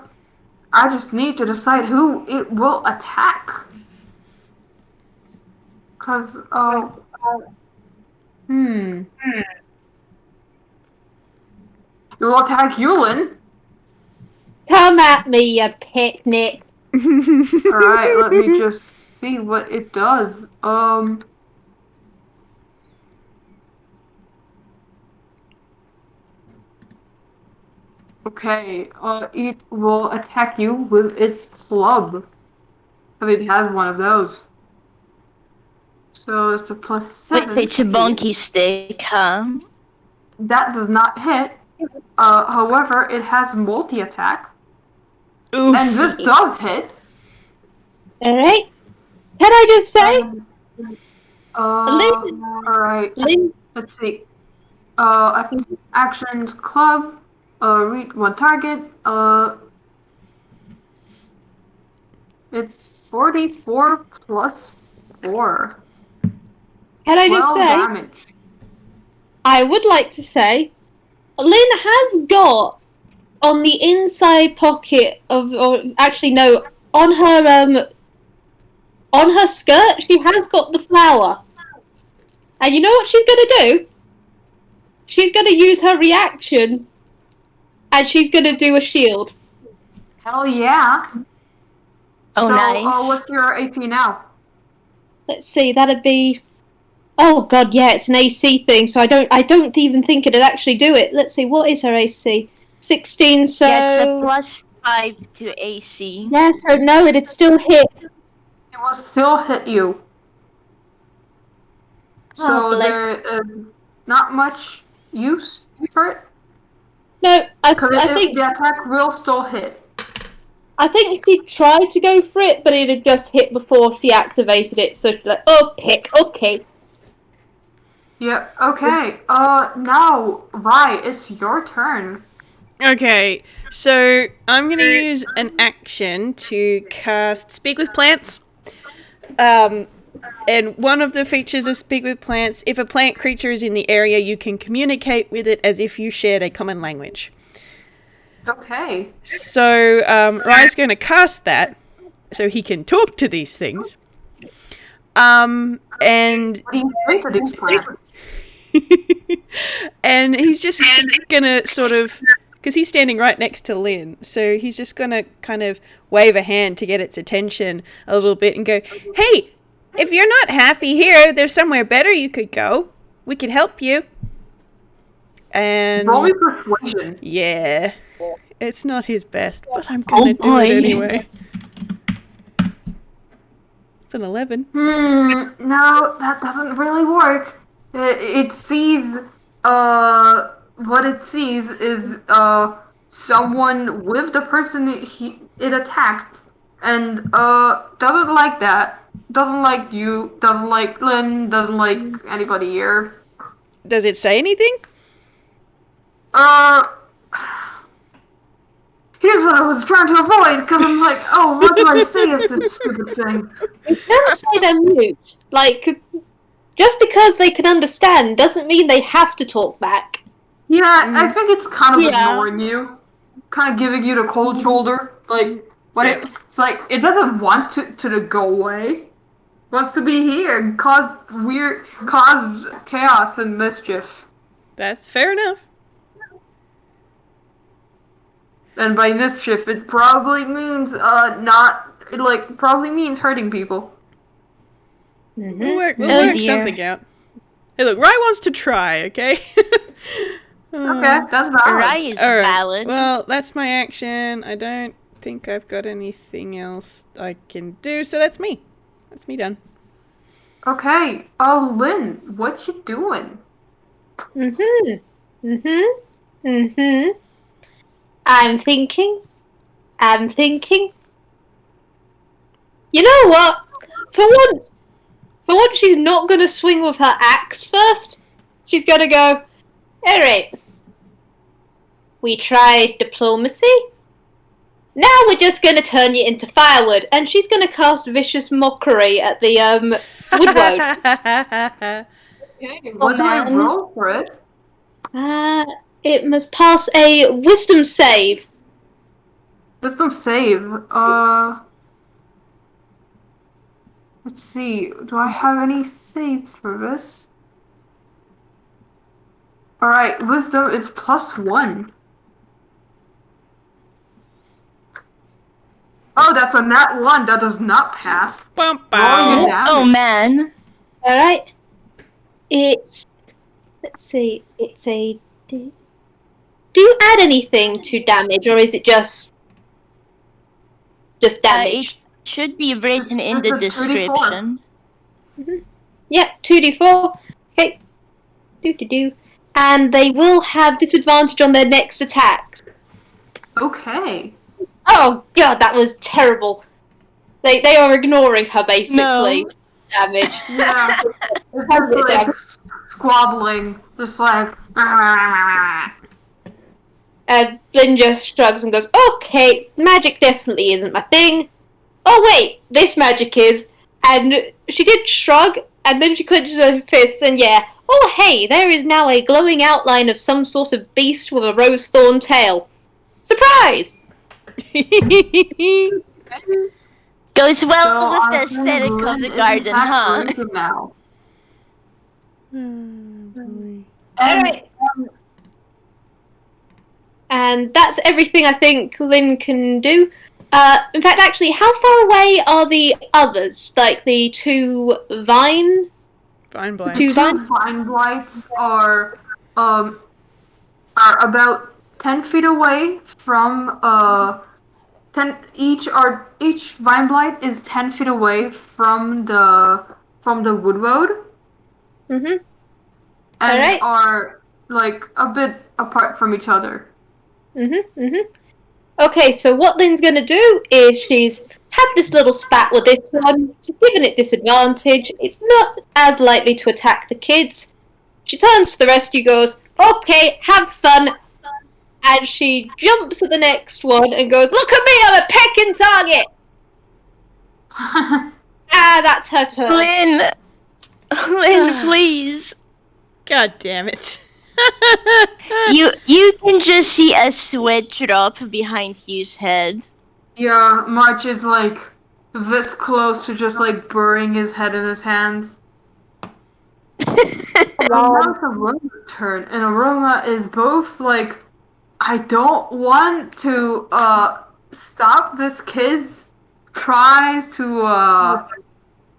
just need to decide who it will attack. Cause, It will attack Yulin. Come at me, you picnic. Alright, let me just see what it does. Okay, it will attack you with its club. I mean, it has one of those. So it's a +7. With its bonky stick, huh? That does not hit. However, it has multi-attack. Oof. And this does hit. Alright. Can I just say? Alright. Lynn, Let's see. Actions club. Reach one target. It's 44 plus 4. can I 12 just say? damage. I would like to say, Lynn has got on the inside pocket of, or actually no, on her skirt, she has got the flower. And you know what she's gonna do? She's gonna use her reaction, and she's gonna do a shield. Hell yeah. Oh, So, nice. what's your AC now? Let's see, that'd be. Oh god, yeah, it's an AC thing, so I don't even think it'd actually do it. Let's see, what is her AC? 16, so Yeah, it's a plus 5 to AC. yeah, so no, it'd still hit. It will still hit you. So bless. there not much use for it. No, I Because think the attack will still hit. I think she tried to go for it, but it had just hit before she activated it, so she's like, oh, pick, okay. Yeah, okay. Now, right, it's your turn. Okay, so I'm going to use an action to cast Speak with Plants. And one of the features of Speak with Plants, if a plant creature is in the area, you can communicate with it as if you shared a common language. Okay. So Ryan's going to cast that so he can talk to these things. And What do you say to these plants? and he's just gonna sort of, because he's standing right next to Lynn, so he's just gonna kind of wave a hand to get its attention a little bit and go, hey, if you're not happy here, there's somewhere better you could go. We could help you. And Roll me persuasion. yeah, it's not his best, but I'm gonna do boy. it anyway. It's an 11. No, that doesn't really work. It sees, what it sees is, someone with the person it attacked, and, doesn't like that. Doesn't like you, doesn't like Lynn, doesn't like anybody here. Does it say anything? Here's what I was trying to avoid, because I'm like, oh, what do I say is this stupid thing? Don't say they're mute. Like, just because they can understand doesn't mean they have to talk back. Yeah, I think it's kind of Yeah. ignoring you. Kind of giving you the cold shoulder. Like, but it's like, it doesn't want to go away. It wants to be here and cause chaos and mischief. That's fair enough. And by mischief, it probably means, probably means hurting people. We'll work Oh, dear. something out. Hey, look, Ryan wants to try, okay? Okay, that's valid. Rai is All right. valid. Well, that's my action. I don't think I've got anything else I can do, so that's me. That's me done. Okay, Lynn, what you doing? I'm thinking. You know what? For once she's not gonna swing with her axe first. She's gonna go, alright. We tried diplomacy. Now we're just gonna turn you into firewood. And she's gonna cast vicious mockery at the Woodwode. Okay, what do I man. roll for it? It must pass a wisdom save. Wisdom save. Let's see. Do I have any save for this? Alright, wisdom is +1. Oh, that's a nat 1. That does not pass. Bum, Roll your bum. damage. Oh man. Alright. Let's see, it's a... Do you add anything to damage, or is it just damage? It should be written in the Just a 2d4. description. Yeah, 2d4. Okay. Do. And they will have disadvantage on their next attacks. Okay. Oh god, that was terrible. They are ignoring her, basically. No. Damage. Yeah. It's just like squabbling. Just like, And Blinn just shrugs and goes, okay, magic definitely isn't my thing. Oh wait, this magic is. And she did shrug, and then she clenches her fists, and yeah, oh hey, there is now a glowing outline of some sort of beast with a rose thorn tail. Surprise! Goes well So with the I'm assuming aesthetic of Lynn the is garden, attacked huh? Rika now. Oh, boy. And Alright. And that's everything I think Lynn can do. In fact, actually, how far away are the others? Like the two vine? Fine, the Blight. Two two vine? vine blights are about 10 feet away from 10 each vine blight is 10 feet away from the wood road Mm-hmm. and Alright. are like a bit apart from each other. Mm-hmm. Mm-hmm. Okay, so what Lynn's gonna do is she's had this little spat with this one, she's given it disadvantage, it's not as likely to attack the kids. She turns to the rest of you, goes, okay, have fun, and she jumps at the next one and goes, look at me, I'm a pecking target! Ah, that's her turn. Lynn, please. God damn it. You can just see a sweat drop behind Hugh's head. Yeah, March is like this close to just like burying his head in his hands. And now it's Aroma's turn, and Aroma is both like, I don't want to stop this kid's tries to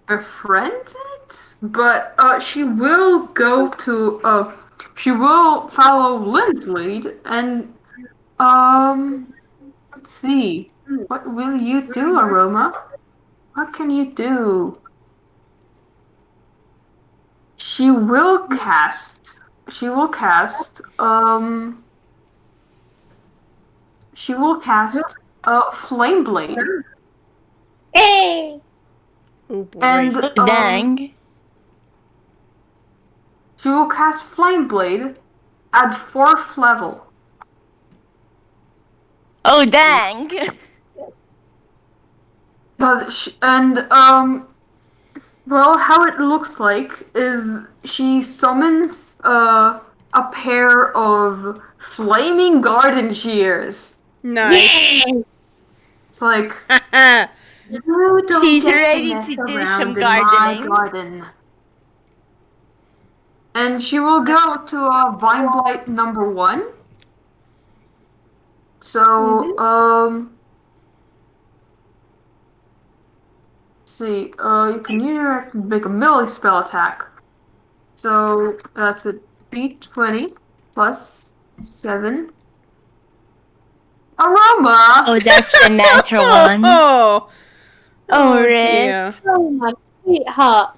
befriend it, but she will she will follow Lynn's lead and let's see. What will you do, Aroma? What can you do? She will cast. She will cast. She will cast Flame Blade, Hey! Oh boy. and Dang. she will cast Flame Blade at 4th level. Oh, dang. Well, how it looks like is she summons a pair of flaming garden shears. Nice. It's like, Haha. you don't She's get ready to mess to do around some in my gardening. garden. And she will go to Vine Blight number 1. So, see, you can either make a melee spell attack. So that's a D20 plus 7. Aroma! Oh, that's a natural one. Oh, Oh, Rick. dear. Oh my sweetheart.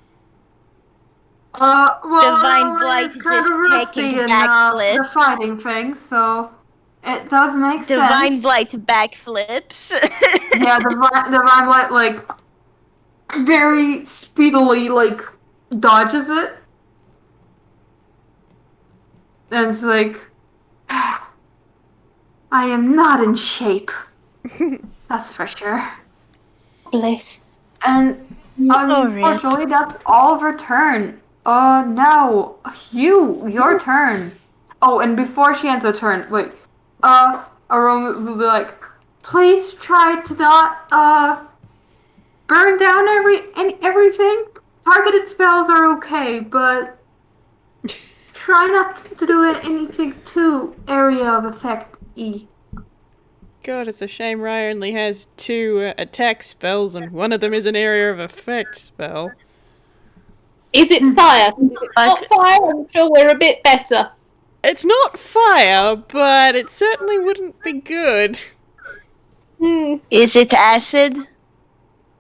Well, The Vine Aroma Blight is is kind of just rusty taking in backflips. the fighting thing, so it does make The sense. Vine Blight backflips. Yeah, the Vine Blight, like, very speedily, like, dodges it. And it's like, I am not in shape. That's for sure. Bliss. And Oh, unfortunately, that's all of her turn. Now, Hugh, your turn. Oh, and before she ends her turn, wait. Aroma will be like, please try to not, burn down everything. Targeted spells are okay, but try not to do anything too area of effect-y. God, it's a shame Rye only has 2 attack spells and one of them is an area of effect spell. Is it fire? If it's not fire, I'm sure we're a bit better. It's not fire, but it certainly wouldn't be good. Is it acid?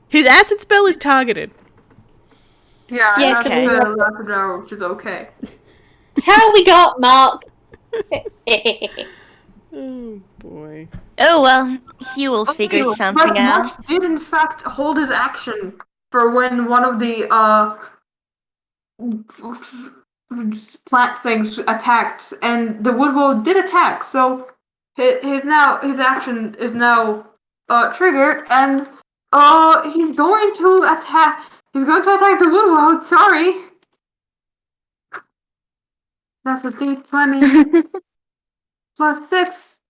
His acid spell is targeted. Yeah, Yes, that's okay. the which is okay. That's how we got Mark. Oh boy. Oh well, he will figure something but out. Mark did in fact hold his action for when one of the plant things attacked, and the woodwall did attack. So his action is now triggered, and he's going to attack. He's going to attack the woodwall. Sorry. That's a D20 plus 6.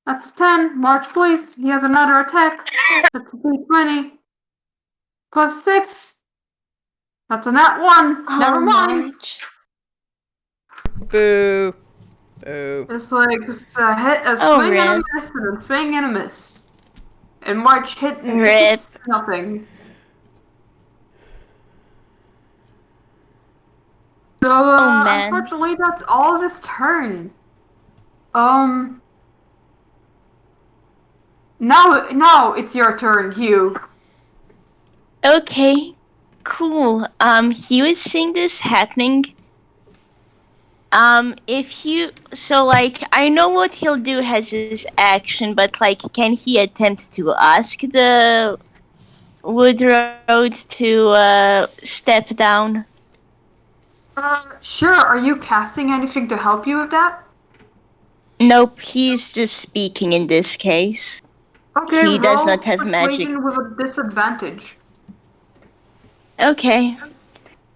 That's a 10. March, please. He has another attack. That's a D20. Plus 6. That's a nat 1. Never mind. March. Boo. Boo. It's like just a hit, a Oh, swing and a rip. miss, and a swing and a miss. And March hits nothing. So, Oh, man. unfortunately, that's all of his turn. Now it's your turn, Hugh. Okay. Cool. Hugh is seeing this happening. If you so like I know what he'll do as his action, but like can he attempt to ask the wood road to step down? Sure. Are you casting anything to help you with that? Nope, he's just speaking in this case. Okay, He does roll not have persuasion magic. with a disadvantage. Okay.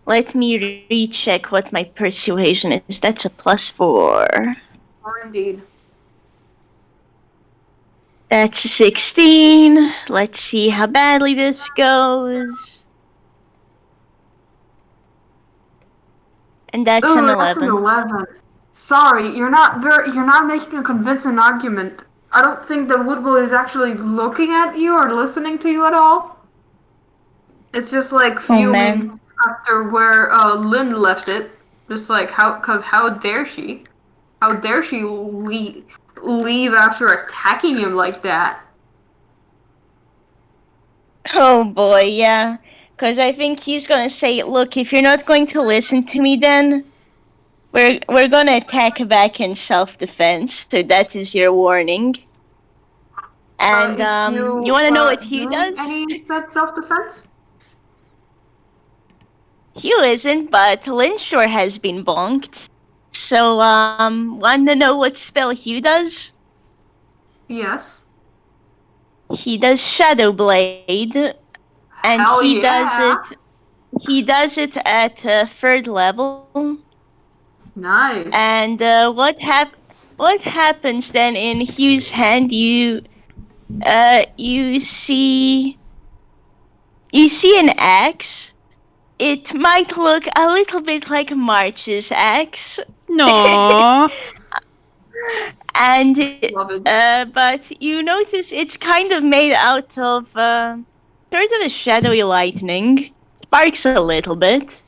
Let me recheck what my persuasion is. That's a +4. Or indeed. That's a 16. Let's see how badly this goes. And that's an Ooh, that's an 11. 11. Sorry, you're not making a convincing argument. I don't think the woodboy is actually looking at you or listening to you at all. It's just like Oh, fuming man. after where Lynn left it. Just like how dare she? How dare she leave after attacking him like that? Oh boy, yeah. Because I think he's gonna say, look, if you're not going to listen to me then, we're gonna attack back in self-defense, so that is your warning. And Is Hugh you wanna know what Hugh doing does? any self-defense? Hugh isn't, but Lynn sure has been bonked. So, wanna know what spell Hugh does? Yes. He does Shadow Blade, and Hell he yeah. does it at 3rd level. Nice. And what happens then in Hugh's hand? You see an axe. It might look a little bit like March's axe. No. And Love it. but you notice it's kind of made out of sort of a shadowy lightning. Sparks a little bit.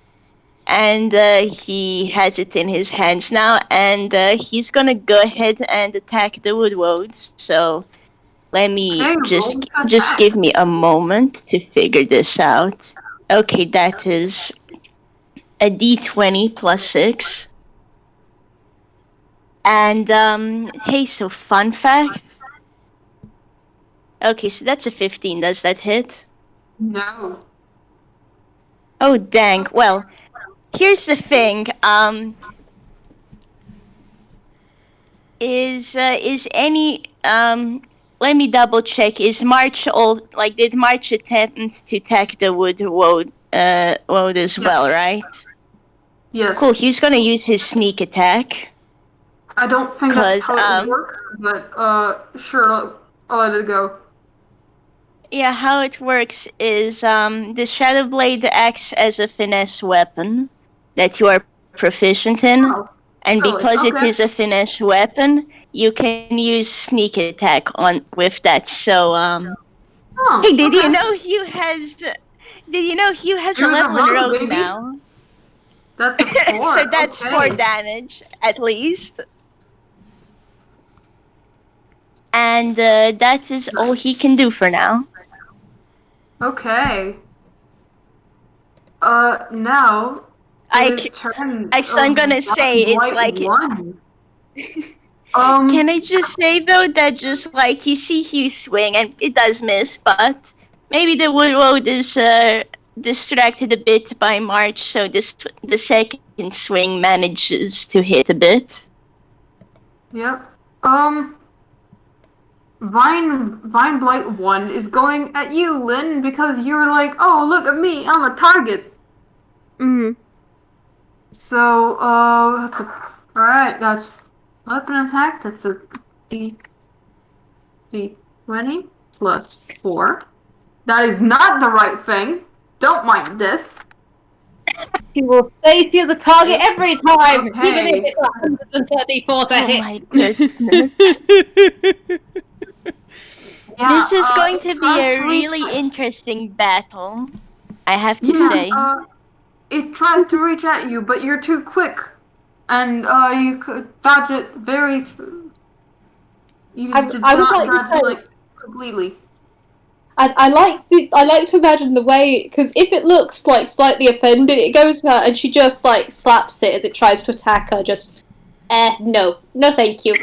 And he has it in his hands now, and he's gonna go ahead and attack the woodwoads. So let me Okay, just roll to just attack. give me a moment to figure this out. Okay, that is a d20 plus 6. And hey, so fun fact. Okay, so that's a 15. Does that hit? No. Oh dang. Well, here's the thing. Is any let me double check. Is March did March attempt to attack the wood as well, right? Yes. Cool. He's gonna use his sneak attack. I don't think that's 'Cause, how it works, but sure, I'll let it go. Yeah, how it works is the Shadow Blade acts as a finesse weapon that you are proficient in. Oh, And really? because it Okay. is a finesse weapon, you can use sneak attack on with that. So Oh, hey, did you okay. know Hugh has He a was a level in rogue, rogue baby. now? That's a 4. So that's okay. 4 damage at least. And that is all he can do for now. Okay. Now it is turn. I'm gonna say it's like. One. Can I just say though that just like you see Hugh swing and it does miss, but maybe the woodroad is distracted a bit by March, so the second swing manages to hit a bit. Yep. Vine Blight 1 is going at you, Lynn, because you're like, oh, look at me, I'm a target. Mm. So, alright, that's weapon attack, that's a D20 plus 4. That is not the right thing. Don't mind this. She will say she is a target every time, Okay. even if it's 134 to Oh hit. my goodness. Yeah, This is going to it be tries a to reach- really interesting battle, I have to Yeah, say. it tries to reach at you, but you're too quick, and you could dodge it very. You I would like to dodge it say- like completely. I like to imagine the way, because if it looks like slightly offended, it goes to her and she just like slaps it as it tries to attack her. Just, no, thank you.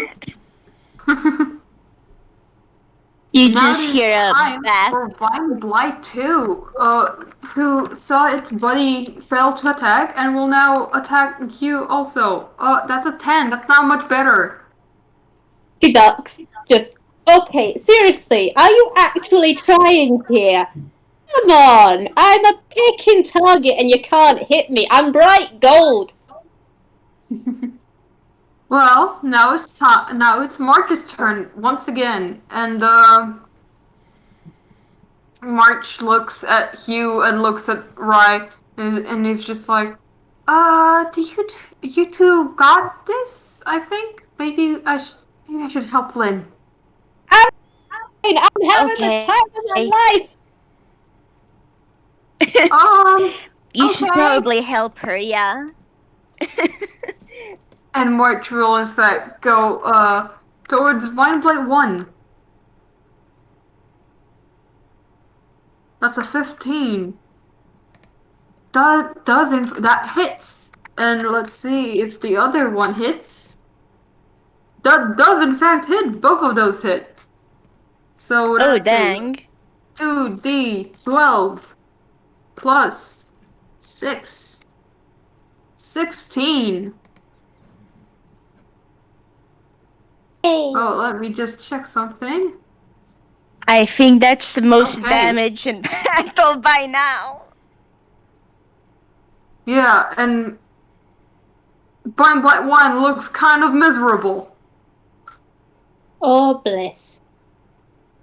You Now just it is hear a time bat. for Vine Blight 2, who saw its buddy fail to attack and will now attack you also. That's a 10. That's not much better. She ducks. Just, okay, seriously, are you actually trying here? Come on, I'm a picking target and you can't hit me. I'm bright gold. Well, now it's time. Now it's March's turn once again, and March looks at Hugh and looks at Rye, and he's just like, do you two got this? I think maybe I should help Lynn. I'm having the Okay. time of my life. You should Okay. probably help her, yeah. And March will in fact go towards Vine Blight 1. That's a 15. That hits. And let's see if the other one hits. That does in fact hit. Both of those hit. So Oh, that's dang. 2d12 plus 6. 16. Oh, let me just check something. I think that's the most Okay. damage in battle by now. Yeah, and Blind Blight 1 looks kind of miserable. Oh, bless.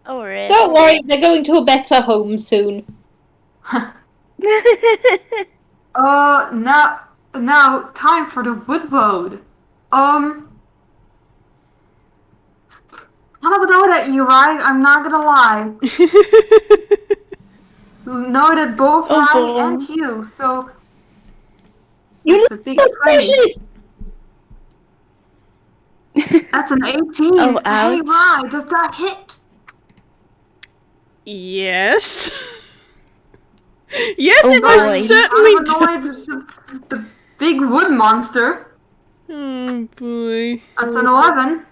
Oh, really? Don't worry, they're going to a better home soon. Now time for the Woodwode. Kind of annoyed at you, right? I'm not gonna lie. Annoyed at both Oh, Rye boy. and Hugh, so You that's a look D20. suspicious. That's an 18. Oh, Hey, ouch. Rye, does that hit? Yes. Yes, Oh, it boy. most certainly I'm annoyed does. at the big wood monster. Oh boy. That's an 11.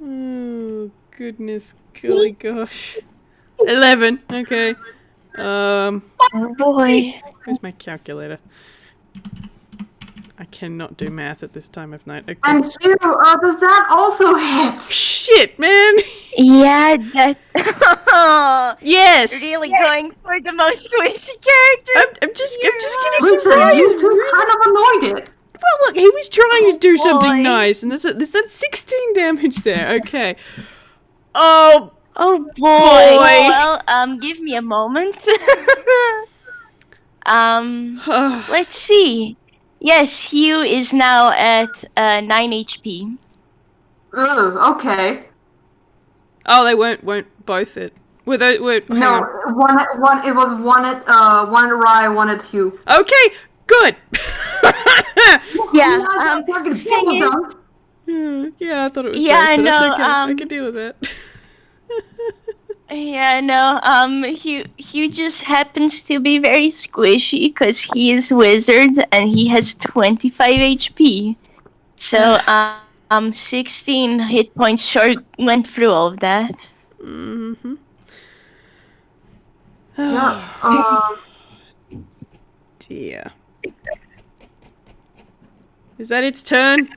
Oh goodness, golly gosh. 11. Okay. Oh, boy. Where's my calculator? I cannot do math at this time of night. Okay. And Hugh, does that also hit? Shit, man. Yeah, that... Yes. Really going for the most squishy character. I'm just getting Lisa, surprised. you two kind of annoyed it. Well, look, he was trying to do something boy. nice, and there's that 16 damage there. Okay. Oh, Oh, boy. Boy. Well, give me a moment. Let's see. Yes, Hugh is now at 9 HP. Ugh, okay. oh, they won't both it. Were they? Hang No, on. it was one at Rye, one at Hugh. Okay, good. Yeah, Thing is, Yeah, I thought it was Yeah, both, but that's no, okay. I can deal with that. yeah, no, Hugh just happens to be very squishy because he is wizard and he has 25 HP. So, 16 hit points sure went through all of that. Mm-hmm. yeah. Dear. Is that its turn?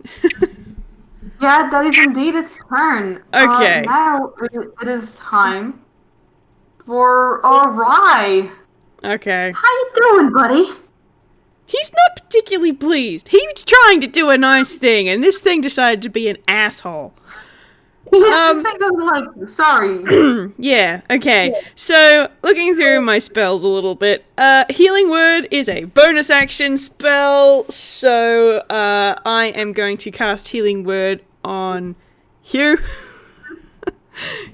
Yeah, that is indeed its turn. Okay. Now it is time for Rye. Okay. How you doing, buddy? He's not particularly pleased. He was trying to do a nice thing, and this thing decided to be an asshole. This thing doesn't like you. Sorry. Yeah, okay. So, looking through my spells a little bit, Healing Word is a bonus action spell, so I am going to cast Healing Word on Hugh.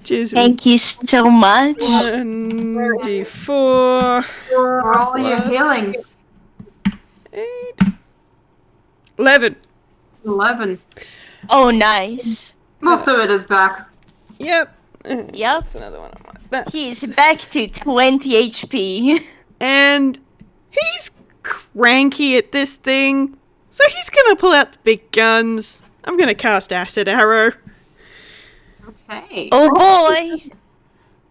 Thank you so much. 1d4 For all your Plus- healing. 8 11. 11. Oh, nice. Most of it is back. Yep. Yep. That's another one of mine. He's back to 20 HP. And he's cranky at this thing, so he's gonna pull out the big guns. I'm gonna cast Acid Arrow. Okay. Oh boy.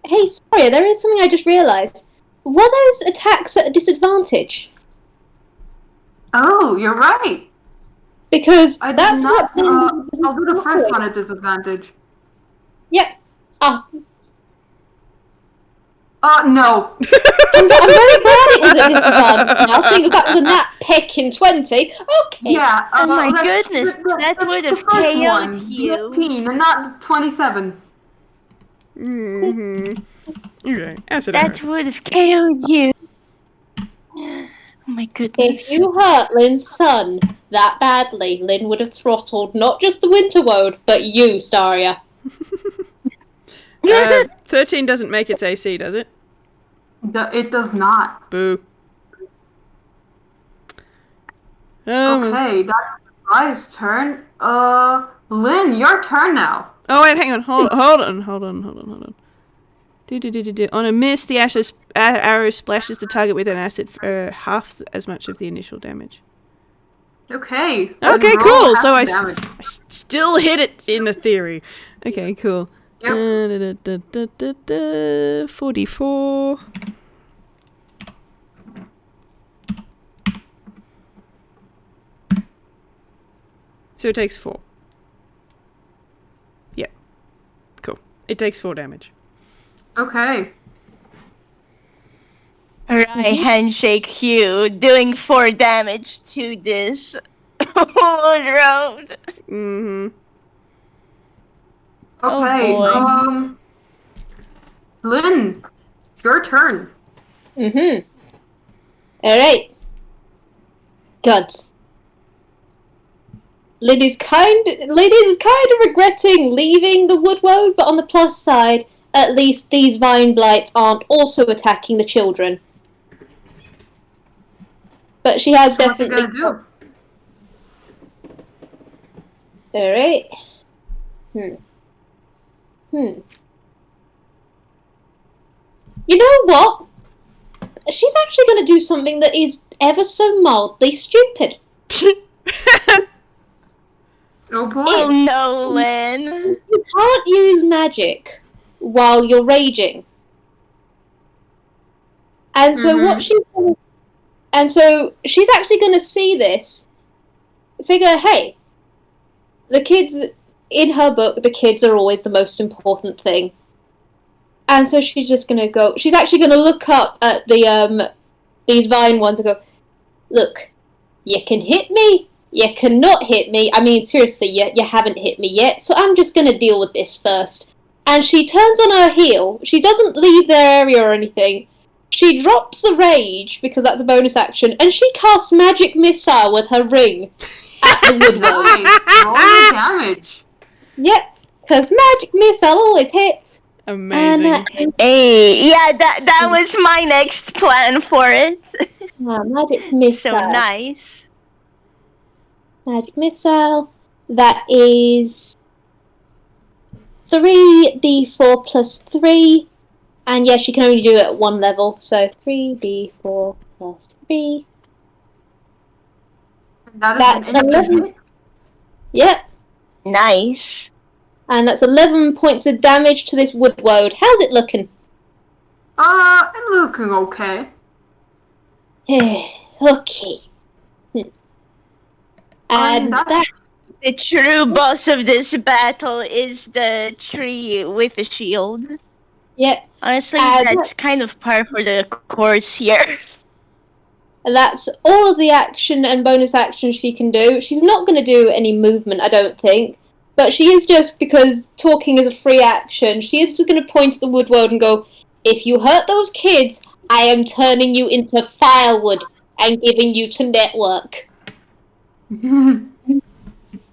Hey, sorry, there is something I just realised. Were those attacks at a disadvantage? Oh, you're right. Because I did that's not. what. I'll do the first one at disadvantage. Yep. Ah, No. I'm very glad it was at disadvantage now, seeing as that was a nat pick in 20. Okay. Yeah. Oh my that's- goodness, that would that's have the first KO'd one. you. 19 and not 27. Okay, Acid Arrow. That would have KO'd you. Oh my goodness. If you hurt Lynn's son that badly, Lynn would have throttled not just the Winterwold, but you, Staria. 13 doesn't make its AC, does it? It does not. Boo. Okay, that's Ryan's turn. Lynn, your turn now. Oh wait, hang on, hold on. Do. On a miss, the arrow splashes the target with an acid for half as much of the initial damage. Okay. Okay, and roll cool. half So I damage. still hit it in a theory. Okay, cool. Yep. 44. So it takes 4. Yep. Cool. It takes 4 damage. Okay. Alright, handshake Hugh, doing 4 damage to this road. Mm-hmm. Okay. boy. Lynn, it's your turn. Mm-hmm. Alright. Gods. Lynn is kind of regretting leaving the Woodwoad, but on the plus side, at least these vine blights aren't also attacking the children. But she has What's it definitely. gonna do? Alright. You know what? She's actually going to do something that is ever so mildly stupid. Oh boy. Oh no, Lynn. You can't use magic while you're raging. And so she's actually going to see this, figure, hey, the kids, in her book, the kids are always the most important thing. And so she's just going to go, she's actually going to look up at these vine ones and go, look, you can hit me, you cannot hit me. I mean, seriously, you haven't hit me yet, so I'm just going to deal with this first. And she turns on her heel. She doesn't leave their area or anything. She drops the rage, because that's a bonus action, and she casts Magic Missile with her ring at the Woodwood. Nice. Roll your damage. Yep, because Magic Missile always hits. Amazing. Hey, yeah, that was my next plan for it. Magic Missile. So nice. Magic Missile. That is 3d4 plus 3. And yes, you can only do it at one level. So 3d4 plus 3. That's an 11. instant. Yep. Nice. And that's 11 points of damage to this Woodwoad. How's it looking? It's looking okay. Okay. And that. The true boss of this battle is the tree with the shield. Yep. Honestly, that's kind of par for the course here. That's all of the action and bonus action she can do. She's not going to do any movement, I don't think. But she is just, because talking is a free action, she is just going to point at the wood world and go, if you hurt those kids, I am turning you into firewood and giving you to network. The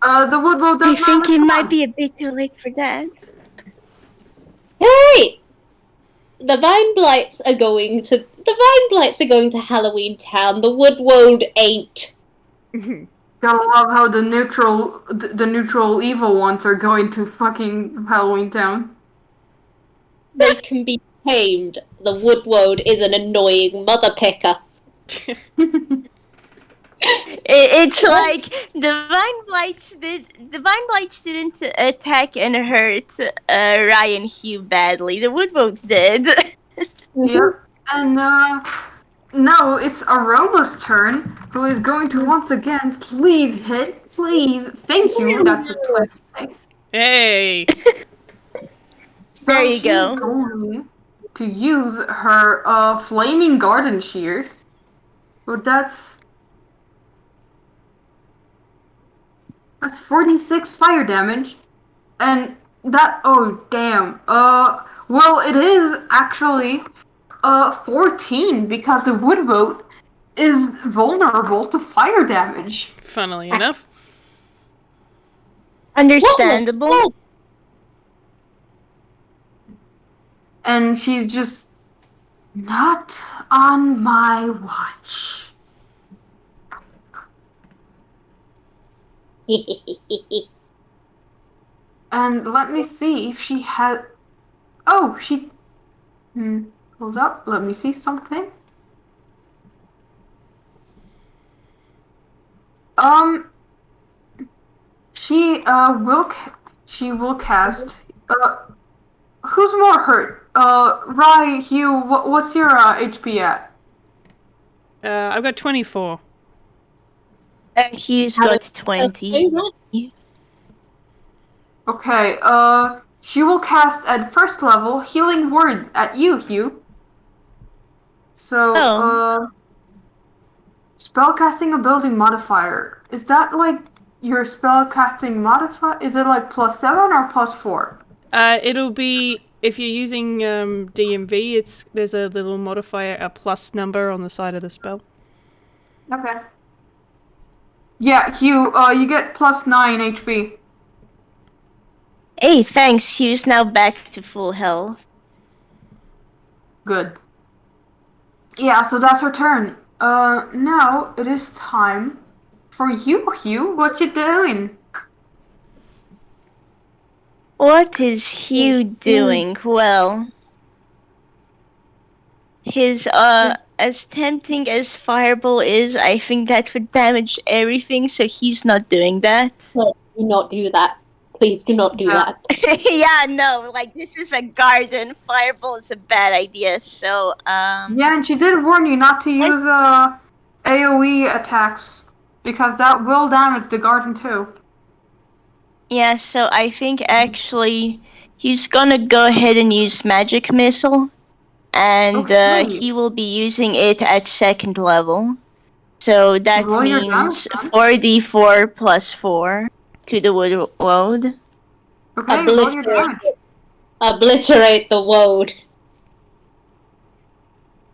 Woodlow I does not think it respond. might be a bit too late for that. Hey! The Vine Blights are going to Halloween Town. The Wood World ain't. Gotta love how the neutral evil ones are going to fucking Halloween Town. They can be tamed. The Wood World is an annoying mother picker. It's like the Vine Blights didn't attack and hurt Ryan Hugh badly. The Woodboats did. Yep. And now it's Aroma's turn, who is going to once again please hit. Please. Thank you. That's a 26. Hey! So There you she's go. going to use her flaming garden shears. So that's 46 fire damage. And that, oh damn. Well, it is actually 14 because the woodboat is vulnerable to fire damage. Funnily enough. Understandable. And she's just not on my watch. And let me see if she had. Oh, she. Hold up. Let me see something. She will cast. Who's more hurt? Rye, Hugh. What's your HP at? I've got 24. Hugh's got 20. Okay. She will cast at first level healing word at you, Hugh. So, spellcasting ability modifier. Is that like your spellcasting modifier? Is it like +7 or +4? It'll be, if you're using DMV, there's a little modifier, a plus number on the side of the spell. Okay. Yeah, Hugh, you get +9 HP. Hey, thanks. Hugh's now back to full health. Good. Yeah, so that's her turn. Now it is time for you, Hugh. What you doing? What is Hugh doing? Well, his as tempting as Fireball is, I think that would damage everything, so he's not doing that. Do not do that. Please do not do that. Yeah, no, like this is a garden. Fireball is a bad idea, so Yeah, and she did warn you not to use AoE attacks because that will damage the garden too. yeah, so I think actually he's gonna go ahead and use Magic Missile. And he will be using it at 2nd level. So that Roll your means damage, 4d4 plus 4 to the wood. Okay, roll your damage. Obliterate the woad.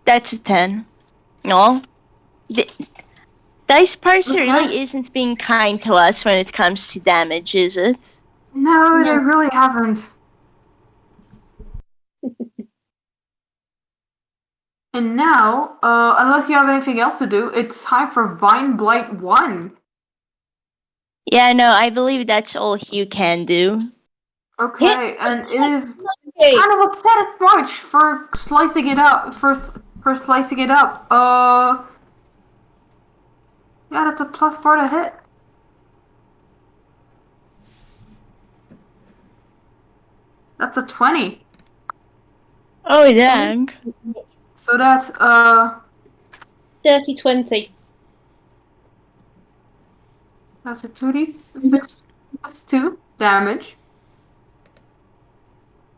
That's a 10. No. Dice Parser Okay. really isn't being kind to us when it comes to damage, is it? No, they really haven't. And now, unless you have anything else to do, it's time for Vine Blight 1. Yeah, no, I believe that's all Hugh can do. Okay, and it is kind of upset at March for slicing it up. For slicing it up. Yeah, that's a +4 to hit. That's a 20. Oh, dang. So that's Dirty 20. that's a 2d6 plus 2 damage.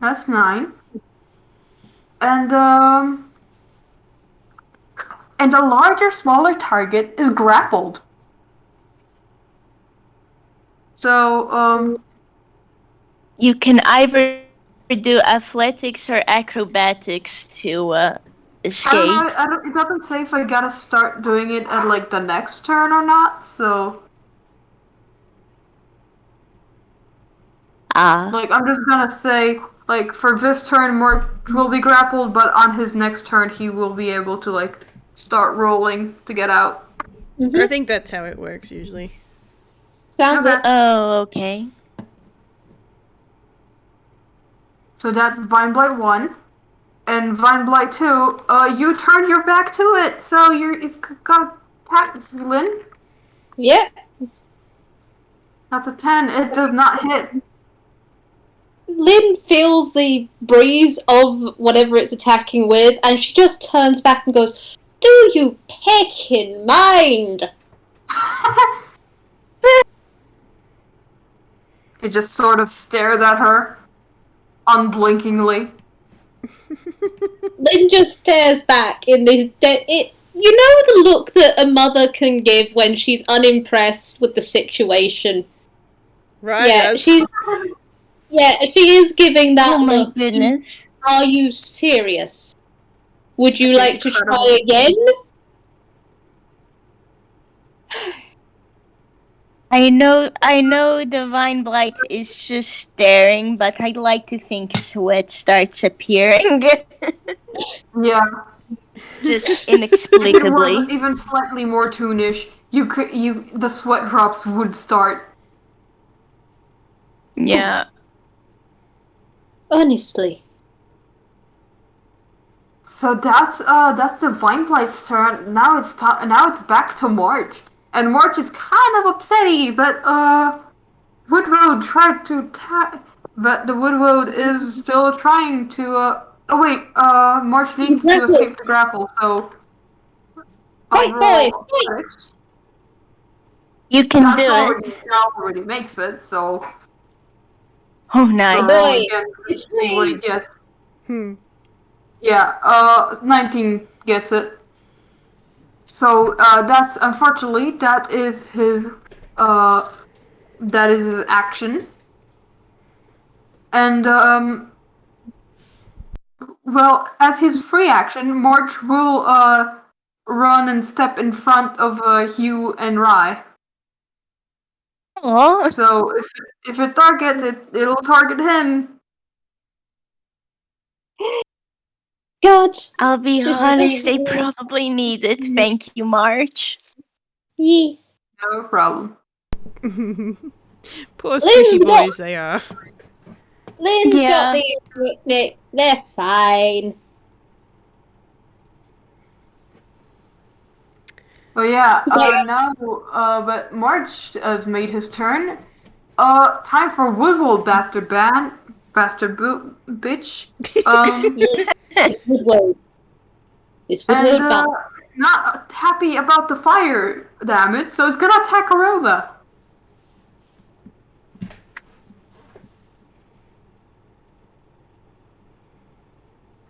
That's 9. And a larger, smaller target is grappled. So You can either do athletics or acrobatics to escape. It doesn't say if I gotta start doing it at like the next turn or not. So like I'm just gonna say like for this turn, Mort will be grappled, but on his next turn he will be able to like start rolling to get out. I think that's how it works usually. Sounds Okay. it. Oh, okay. So that's Vine Blight 1. And Vine Blight 2, you turn your back to it, so it's gonna attack Lynn. Yeah. That's a 10. It does not hit. Lynn feels the breeze of whatever it's attacking with, and she just turns back and goes, "Do you peck in mind?" It just sort of stares at her, unblinkingly. Lynn just stares back in the you know the look that a mother can give when she's unimpressed with the situation. Right. Yeah, she is giving that Oh my look. goodness. Are you serious? Would you That's like to try incredible. again? I know Divine Blight is just staring, but I'd like to think sweat starts appearing. Yeah. Just If it inexplicably. was even slightly more toonish, the sweat drops would start. Yeah. Honestly. So that's the Vine Blight's turn. Now it's back to March. And March is kind of upsetty, but Woodroad tried to attack, but the Woodroad is still trying to oh wait, March needs to escape the grapple, so I'll Hey, roll boy, six. You can do it. That already makes it, so Oh, nice. roll boy, again to it's see what he me. gets. Yeah. Yeah, 19 gets it. So that's unfortunately that is his action. And well, as his free action, March will run and step in front of Hugh and Rye. Oh, So if it targets it, it'll target him. God. I'll be This honest, they is- probably need it. Thank you, March. Yes. No problem. Poor Lynn's squishy got- boys they are. Lynn's Yeah. got these picnics. They're fine. Oh yeah, Like- now, but March has made his turn. Time for Woodwall, bastard bitch. This would work. This would And work. it's not happy about the fire damage, so it's gonna attack Aroma.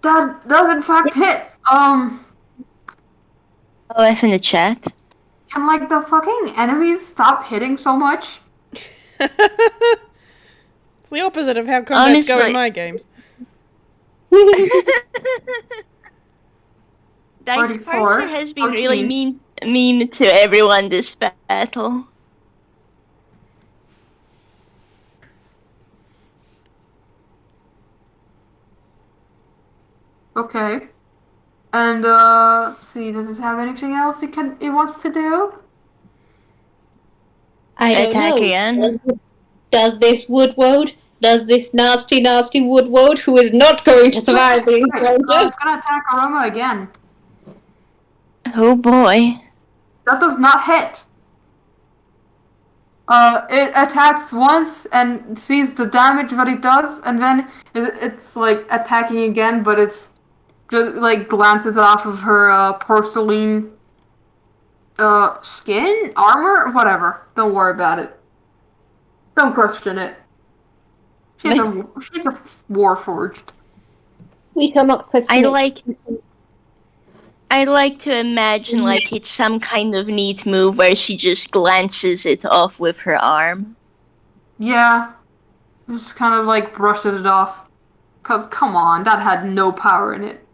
That does in fact hit. Oh, F in the chat. Can like the fucking enemies stop hitting so much? It's the opposite of how combats go in Honestly. my games. Dice 44, Parser has been really 14. mean to everyone this battle. Okay. And let's see, does it have anything else it wants to do? I don't Attack know. again. Does this Woodwode? Does this nasty Woodwode, who is not going to survive the encounter? It's gonna attack Aroma again. Oh boy. That does not hit. It attacks once and sees the damage that it does, and then it's like attacking again, but it's just like glances off of her porcelain skin, armor, whatever. Don't worry about it. Don't question it. She's a warforged. We shall not question I like to imagine like it's some kind of neat move where she just glances it off with her arm. Yeah. just kind of like brushes it off. Cause come on, that had no power in it.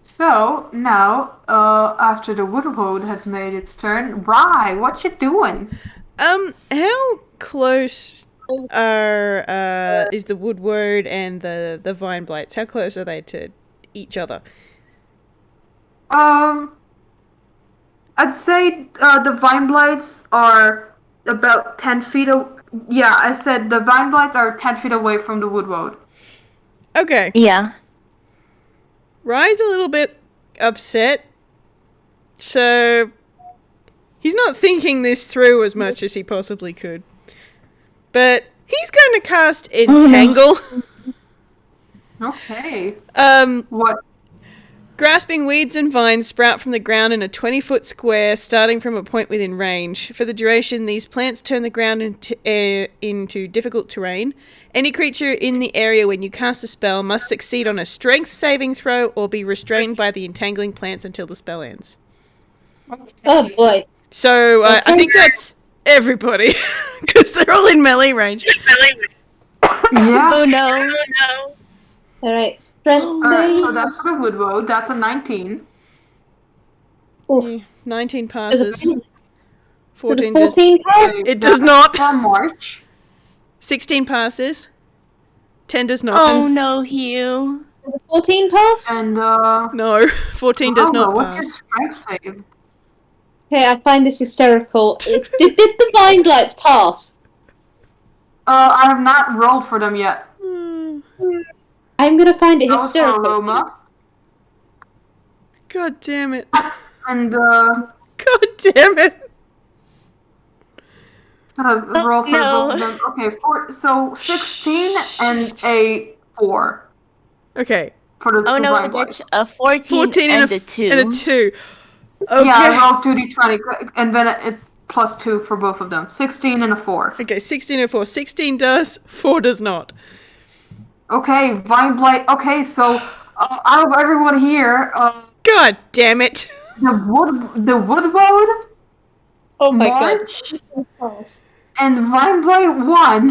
So now, after the woodwode has made its turn, Rye, what you doing? How close is the woodwode and the vine blights? How close are they to each other? I'd say the vine blights are about 10 feet. Yeah, I said the vine blights are 10 feet away from the woodwode. Okay. Yeah. Rye's a little bit upset, so he's not thinking this through as much as he possibly could. But he's going to cast Entangle. Okay. What? Grasping weeds and vines sprout from the ground in a 20-foot square, starting from a point within range. For the duration, these plants turn the ground into difficult terrain. Any creature in the area when you cast a spell must succeed on a strength saving throw or be restrained by the entangling plants until the spell ends. Oh boy. So I think that's everybody, because they're all in melee range. Yeah. Oh no. Alright, strength Alright, so save. that's for the woodwode. That's a 19. Oof. 19 Does passes. it 14 does. 14 pass? Okay, It does that's not. For March. 16 passes. 10 does not. Oh no, Hugh. Does a 14 pass? And, No, 14 does not what's your pass. strength save? Okay, I find this hysterical. Did the vine blights pass? I have not rolled for them yet. I'm gonna find it That was for hysterical. Aroma. God damn it. And, God damn it. roll for no. both of them. Okay, so 16 and a 4 Okay. for the Oh no, vine blight. that's a 14, 14 and a 2. and a 2. Okay. Yeah, I rolled 2d20, and then it's plus 2 for both of them. 16 and a 4. Okay, 16 and 4. 16 does, 4 does not. Okay, vine blight. Okay, so out of everyone here, God damn it. the woodwode, Oh my March, god. and vine blight 1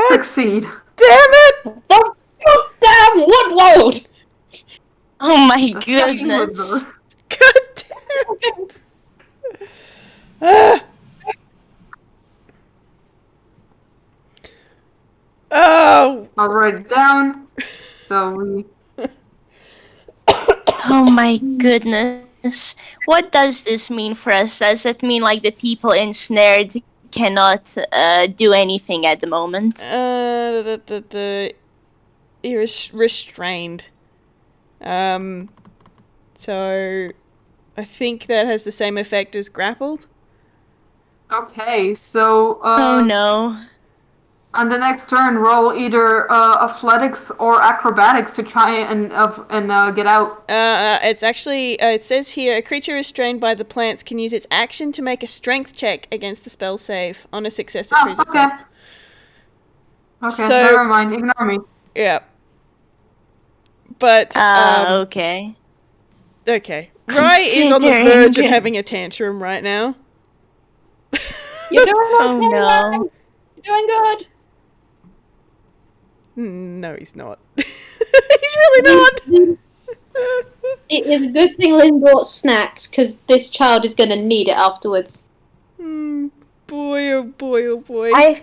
succeed. Damn it. The goddamn woodwode! Oh my Fucking goodness. woodwode. God damn it. Ah. Oh. I'll write it down. So we. Oh my goodness. What does this mean for us? Does it mean like the people ensnared cannot do anything at the moment? He was restrained. So I think that has the same effect as grappled. Okay, so Oh no. on the next turn, roll either athletics or acrobatics to try and get out. It's actually, it says here, a creature restrained by the plants can use its action to make a strength check against the spell save. On a success, it frees Okay. itself. Okay, So- never mind. Ignore me. Yeah. But, Okay. okay. Rye is on the Considering- verge of having a tantrum right now. You're doing Oh okay, no. Ryan. You're doing good. No, he's not. He's really not. It is a good thing Lynn brought snacks, because this child is going to need it afterwards. Boy, oh boy, oh boy. I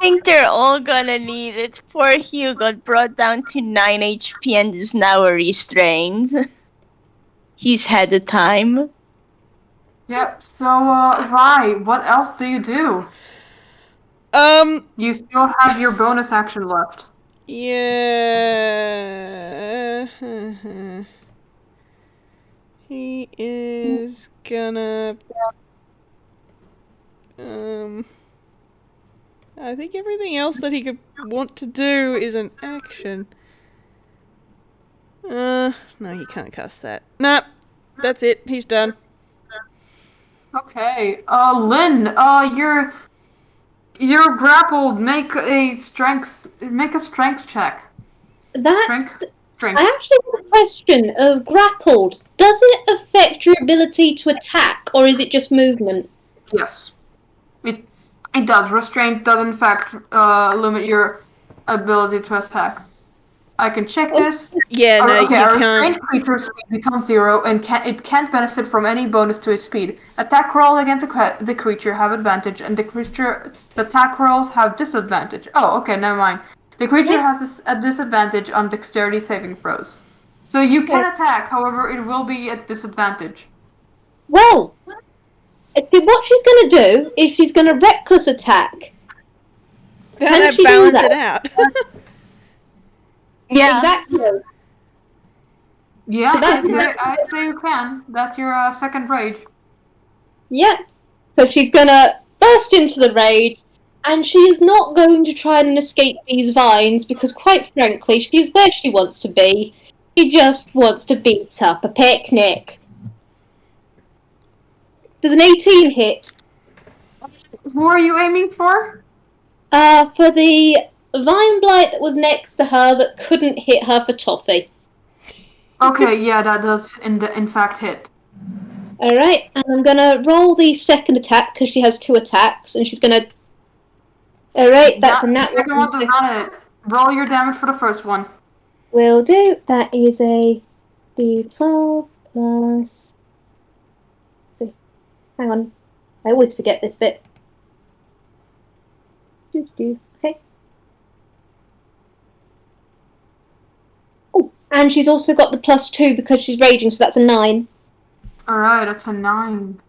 think they're all gonna need it. Poor Hugh got brought down to 9 HP and is now restrained. He's had the time. Yep. So, Rye, what else do you do? You still have your bonus action left. Yeah. He is gonna. I think everything else that he could want to do is an action. No, he can't cast that. Nah, that's it. He's done. Okay. Lynn, you're grappled. Make a strength check. That, Strength. I actually have a question of grappled. Does it affect your ability to attack, or is it just movement? Yes. It it does. Restraint does in fact limit your ability to attack. I can check this. Yeah, no, Okay, you a can't. restrained creature's speed becomes 0 and it can't benefit from any bonus to its speed. Attack roll against the creature have advantage, and the attack rolls have disadvantage. Oh, okay, never mind. The creature has a disadvantage on dexterity saving throws. So you can attack, however, it will be at disadvantage. Well, see, what she's going to do is she's going to reckless attack. That she do balance that? it out. Yeah. Exactly. Yeah, So that's I'd say you can. That's your second rage. Yeah, because she's going to burst into the rage, and she is not going to try and escape these vines because, quite frankly, she's where she wants to be. She just wants to beat up a picnic. Does an 18 hit? Who are you aiming for? For the vine blight that was next to her that couldn't hit her for toffee. Okay, yeah, that does in fact hit. Alright, and I'm gonna roll the second attack because she has 2 attacks, and she's gonna. Alright, that's a nat second one does not hit. Roll your damage for the first one. Will do. That is a d12 plus. Hang on. I always forget this bit. Okay. Oh, and she's also got the +2 because she's raging, so that's a 9. Alright, that's a 9.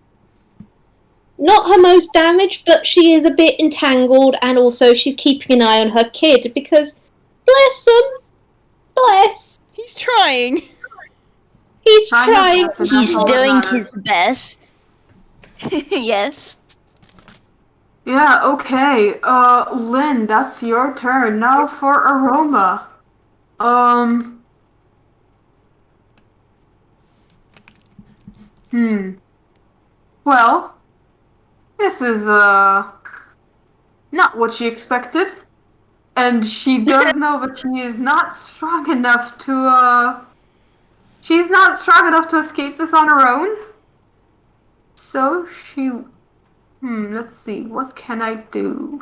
Not her most damage, but she is a bit entangled, and also she's keeping an eye on her kid because, bless him, bless. He's trying. He's Trying trying. his best, and He's that's all that doing matters. his best. Yes. Yeah, okay. Lynn, that's your turn. Now for Aroma. Well, this is, not what she expected. And she does know that she is not strong enough to, she's not strong enough to escape this on her own. So she, let's see, what can I do?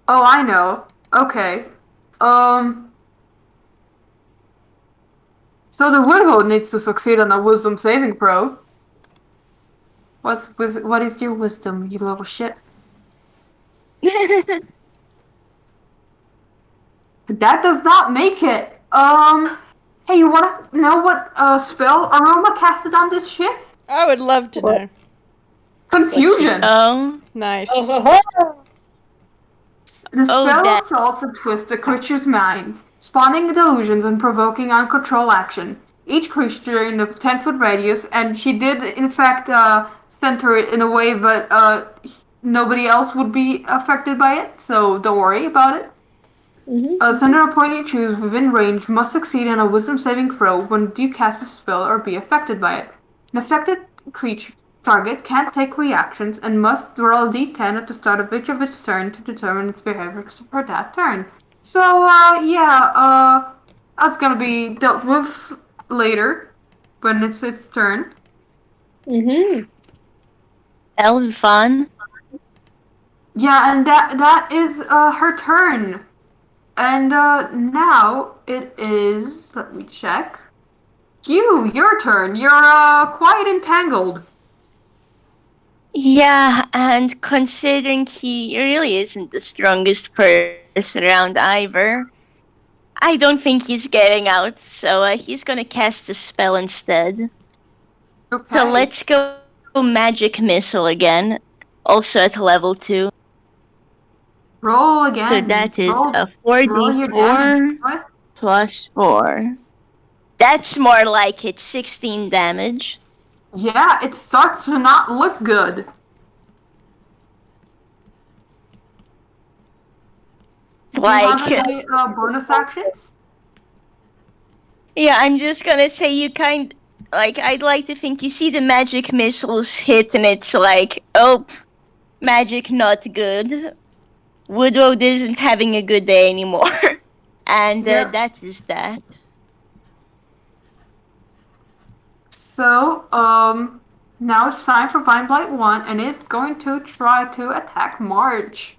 Oh, I know. Okay. So the Woodhold needs to succeed on a wisdom saving throw. What is your wisdom, you little shit? That does not make it. Hey, you wanna know what spell Aroma casted on this shit? I would love to know. Confusion. Oh. Nice. The spell that- assaults and twists the creature's mind, spawning delusions and provoking uncontrolled action. Each creature in a 10-foot radius, and she did in fact center it in a way that nobody else would be affected by it, so don't worry about it. A center or point you choose within range must succeed on a wisdom saving throw when you cast a spell or be affected by it. An affected creature target can't take reactions and must roll a d10 at the start of each of its turn to determine its behavior for that turn. So, that's gonna be dealt with later when it's its turn. That'll be fun. Yeah, and that is her turn. And now it is. Let me check. Hugh, your turn. You're quite entangled. Yeah, and considering he really isn't the strongest person around either, I don't think he's getting out, so he's gonna cast a spell instead. Okay. So let's go Magic Missile again, also at level 2. Roll again. So that is a roll your damage. 4d4 What? plus 4. That's more like it's 16 damage. Yeah, it starts to not look good. Do you have Like, any bonus actions? yeah, I'm just gonna say I'd like to think you see the magic missiles hit and it's like, oh, magic not good. Woodrow isn't having a good day anymore. And Yeah. that is that. So, now it's time for Vine Blight 1, and it's going to try to attack March.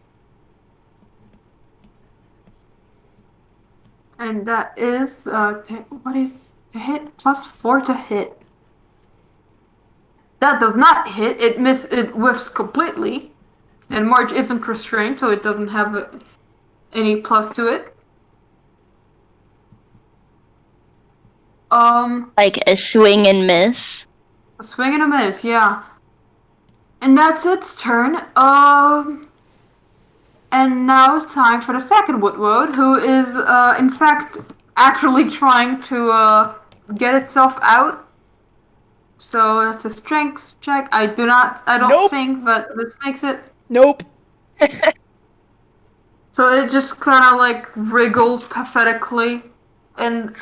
And that is, what is to hit? +4 to hit. That does not hit. It whiffs completely. And March isn't restrained, so it doesn't have any plus to it. Like a swing and miss. A swing and a miss, yeah. And that's its turn. And now it's time for the second Woodwode, who is, in fact, actually trying to, get itself out. So that's a strength check. I don't Nope. think that this makes it. Nope. So it just kind of like wriggles pathetically and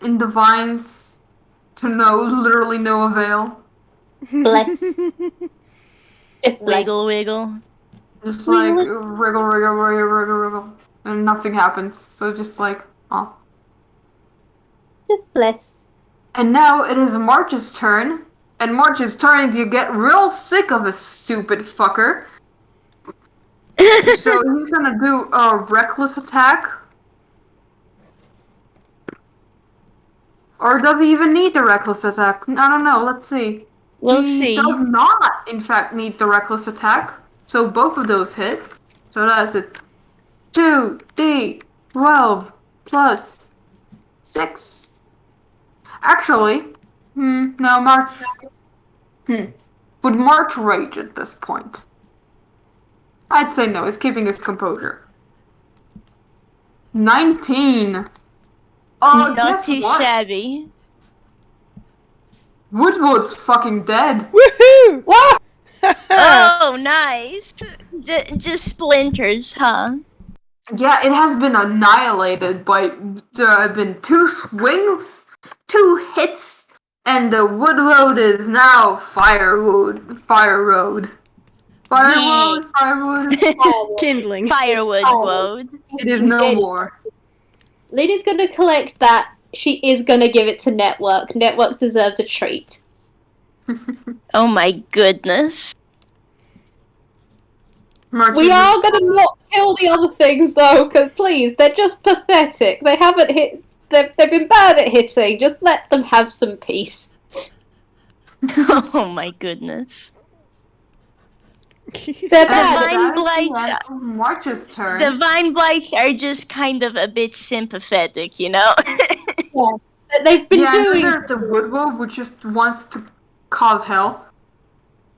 in the vines to literally no avail. Bless. Just bless. Wiggle, wiggle. Just like wriggle, and nothing happens. So just like, oh. Just bless. And now it is March's turn, and March is starting to get real sick of this stupid fucker. So he's gonna do a reckless attack. Or does he even need the reckless attack? I don't know, let's see. We'll He see. does not, in fact, need the reckless attack. So both of those hit. So that's it. 2d12 plus 6. Actually, no, March. Would March rage at this point? I'd say no, he's keeping his composure. 19. Oh, Not guess too what? shabby. Woodwood's fucking dead. Woohoo! What? Oh, nice. Just splinters, huh? Yeah, it has been annihilated by. There have been 2 swings, 2 hits, and the Woodroad is now firewood. Firewood. Kindling. Firewood woad. It is no more. Lady's gonna collect that. She is gonna give it to Network. Network deserves a treat. Oh my goodness. We are gonna not kill the other things though, because please, they're just pathetic. They haven't hit. They've been bad at hitting. Just let them have some peace. Oh my goodness. They're bad. Vine blights. March's turn. The vine blights are just kind of a bit sympathetic, you know? They've been yeah, doing. there's the Woodwolf, which just wants to cause hell.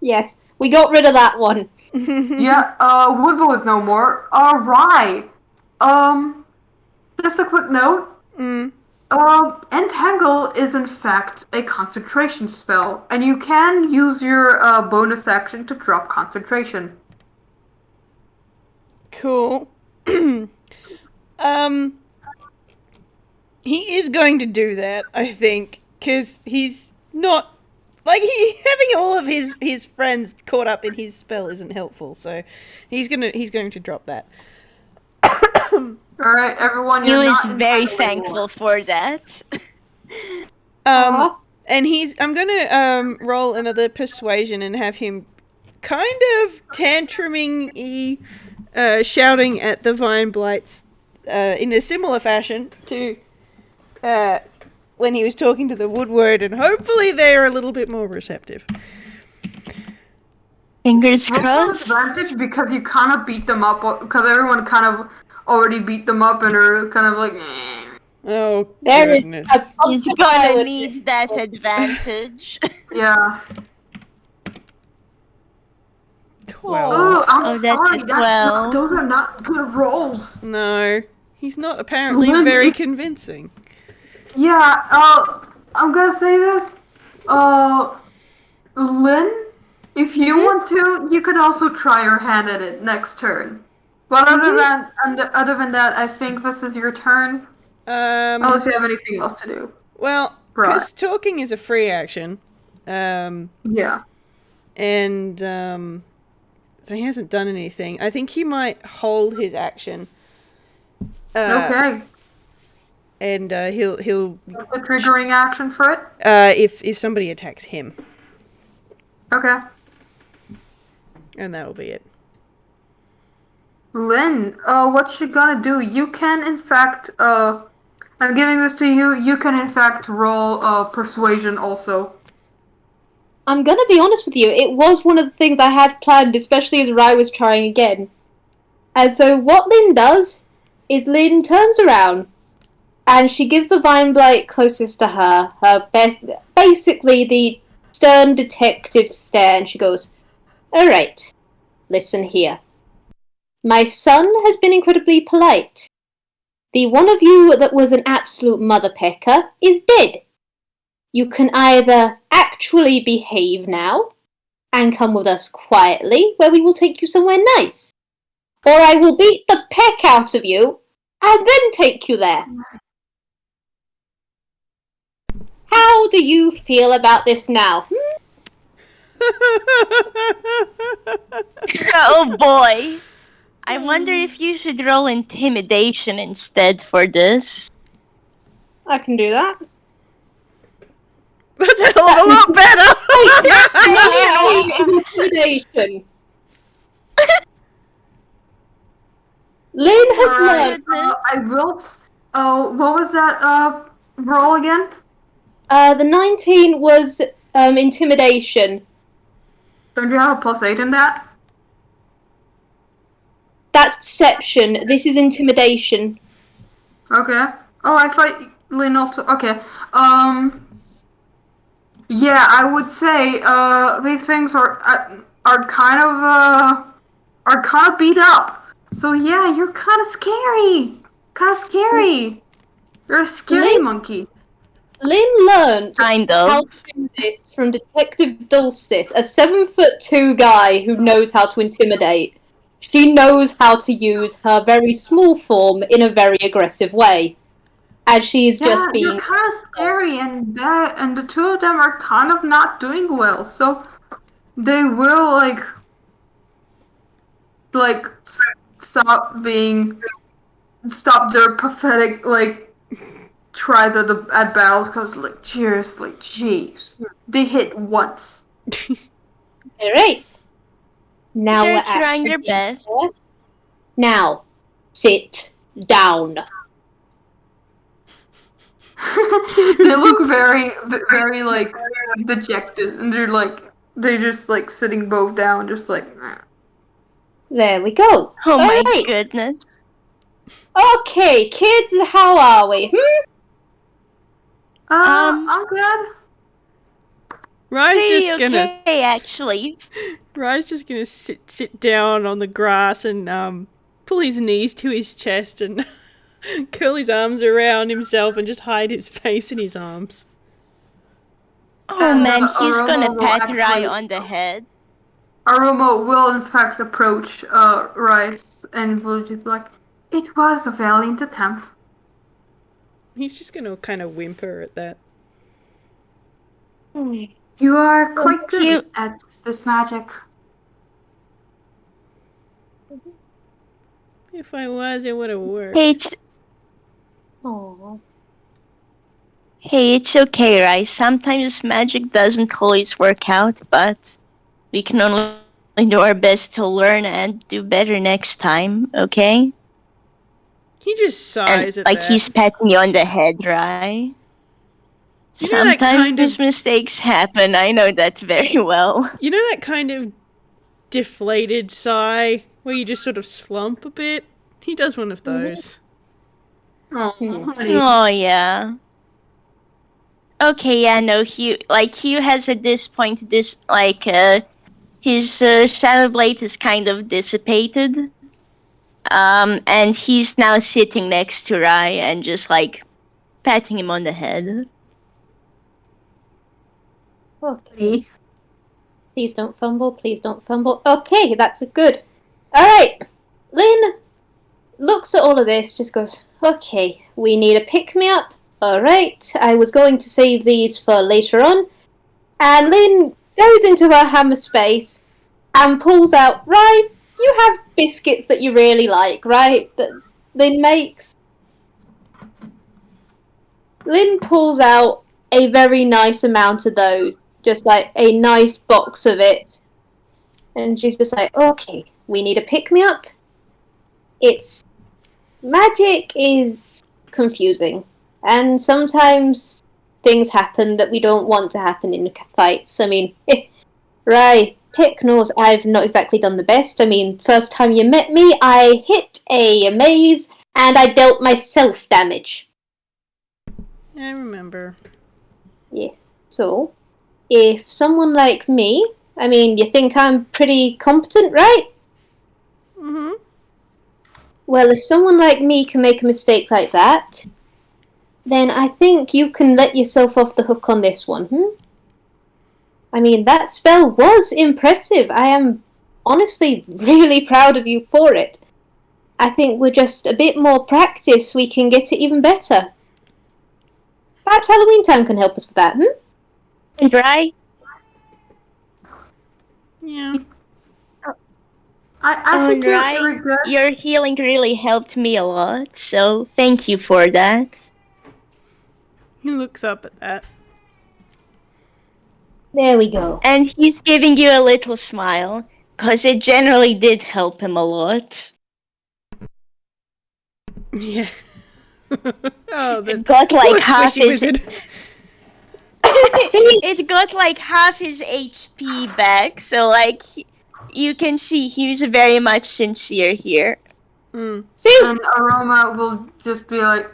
Yes, we got rid of that one. Yeah, Woodwolf is no more. Rye. Just a quick note. Entangle is in fact a concentration spell, and you can use your bonus action to drop concentration. Cool. He is going to do that, I think, because he's not like having all of his friends caught up in his spell isn't helpful. So he's going to drop that. All right, everyone. He You're was not very entitled thankful anymore. for that. And I'm going to roll another persuasion and have him kind of tantruming shouting at the vine blights in a similar fashion to when he was talking to the woodward, and hopefully they're a little bit more receptive. Fingers Roll for crossed. advantage because you kind of beat them up, because everyone kind of already beat them up and are kind of like. Oh, There is goodness. a bunch He's of gonna violence. need that advantage. Yeah. 12. Oh, I'm Oh, that's sorry. a 12. Those are not good rolls. No, he's not apparently Lynn, very if- convincing. Yeah. I'm gonna say this. Lynn, if you want to, you could also try your hand at it next turn. But other than that, I think this is your turn. Unless you have anything else to do. Well, because talking is a free action. Yeah. And so he hasn't done anything. I think he might hold his action. Okay. and he'll A triggering action for it? if somebody attacks him, Okay. and that'll be it. Lynn, what you gonna do? You can, in fact, I'm giving this to you. You can, in fact, roll persuasion also. I'm gonna be honest with you, it was one of the things I had planned, especially as Rai was trying again. And so what Lynn does is Lynn turns around and she gives the vine blight closest to her, basically the stern detective stare, and she goes, "Alright, listen here. My son has been incredibly polite. The one of you that was an absolute mother pecker is dead. You can either actually behave now and come with us quietly, where we will take you somewhere nice, or I will beat the peck out of you and then take you there. How do you feel about this now? Oh boy. I wonder if you should roll intimidation instead for this. I can do that. That's a hell of a lot better. Intimidation. Lynn has learned. I will. What was that roll again? The 19 was intimidation. Don't you have a +8 in that? That's deception. This is intimidation. Okay. Oh, I thought Lynn also. Okay. Yeah, I would say these things are kind of beat up. So yeah, you're kind of scary. You're a scary Lynn? monkey. Lynn learned Kind how of. to do this from Detective Dulcis, a 7'2" guy who knows how to intimidate. She knows how to use her very small form in a very aggressive way. As she's Yeah, just being. you're kind of scary, and the two of them are kind of not doing well. So they will stop their pathetic tries at battles, because seriously, jeez, they hit once. Alright. Now They're we're trying their actually best. here. Now, sit down. They look very dejected, and they're just sitting both down, just There we go. Oh my Alright. goodness. Okay, kids, how are we? I'm good. Rye's Pretty just gonna okay, actually. Rye's just gonna sit down on the grass and pull his knees to his chest and curl his arms around himself and just hide his face in his arms. Oh man, he's Aroma gonna will pat actually- Rai on the head. Aroma will in fact approach Rice and will just be like, "It was a valiant attempt." He's just gonna kind of whimper at that. You are quite good Cute. at this magic. If I was, it would have worked. Aww. Hey, it's okay, Rai. Sometimes magic doesn't always work out, but we can only do our best to learn and do better next time, okay? He just sighs And at like that. he's patting you on the head, Rai. You know that Sometimes kind of- mistakes happen. I know that very well. You know that kind of deflated sigh where you just sort of slump a bit? He does one of those. Oh, honey. Oh yeah. Okay, yeah, no, Hugh has at this point his shadow blade is kind of dissipated. And he's now sitting next to Rai and just patting him on the head. Okay. Please don't fumble, please don't fumble. Okay, that's good. Alright. Lynn looks at all of this, just goes, okay, we need a pick-me-up. Alright, I was going to save these for later on. And Lynn goes into her hammer space and pulls out, right, you have biscuits that you really like, right? That Lynn makes. Lynn pulls out a very nice amount of those, just like a nice box of it. And she's just like, okay, we need a pick-me-up. Magic is confusing. And sometimes things happen that we don't want to happen in fights. I mean, right, Pick knows I've not exactly done the best. I mean, first time you met me, I hit a maze and I dealt myself damage. I remember. Yeah. So, if someone like me, I mean, you think I'm pretty competent, right? Mm-hmm. Well, if someone like me can make a mistake like that, then I think you can let yourself off the hook on this one, I mean, that spell was impressive. I am honestly really proud of you for it. I think with just a bit more practice, we can get it even better. Perhaps Halloween time can help us with that, And right? Yeah. I think you're good. Your healing really helped me a lot, so thank you for that. He looks up at that. There we go. And he's giving you a little smile, because it generally did help him a lot. Yeah. Oh, the It got poor like half squishy his... wizard. It got like half his HP back, so like you can see he's very much sincere here. Mm. And Aroma will just be like,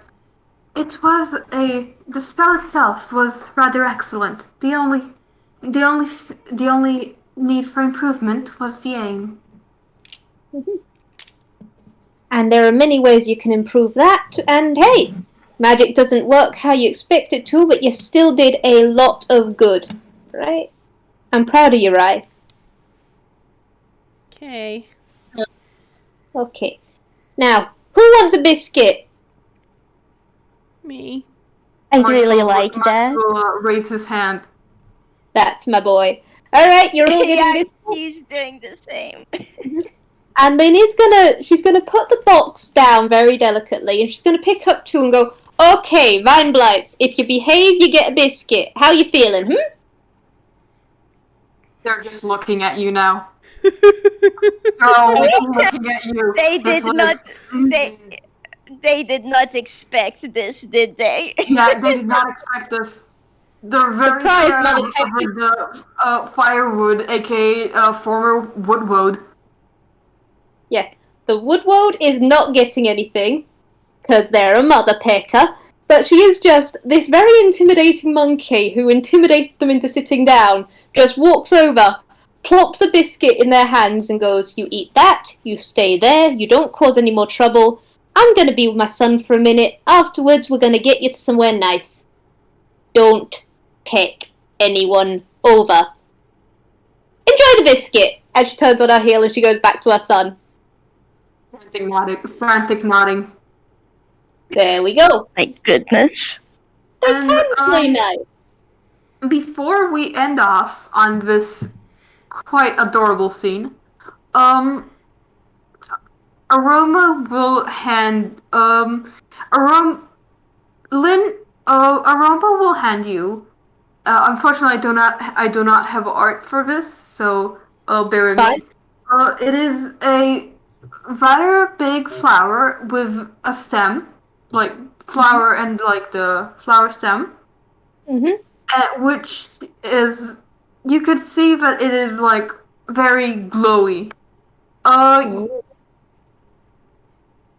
the spell itself was rather excellent. The only need for improvement was the aim. And there are many ways you can improve that, and hey, magic doesn't work how you expect it to, but you still did a lot of good, right? I'm proud of you, Rai. Okay. Okay. Now, who wants a biscuit? Me. I really like that. Will raise his hand. That's my boy. Alright, you're all getting Yeah, this. he's doing the same. And then she's gonna put the box down very delicately, and she's gonna pick up two and go, okay, Vine Blights, if you behave, you get a biscuit. How you feeling, They're just looking at you now. They're all looking at you. They Just did like, not. They did not expect this, did they? Yeah, they did not expect this. They're very Surprise, scared of motherfucker. the Firewood, aka former Woodwood. Yeah, the Woodwold is not getting anything, because they're a mother pecker, but she is just this very intimidating monkey who intimidated them into sitting down, just walks over, plops a biscuit in their hands and goes, you eat that, you stay there, you don't cause any more trouble, I'm gonna be with my son for a minute, afterwards we're gonna get you to somewhere nice. Don't peck anyone over. Enjoy the biscuit! As she turns on her heel and she goes back to her son. Frantic nodding. There we go. My goodness. They And, can play nice. Before we end off on this quite adorable scene, Aroma will hand Aroma will hand you. Unfortunately, I do not have art for this, so bear with me. It is a rather big flower with a stem, like flower and like the flower stem, which is you could see that it is like very glowy.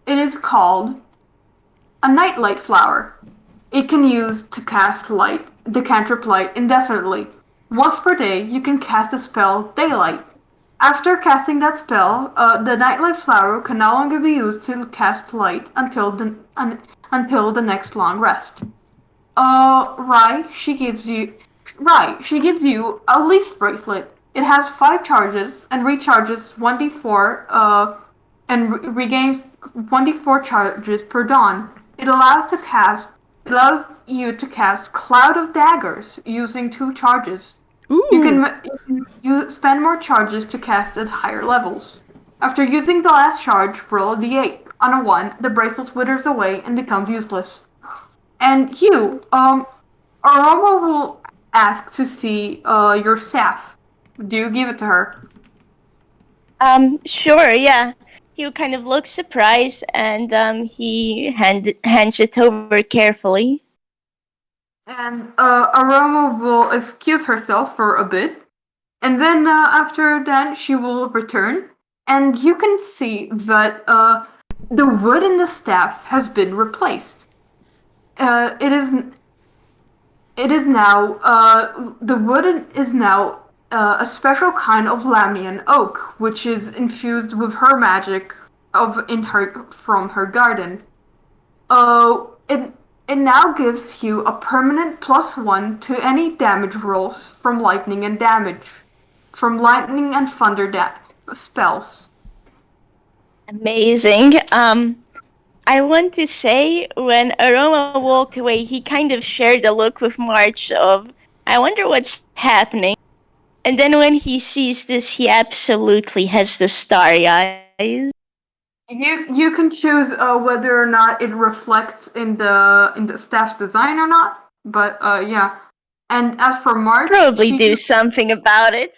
It is called a nightlight flower. It can use to cast light, the cantrip light indefinitely. Once per day, you can cast the spell Daylight. After casting that spell, the nightlight flower can no longer be used to cast light until the next long rest. She gives you a leaf bracelet. It has 5 charges and recharges 1d4 regains 1d4 charges per dawn. It allows you to cast Cloud of Daggers using 2 charges. Ooh. You spend more charges to cast at higher levels. After using the last charge, roll a d8. On a 1, the bracelet withers away and becomes useless. And Hugh, Aroma will ask to see your staff. Do you give it to her? Sure, yeah. He kind of looks surprised, and he hands it over carefully. And Aroma will excuse herself for a bit. And then after that, she will return. And you can see that the wood in the staff has been replaced. It is now the wood is now a special kind of Lamnian oak, which is infused with her magic from her garden. It now gives you a permanent +1 to any damage rolls from lightning and thunder spells. Amazing. I want to say when Aroma walked away, he kind of shared a look with March of, I wonder what's happening. And then when he sees this, he absolutely has the starry eyes. You can choose whether or not it reflects in the staff's design or not. But yeah. And as for March, Probably do something about it.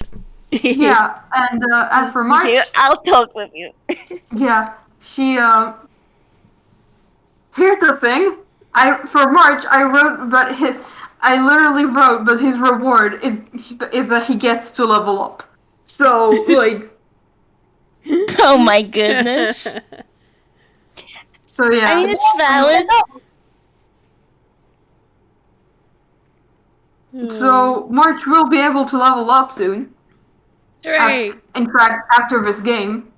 Yeah, and as for March, I'll talk with you. yeah, she Here's the thing. For March, I literally wrote, but his reward is that he gets to level up. So like. Oh my goodness. So yeah. I mean, it's valid. So March will be able to level up soon. Hooray! In fact, after this game.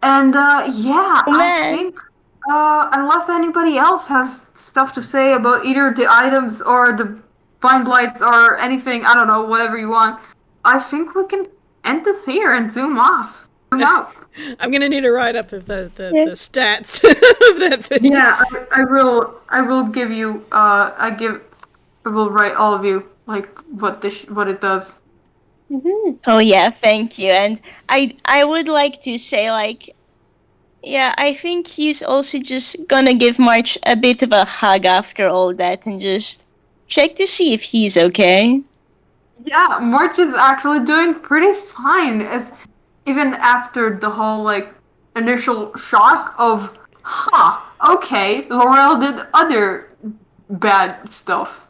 And yeah, I think unless anybody else has stuff to say about either the items or the vine blights or anything, I don't know, whatever you want, I think we can end this here and zoom off. Zoom out. I'm gonna need a write up of the stats of that thing. Yeah, I will give you I will write all of you like what it does. Mm-hmm. Oh yeah, thank you. And I would like to say like, yeah, I think he's also just gonna give March a bit of a hug after all that and just check to see if he's okay. Yeah, March is actually doing pretty fine, as even after the whole like initial shock of, okay, Laurel did other bad stuff.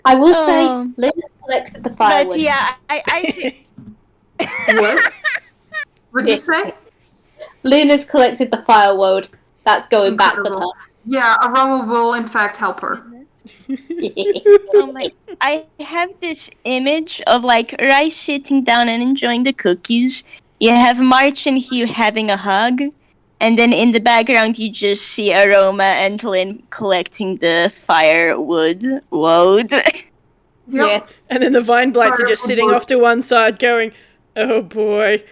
I will say, Lynn has collected the firewood. But yeah, I think... What? What'd you say? Lynn has collected the firewood. That's going back with her. Yeah, Aroma will in fact help her. Oh my! I have this image of like Rice sitting down and enjoying the cookies. You have March and Hugh having a hug, and then in the background you just see Aroma and Lynn collecting the firewood. Woad. Yes. And then the vine blights are just sitting off to one side going, oh boy.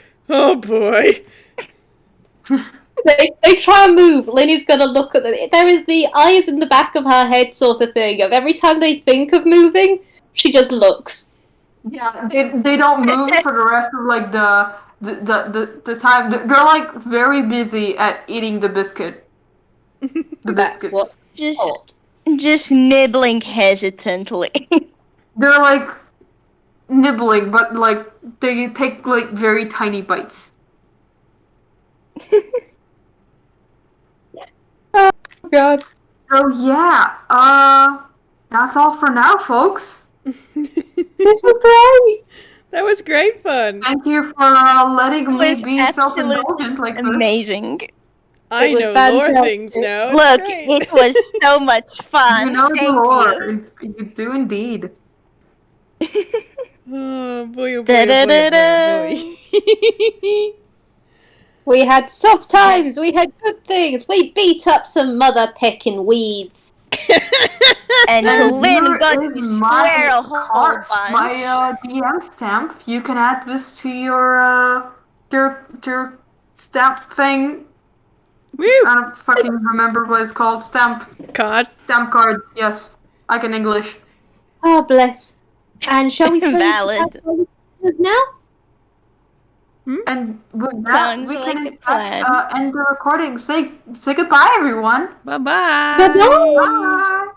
They try and move. Linny's gonna look at them. There is the eyes in the back of her head sort of thing of every time they think of moving, she just looks. Yeah, they don't move for the rest of like the time. They're like very busy at eating the biscuit. The biscuits. What? Just nibbling hesitantly. They're like nibbling, but like they take like very tiny bites. Oh god. So yeah, that's all for now, folks. This was great. That was great fun. Thank you for letting me be self-indulgent like this. Amazing. I know lore things now. Look, it was so much fun. You know Thank the lore. you. You do indeed. Oh boy, oh boy, oh boy, oh boy. We had soft times, we had good things, we beat up some mother-pecking weeds. And Lynn got to swear a whole bunch. My DM stamp. You can add this to your stamp thing. Woo! I don't fucking remember what it's called. Stamp Card. Stamp card. Yes, I can English. Oh bless. And shall we say Valid. now? And with that, Sounds we like can a in fact plan. end the recording. Say goodbye, everyone. Bye-bye. Bye-bye. Bye.